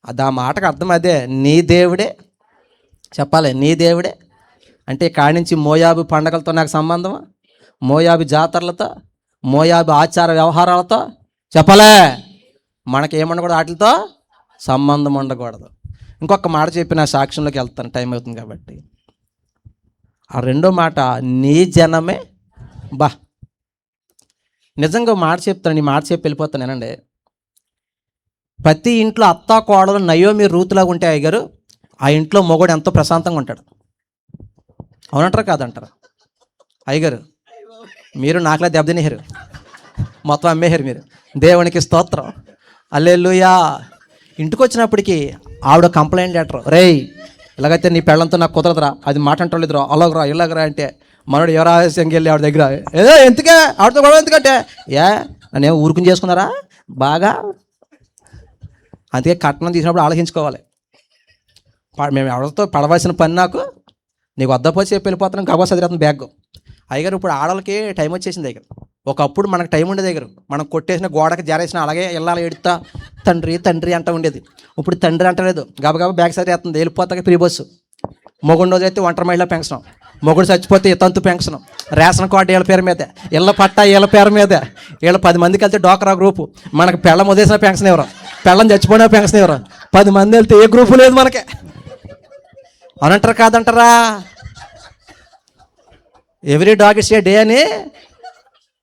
అది ఆ మాటకు అర్థం అదే, నీ దేవుడే చెప్పాలి, నీ దేవుడే అంటే కాడి నుంచి మోయాబు పండగలతో నాకు సంబంధమా? మోయాబు జాతరలతో, మోయాబు ఆచార వ్యవహారాలతో చెప్పలే, మనకేముండకూడదు, వాటితో సంబంధం ఉండకూడదు. ఇంకొక మాట చెప్పి నా సాక్ష్యంలోకి వెళ్తాను, టైం అవుతుంది కాబట్టి. ఆ రెండో మాట, నీ జనమే బా. నిజంగా మాట చెప్తాను, ఈ మాట చెప్పి వెళ్ళిపోతాను నేనండి. ప్రతి ఇంట్లో అత్త కోడలు నయోమి రూతులాగా ఉంటే అయ్యగారు, ఆ ఇంట్లో మొగుడు ఎంతో ప్రశాంతంగా ఉంటాడు. అవునంటారా కాదంటారా? అయ్యగారు మీరు నాకులా దెబ్బతినేరు, మొత్తం అమ్మేశారు మీరు. దేవునికి స్తోత్రం, హల్లెలూయా. ఇంటికి వచ్చినప్పటికీ ఆవిడ కంప్లైంట్ లెటర్, రేయ్ ఇలాగైతే నీ పెళ్ళంతో నాకు కుదరదురా, అది మాట అంటలేదురా, అలాగరా ఇలాగరా అంటే మనోడు ఎవరు ఆలస్యంగా వెళ్ళి ఆవిడ దగ్గర ఏదో ఎందుకే ఆవిడతో కూడా ఎందుకంటే నన్నేమో ఊరుకుని చేసుకున్నారా బాగా. అందుకే కట్నం తీసినప్పుడు ఆలోచించుకోవాలి. మేము ఎవరితో పడవలసిన పని నాకు, నీకు వద్దపోతే చెప్పి వెళ్ళిపోతున్నాం గబా చదివేస్తాను బ్యాగ్. అయ్యగారు ఇప్పుడు ఆడవాళ్ళకి టైం వచ్చేసింది దగ్గర. ఒకప్పుడు మనకు టైం ఉండేది దగ్గర, మనం కొట్టేసిన గోడకి జారేసిన అలాగే వెళ్ళాలి ఎడుతా తండ్రి తండ్రి అంటూ ఉండేది. ఇప్పుడు తండ్రి అంటలేదు, గబగబా బ్యాగ్ చదివేస్తుంది, వెళ్ళిపోతాక ఫ్రీ బస్సు. మొగుడు రోజు అయితే ఒంటరి మహిళ పెన్షన్, మొగుడు చచ్చిపోతే తంతు పెన్షన్, రేషన్ కార్డు వీళ్ళ పేరు మీదే, ఇళ్ళ పట్టా వీళ్ళ పేరు మీదే. వీళ్ళ 10 మందికి వెళ్తే డోక్రా గ్రూపు, మనకు పెళ్ళం వదిలేసిన పెన్షన్ ఎవరు, పెళ్ళం చచ్చిపోయిన పెన్షన్ ఎవరు. 10 మంది వెళ్తే ఏ గ్రూపు లేదు మనకి. అనంటారు కాదంటారా? Every dog it's a day అని.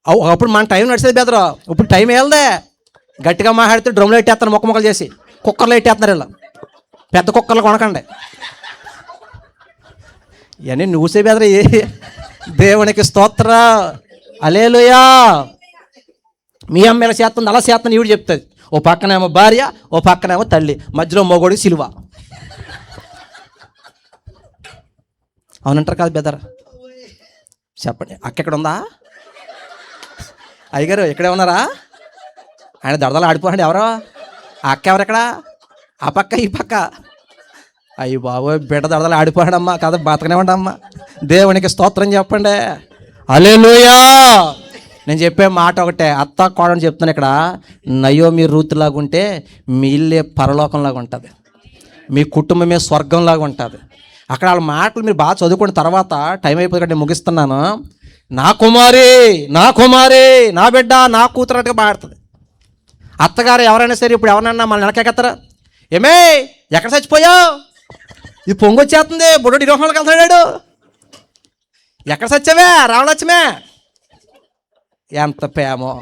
అప్పుడు మన టైం నడిచేది బెదరు, ఇప్పుడు టైం వెళ్దే. గట్టిగా మాట్లాడితే డ్రమ్లో ఎట్టేస్తాను, మొక్కలు చేసి కుక్కర్లో ఎట్టేస్తున్నారు. వీళ్ళు పెద్ద కుక్కర్లు కొనకండి, ఇవన్నీ నువ్వుసే బెదరు. దేవునికి స్తోత్ర, హల్లెలూయా. మీ అమ్మ ఇలా చేస్తుంది అలా చేస్తుంది ఈవిడ చెప్తుంది. ఓ పక్కనేమో భార్య, ఓ పక్కనేమో తల్లి, మధ్యలో మొగోడికి సిలువ. అవునంటారు కాదు బెదర్? చెప్పండి, అక్కెక్కడ ఉందా? అయ్యగారు ఇక్కడే ఉన్నారా? ఆయన దడదలు ఆడిపోండి. ఎవరో ఆ అక్క ఎవరెక్కడ? ఆ పక్క ఈ పక్క. అయ్యి బాబోయ్, బిడ్డ దడదలు ఆడిపోయాడమ్మా, కదా బతకనే ఉండమ్మా. దేవునికి స్తోత్రం చెప్పండి, హల్లెలూయా. నేను చెప్పే మాట ఒకటే, అత్త కోడని చెప్తాను ఇక్కడ. నయోమి రూతులాగా ఉంటే మీ ఇల్లే పరలోకంలాగా ఉంటుంది, మీ కుటుంబమే స్వర్గంలాగా ఉంటుంది. అక్కడ వాళ్ళ మాటలు మీరు బాగా చదువుకున్న తర్వాత టైం అయిపోయి నేను ముగిస్తున్నాను. నా కుమారి నా కుమారి, నా బిడ్డ నా కూతురట్టుగా మాట్లాడుతుంది. అత్తగారు ఎవరైనా సరే ఇప్పుడు ఎవరన్నా మన నెలకెక్కతారా? ఏమే ఎక్కడ చచ్చిపోయావు, ఇది పొంగొచ్చేస్తుంది, బుడ్డోడు ఇరోహంలోకి వెళ్తాడు, ఎక్కడ చచ్చావే రావణొచ్చమే. ఎంత ప్రేమో.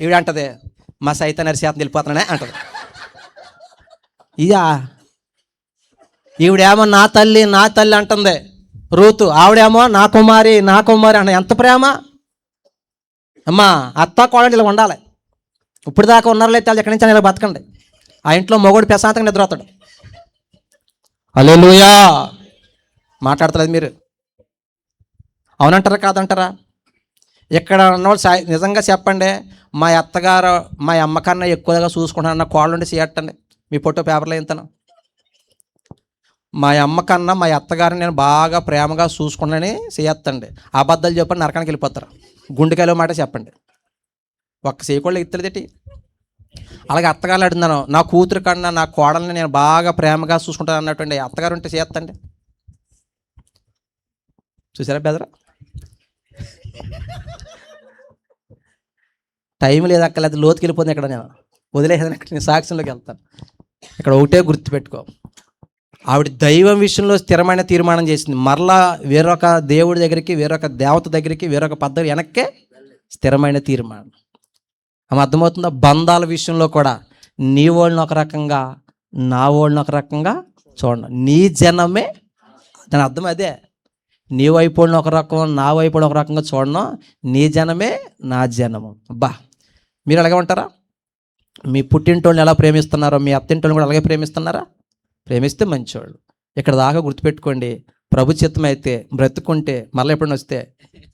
ఈవిడంటది మా సైత నరిసేతను వెళ్ళిపోతున్నానే అంటది. ఇయా ఈవిడేమో నా తల్లి నా తల్లి అంటుంది రూతు, ఆవిడేమో నా కుమారి నా కుమారి అన్న. ఎంత ప్రేమ అమ్మా. అత్త కోడలు ఇలా ఉండాలి. ఇప్పుడు దాకా ఉన్నారు లేదు ఎక్కడి నుంచి ఇలా బతకండి. ఆ ఇంట్లో మొగుడు ప్రశాంతంగా నిద్రపోతాడు. హల్లెలూయా. మాట్లాడతలేదు మీరు, అవునంటారా కాదంటారా? ఇక్కడ ఉన్నవాళ్ళు నిజంగా చెప్పండి, మా అత్తగారు మా అమ్మ కన్నా ఎక్కువగా చూసుకుంటానన్న కోళ్ళు ఉండి చేయట్టండి. మీ ఫోటో పేపర్లో ఎంతను, మా అమ్మ కన్నా మా అత్తగారిని నేను బాగా ప్రేమగా చూసుకున్నానని చేయొద్దండి. అబద్ధాలు చెప్పండి, నరకానికి వెళ్ళిపోతారు. గుండెకాయలో మాట చెప్పండి, ఒక్క చేయకోళ్ళు ఎత్తులేదేటి. అలాగే అత్తగారు అడుగుతున్నాను, నా కూతురు కన్నా నా కోడల్ని నేను బాగా ప్రేమగా చూసుకుంటాను అన్నటువంటి అత్తగారు ఉంటే చేయొద్దండి. చూసారా బెదరా? టైం లేదు అక్కడ, లేదు లోతుకి వెళ్ళిపోతుంది. ఇక్కడ నేను వదిలేసాను, ఇక్కడ నేను సాక్ష్యంలోకి వెళ్తాను. ఇక్కడ ఒకటే గుర్తుపెట్టుకో, ఆవిడ దైవం విషయంలో స్థిరమైన తీర్మానం చేసింది. మరలా వేరొక దేవుడి దగ్గరికి, వేరొక దేవత దగ్గరికి, వేరొక పద్ధతి వెనక్కే స్థిరమైన తీర్మానం. ఆమె అర్థమవుతుందా? బంధాల విషయంలో కూడా నీ వాళ్ళని ఒక రకంగా, నా వాళ్ళని ఒక రకంగా చూడండి. నీ జనమే, దాని అర్థం అదే. నీ వైపు ఒక రకం, నా వైపు ఒక రకంగా చూడను. నీ జనమే నా జనము. అబ్బా, మీరు అలాగే ఉంటారా? మీ పుట్టింటోళ్ళని ఎలా ప్రేమిస్తున్నారో మీ అత్తింటోళ్ళని కూడా అలాగే ప్రేమిస్తున్నారా? ప్రేమిస్తే మంచివాళ్ళు. ఇక్కడ దాకా గుర్తుపెట్టుకోండి, ప్రభు చిత్తం అయితే బ్రతుకుంటే మళ్ళీ ఎప్పుడైనా వస్తే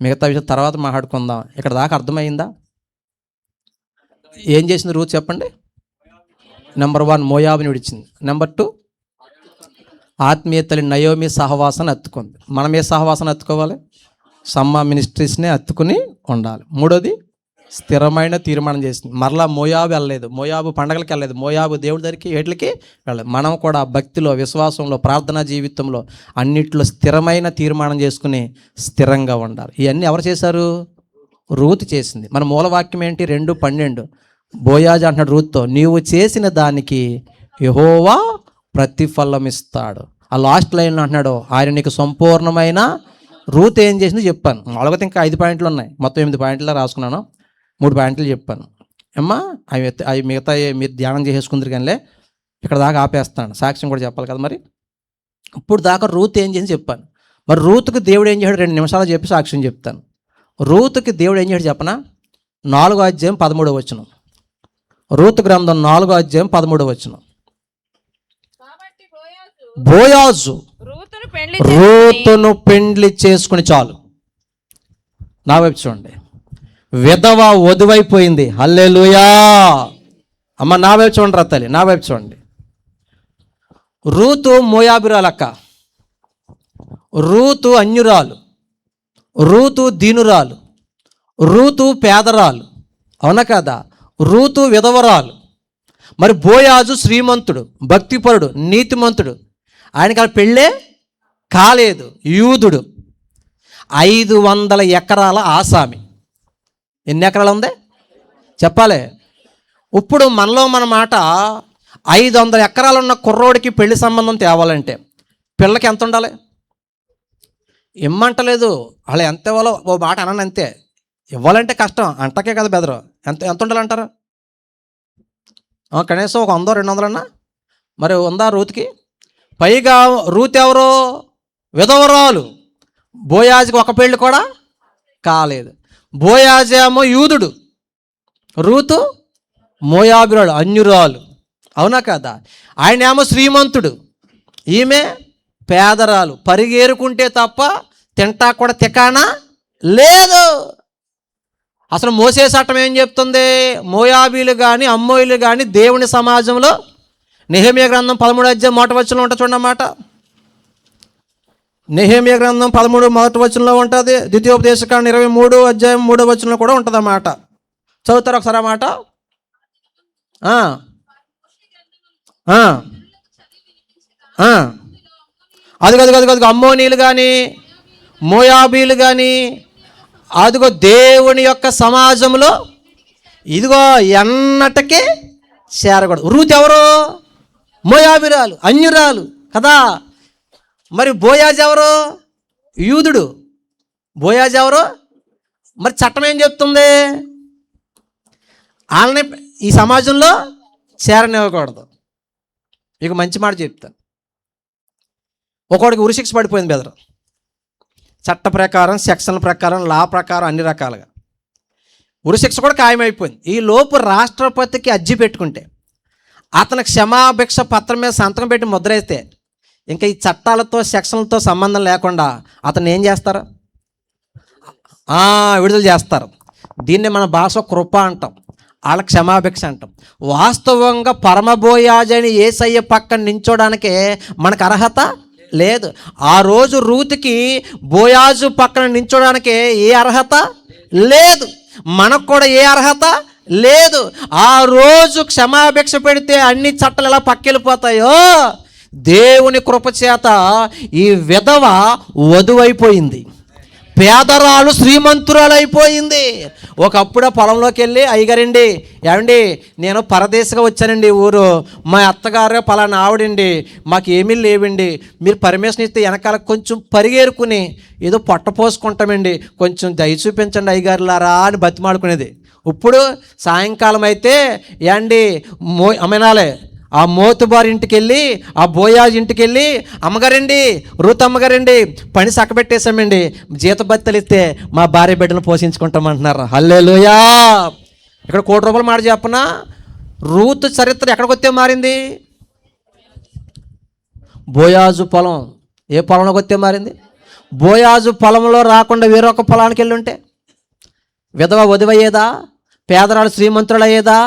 మిగతా విషయం తర్వాత మాట్లాడుకుందాం. ఇక్కడ దాకా అర్థమైందా? ఏం చేసింది రూత్ చెప్పండి? నెంబర్ 1 మోయాబుని విడిచింది. నెంబర్ 2 ఆత్మీయతలి నయోమి సహవాసాన్ని అత్తుకుంది. మనం ఏ సహవాసాన్ని అత్తుకోవాలి? సమ్మ మినిస్ట్రీస్ని అత్తుకుని ఉండాలి. 3వది స్థిరమైన తీర్మానం చేసింది. మరలా మోయాబు వెళ్ళలేదు, మోయాబు పండగలకి వెళ్ళలేదు, మోయాబు దేవుడి దగ్గరికి ఏట్లకి వెళ్ళలేదు. మనం కూడా భక్తిలో, విశ్వాసంలో, ప్రార్థనా జీవితంలో అన్నిట్లో స్థిరమైన తీర్మానం చేసుకుని స్థిరంగా ఉండాలి. ఇవన్నీ ఎవరు చేశారు? రూతు చేసింది. మన మూలవాక్యం ఏంటి? 2:12 బోయాజు అంటున్నాడు రూత్తో, నీవు చేసిన దానికి యెహోవా ప్రతిఫలం ఇస్తాడు. ఆ లాస్ట్ లైన్లో అంటున్నాడు, ఆయన నీకు సంపూర్ణమైన. రూత్ ఏం చేసింది చెప్పాను. మామూలుగా ఇంకా 5 పాయింట్లు ఉన్నాయి, మొత్తం 8 పాయింట్లో రాసుకున్నాను. 3 పాయింట్లు చెప్పాను. అమ్మా అవి మిగతా మీరు ధ్యానం చేసేసుకుందరు కానీ ఇక్కడ దాకా ఆపేస్తాను. సాక్ష్యం కూడా చెప్పాలి కదా మరి. ఇప్పుడు దాకా రూత్ ఏం చేసి చెప్పాను. మరి రూత్కి దేవుడు ఏం చేశాడు 2 నిమిషాలు చెప్పి సాక్ష్యం చెప్తాను. రూత్కి దేవుడు ఏం చేశాడు చెప్పనా? 4వ అధ్యాయం 13వ వచనం. రూతు గ్రంథం 4వ అధ్యాయం 13వ వచనం.
కాబట్టి
బోయాజు రూతును పెండ్లి చేసుకుని చాలు. నా వైపు చూడండి, విధవ వధువైపోయింది. హల్లెలూయా. అమ్మ నా వైపు చూడండి రా తల్లి, నా వైపు చూడండి. రూతు మోయాబిరాలక్క, రూతు అన్యురాలు, రూతు దీనురాలు, రూతు పేదరాలు, అవునా కదా? రూతు విధవరాలు. మరి బోయాజు శ్రీమంతుడు, భక్తిపరుడు, నీతిమంతుడు. ఆయనకి ఆ పెళ్ళే కాలేదు, యూదుడు. 500 ఎకరాల ఆసామి. ఎన్ని ఎకరాలు ఉంది చెప్పాలి? ఇప్పుడు మనలో మన మాట, 500 ఎకరాలు ఉన్న కుర్రోడికి పెళ్లి సంబంధం తేవాలంటే పిల్లకి ఎంత ఉండాలి? ఇమ్మంటలేదు వాళ్ళు, ఎంత ఇవ్వాలో ఓ మాట అనండి అంతే. ఇవ్వాలంటే కష్టం, అంటకే కదా బెదరు. ఎంత ఉండాలంటారు? కనీసం ఒక 100-200 అన్నా మరి ఉందా రూత్కి? పైగా రూత్ ఎవరో విధవరాలు. బోయాజుకి ఒక పెళ్ళి కూడా కాలేదు. బోయాజు ఏమో యూదుడు, రూతు మోయాబిరాలు, అన్యురాలు, అవునా కదా? ఆయన ఏమో శ్రీమంతుడు, ఈమె పేదరాలు. పరిగేరుకుంటే తప్ప తింటా కూడా తికానా లేదు. అసలు మోసే చట్టం ఏం చెప్తుంది? మోయాబీలు కానీ అమ్మోయిలు కానీ దేవుని సమాజంలో, నెహెమ్యా గ్రంథం 13వ అధ్యాయం 1వ వచనంలో ఉంటుంది చూడండి అన్నమాట. నెహెమ్యా గ్రంథం 13 1వ వచనంలో ఉంటుంది. ద్వితీయోపదేశకాండం 23వ అధ్యాయం 3వ వచనంలో కూడా ఉంటుంది అన్నమాట. చదువుతారు ఒకసారి అన్నమాట. అదిగో అమ్మోనీలు కానీ మోయాబీలు కానీ అదిగో దేవుని యొక్క సమాజంలో ఇదిగో ఎన్నటికీ చేరకూడదు. రూత్ ఎవరు? మోయాబిరాలు, అన్యురాలు కదా. మరి బోయాజు ఎవరు? యూదుడు. బోయాజు ఎవరు? మరి చట్టం ఏం చెప్తుంది? వాళ్ళని ఈ సమాజంలో చేరనివ్వకూడదు. మీకు మంచి మాట చెప్తాను. ఒకడికి ఉరిశిక్ష పడిపోయింది బెదరు. చట్ట ప్రకారం, సెక్షన్ల ప్రకారం, లా ప్రకారం అన్ని రకాలుగా ఉరిశిక్ష కూడా ఖాయమైపోయింది. ఈ లోపు రాష్ట్రపతికి అర్జీ పెట్టుకుంటే అతనికి క్షమాభిక్ష పత్రం మీద సంతకం పెట్టి ముద్రేస్తే ఇంకా ఈ చట్టాలతో, సెక్షన్లతో సంబంధం లేకుండా అతను ఏం చేస్తారు? విడుదల చేస్తారు. దీన్ని మన భాష కృప అంటాం, వాళ్ళ క్షమాభిక్ష అంటాం. వాస్తవంగా పరమబోయాజని యేసయ్య పక్కన నించోడానికే మనకు అర్హత లేదు. ఆ రోజు రూతుకి బోయాజు పక్కన నించోడానికే ఏ అర్హత లేదు. మనకు కూడా ఏ అర్హత లేదు. ఆ రోజు క్షమాభిక్ష పెడితే అన్ని చట్టాలు ఎలా పక్కెళ్ళిపోతాయో, దేవుని కృపచేత ఈ విధవ వధువైపోయింది, పేదరాలు శ్రీమంతురాలు అయిపోయింది. ఒకప్పుడు పొలంలోకి వెళ్ళి, అయ్యగారండి ఏమండి నేను పరదేశంగా వచ్చానండి ఊరు, మా అత్తగారు పలానా ఆవిడండి, మాకు ఏమీ లేవండి, మీరు పర్మిషన్ ఇస్తే వెనకాల కొంచెం పరిగేరుకుని ఏదో పొట్ట పోసుకుంటామండి, కొంచెం దయ చూపించండి అయ్యగారులారా అని బతిమాడుకునేది. ఇప్పుడు సాయంకాలం అయితే ఏండి అమ్మనాలే ఆ మోతుబారి ఇంటికి వెళ్ళి, ఆ బోయాజు ఇంటికి వెళ్ళి, అమ్మగారండి రూత్ అమ్మగారండి పని చక్కబెట్టేశామండి, జీతబత్తలు ఇస్తే మా భార్య బిడ్డను పోషించుకుంటామంటున్నారు. హల్లెలూయా. ఇక్కడ ₹1,00,00,000 మాట చెప్పనా? రూత్ చరిత్ర ఎక్కడికి వస్తే మారింది? బోయాజు పొలం ఏ పొలంలోకి వస్తే మారింది? బోయాజు పొలంలో రాకుండా వేరొక పొలానికి వెళ్ళి ఉంటే విధవ వధువయ్యేదా? పేదరాలు శ్రీమంతురాలు అయ్యేదా?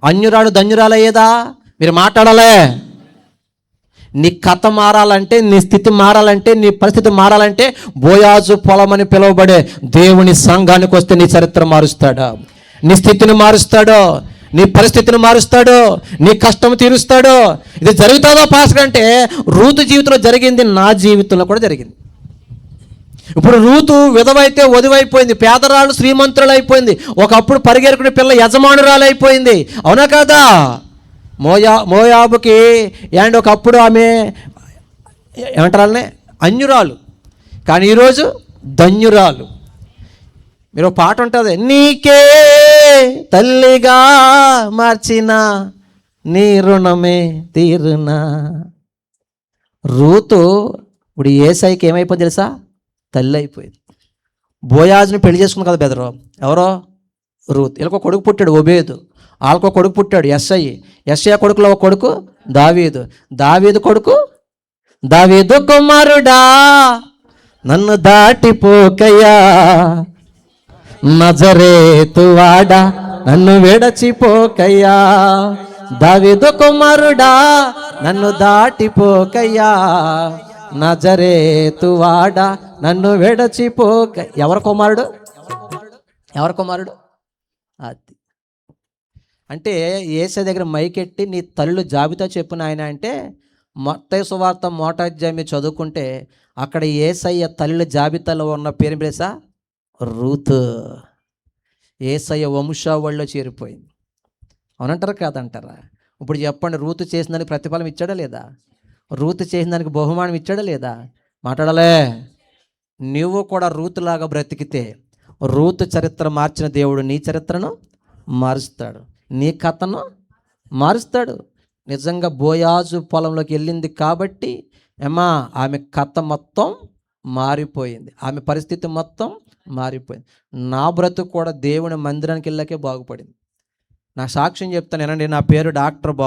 అన్యురాలు ధన్యురాలు అయ్యేదా? మీరు మాట్లాడాలే. నీ కథ మారాలంటే, నీ స్థితి మారాలంటే, నీ పరిస్థితి మారాలంటే బోయాజు పొలం అని పిలువబడే దేవుని సంఘానికి వస్తే నీ చరిత్ర మారుస్తాడా? నీ స్థితిని మారుస్తాడో, నీ పరిస్థితిని మారుస్తాడో, నీ కష్టం తీరుస్తాడో. ఇది జరుగుతుందో పాస్టర్ అంటే రూతు జీవితంలో జరిగింది, నా జీవితంలో కూడా జరిగింది. ఇప్పుడు రూతు విధవైతే వధువైపోయింది, పేదరాలు శ్రీమంతురాలు అయిపోయింది, ఒకప్పుడు పరిగెరుకునే పిల్ల యజమానురాలు అయిపోయింది. అవునా కాదా? మోయాబుకి అండ్ ఒకప్పుడు ఆమె ఏమంటారాలనే అన్యురాలు, కానీ ఈరోజు ధన్యురాలు. మీరు ఒక పాట ఉంటుంది, నీకే తల్లిగా మార్చిన నీ రుణమే తీరునా. రూతు ఇప్పుడు ఏసైకి ఏమైపోయింది తెలుసా? తల్లి అయిపోయింది. బోయాజుని పెళ్లి చేసుకుంది కదా బెదరు, ఎవరో రూత్. వీళ్ళకో కొడుకు పుట్టాడు ఒబేదు, వాళ్ళకో కొడుకు పుట్టాడు యెషయా కొడుకులో ఒక కొడుకు దావీదు కొడుకు దావీదు కుమారుడా నన్ను దాటిపోకయ్యా, నజరేతువాడా నన్ను విడచిపోకయ్యా, దావీదు కుమారుడా నన్ను దాటిపోకయ్యా, నజరేతువాడా నన్ను విడచిపోక. ఎవరి కుమారుడు? అది అంటే యేసయ్య దగ్గర మైకెట్టి నీ తల్లు జాబితా చెప్పు నాయన అంటే, మత్తయి సువార్త మోటాధ్యాయం మీరు చదువుకుంటే అక్కడ యేసయ్య తల్లుల జాబితాలో ఉన్న పేరు తెలుసా? రూతు. యేసయ్య వంశావళిలో చేరిపోయింది. అవునంటారా కాదంటారా? ఇప్పుడు చెప్పండి, రూతు చేసిన దానికి ప్రతిఫలం ఇచ్చాడా లేదా? రూతు చేసిన దానికి బహుమానం ఇచ్చాడా లేదా? మాట్లాడలే. నువ్వు కూడా రూతులాగా బ్రతికితే రూతు చరిత్ర మార్చిన దేవుడు నీ చరిత్రను మారుస్తాడు, నీ కథను మారుస్తాడు. నిజంగా బోయాజు పొలంలోకి వెళ్ళింది కాబట్టి ఆమె కథ మొత్తం మారిపోయింది, ఆమె పరిస్థితి మొత్తం మారిపోయింది. నా బ్రతుకు కూడా దేవుని మందిరానికి వెళ్ళాకే బాగుపడింది. నా సాక్ష్యం చెప్తాను, ఏనండి. నా పేరు డాక్టర్ బాబు.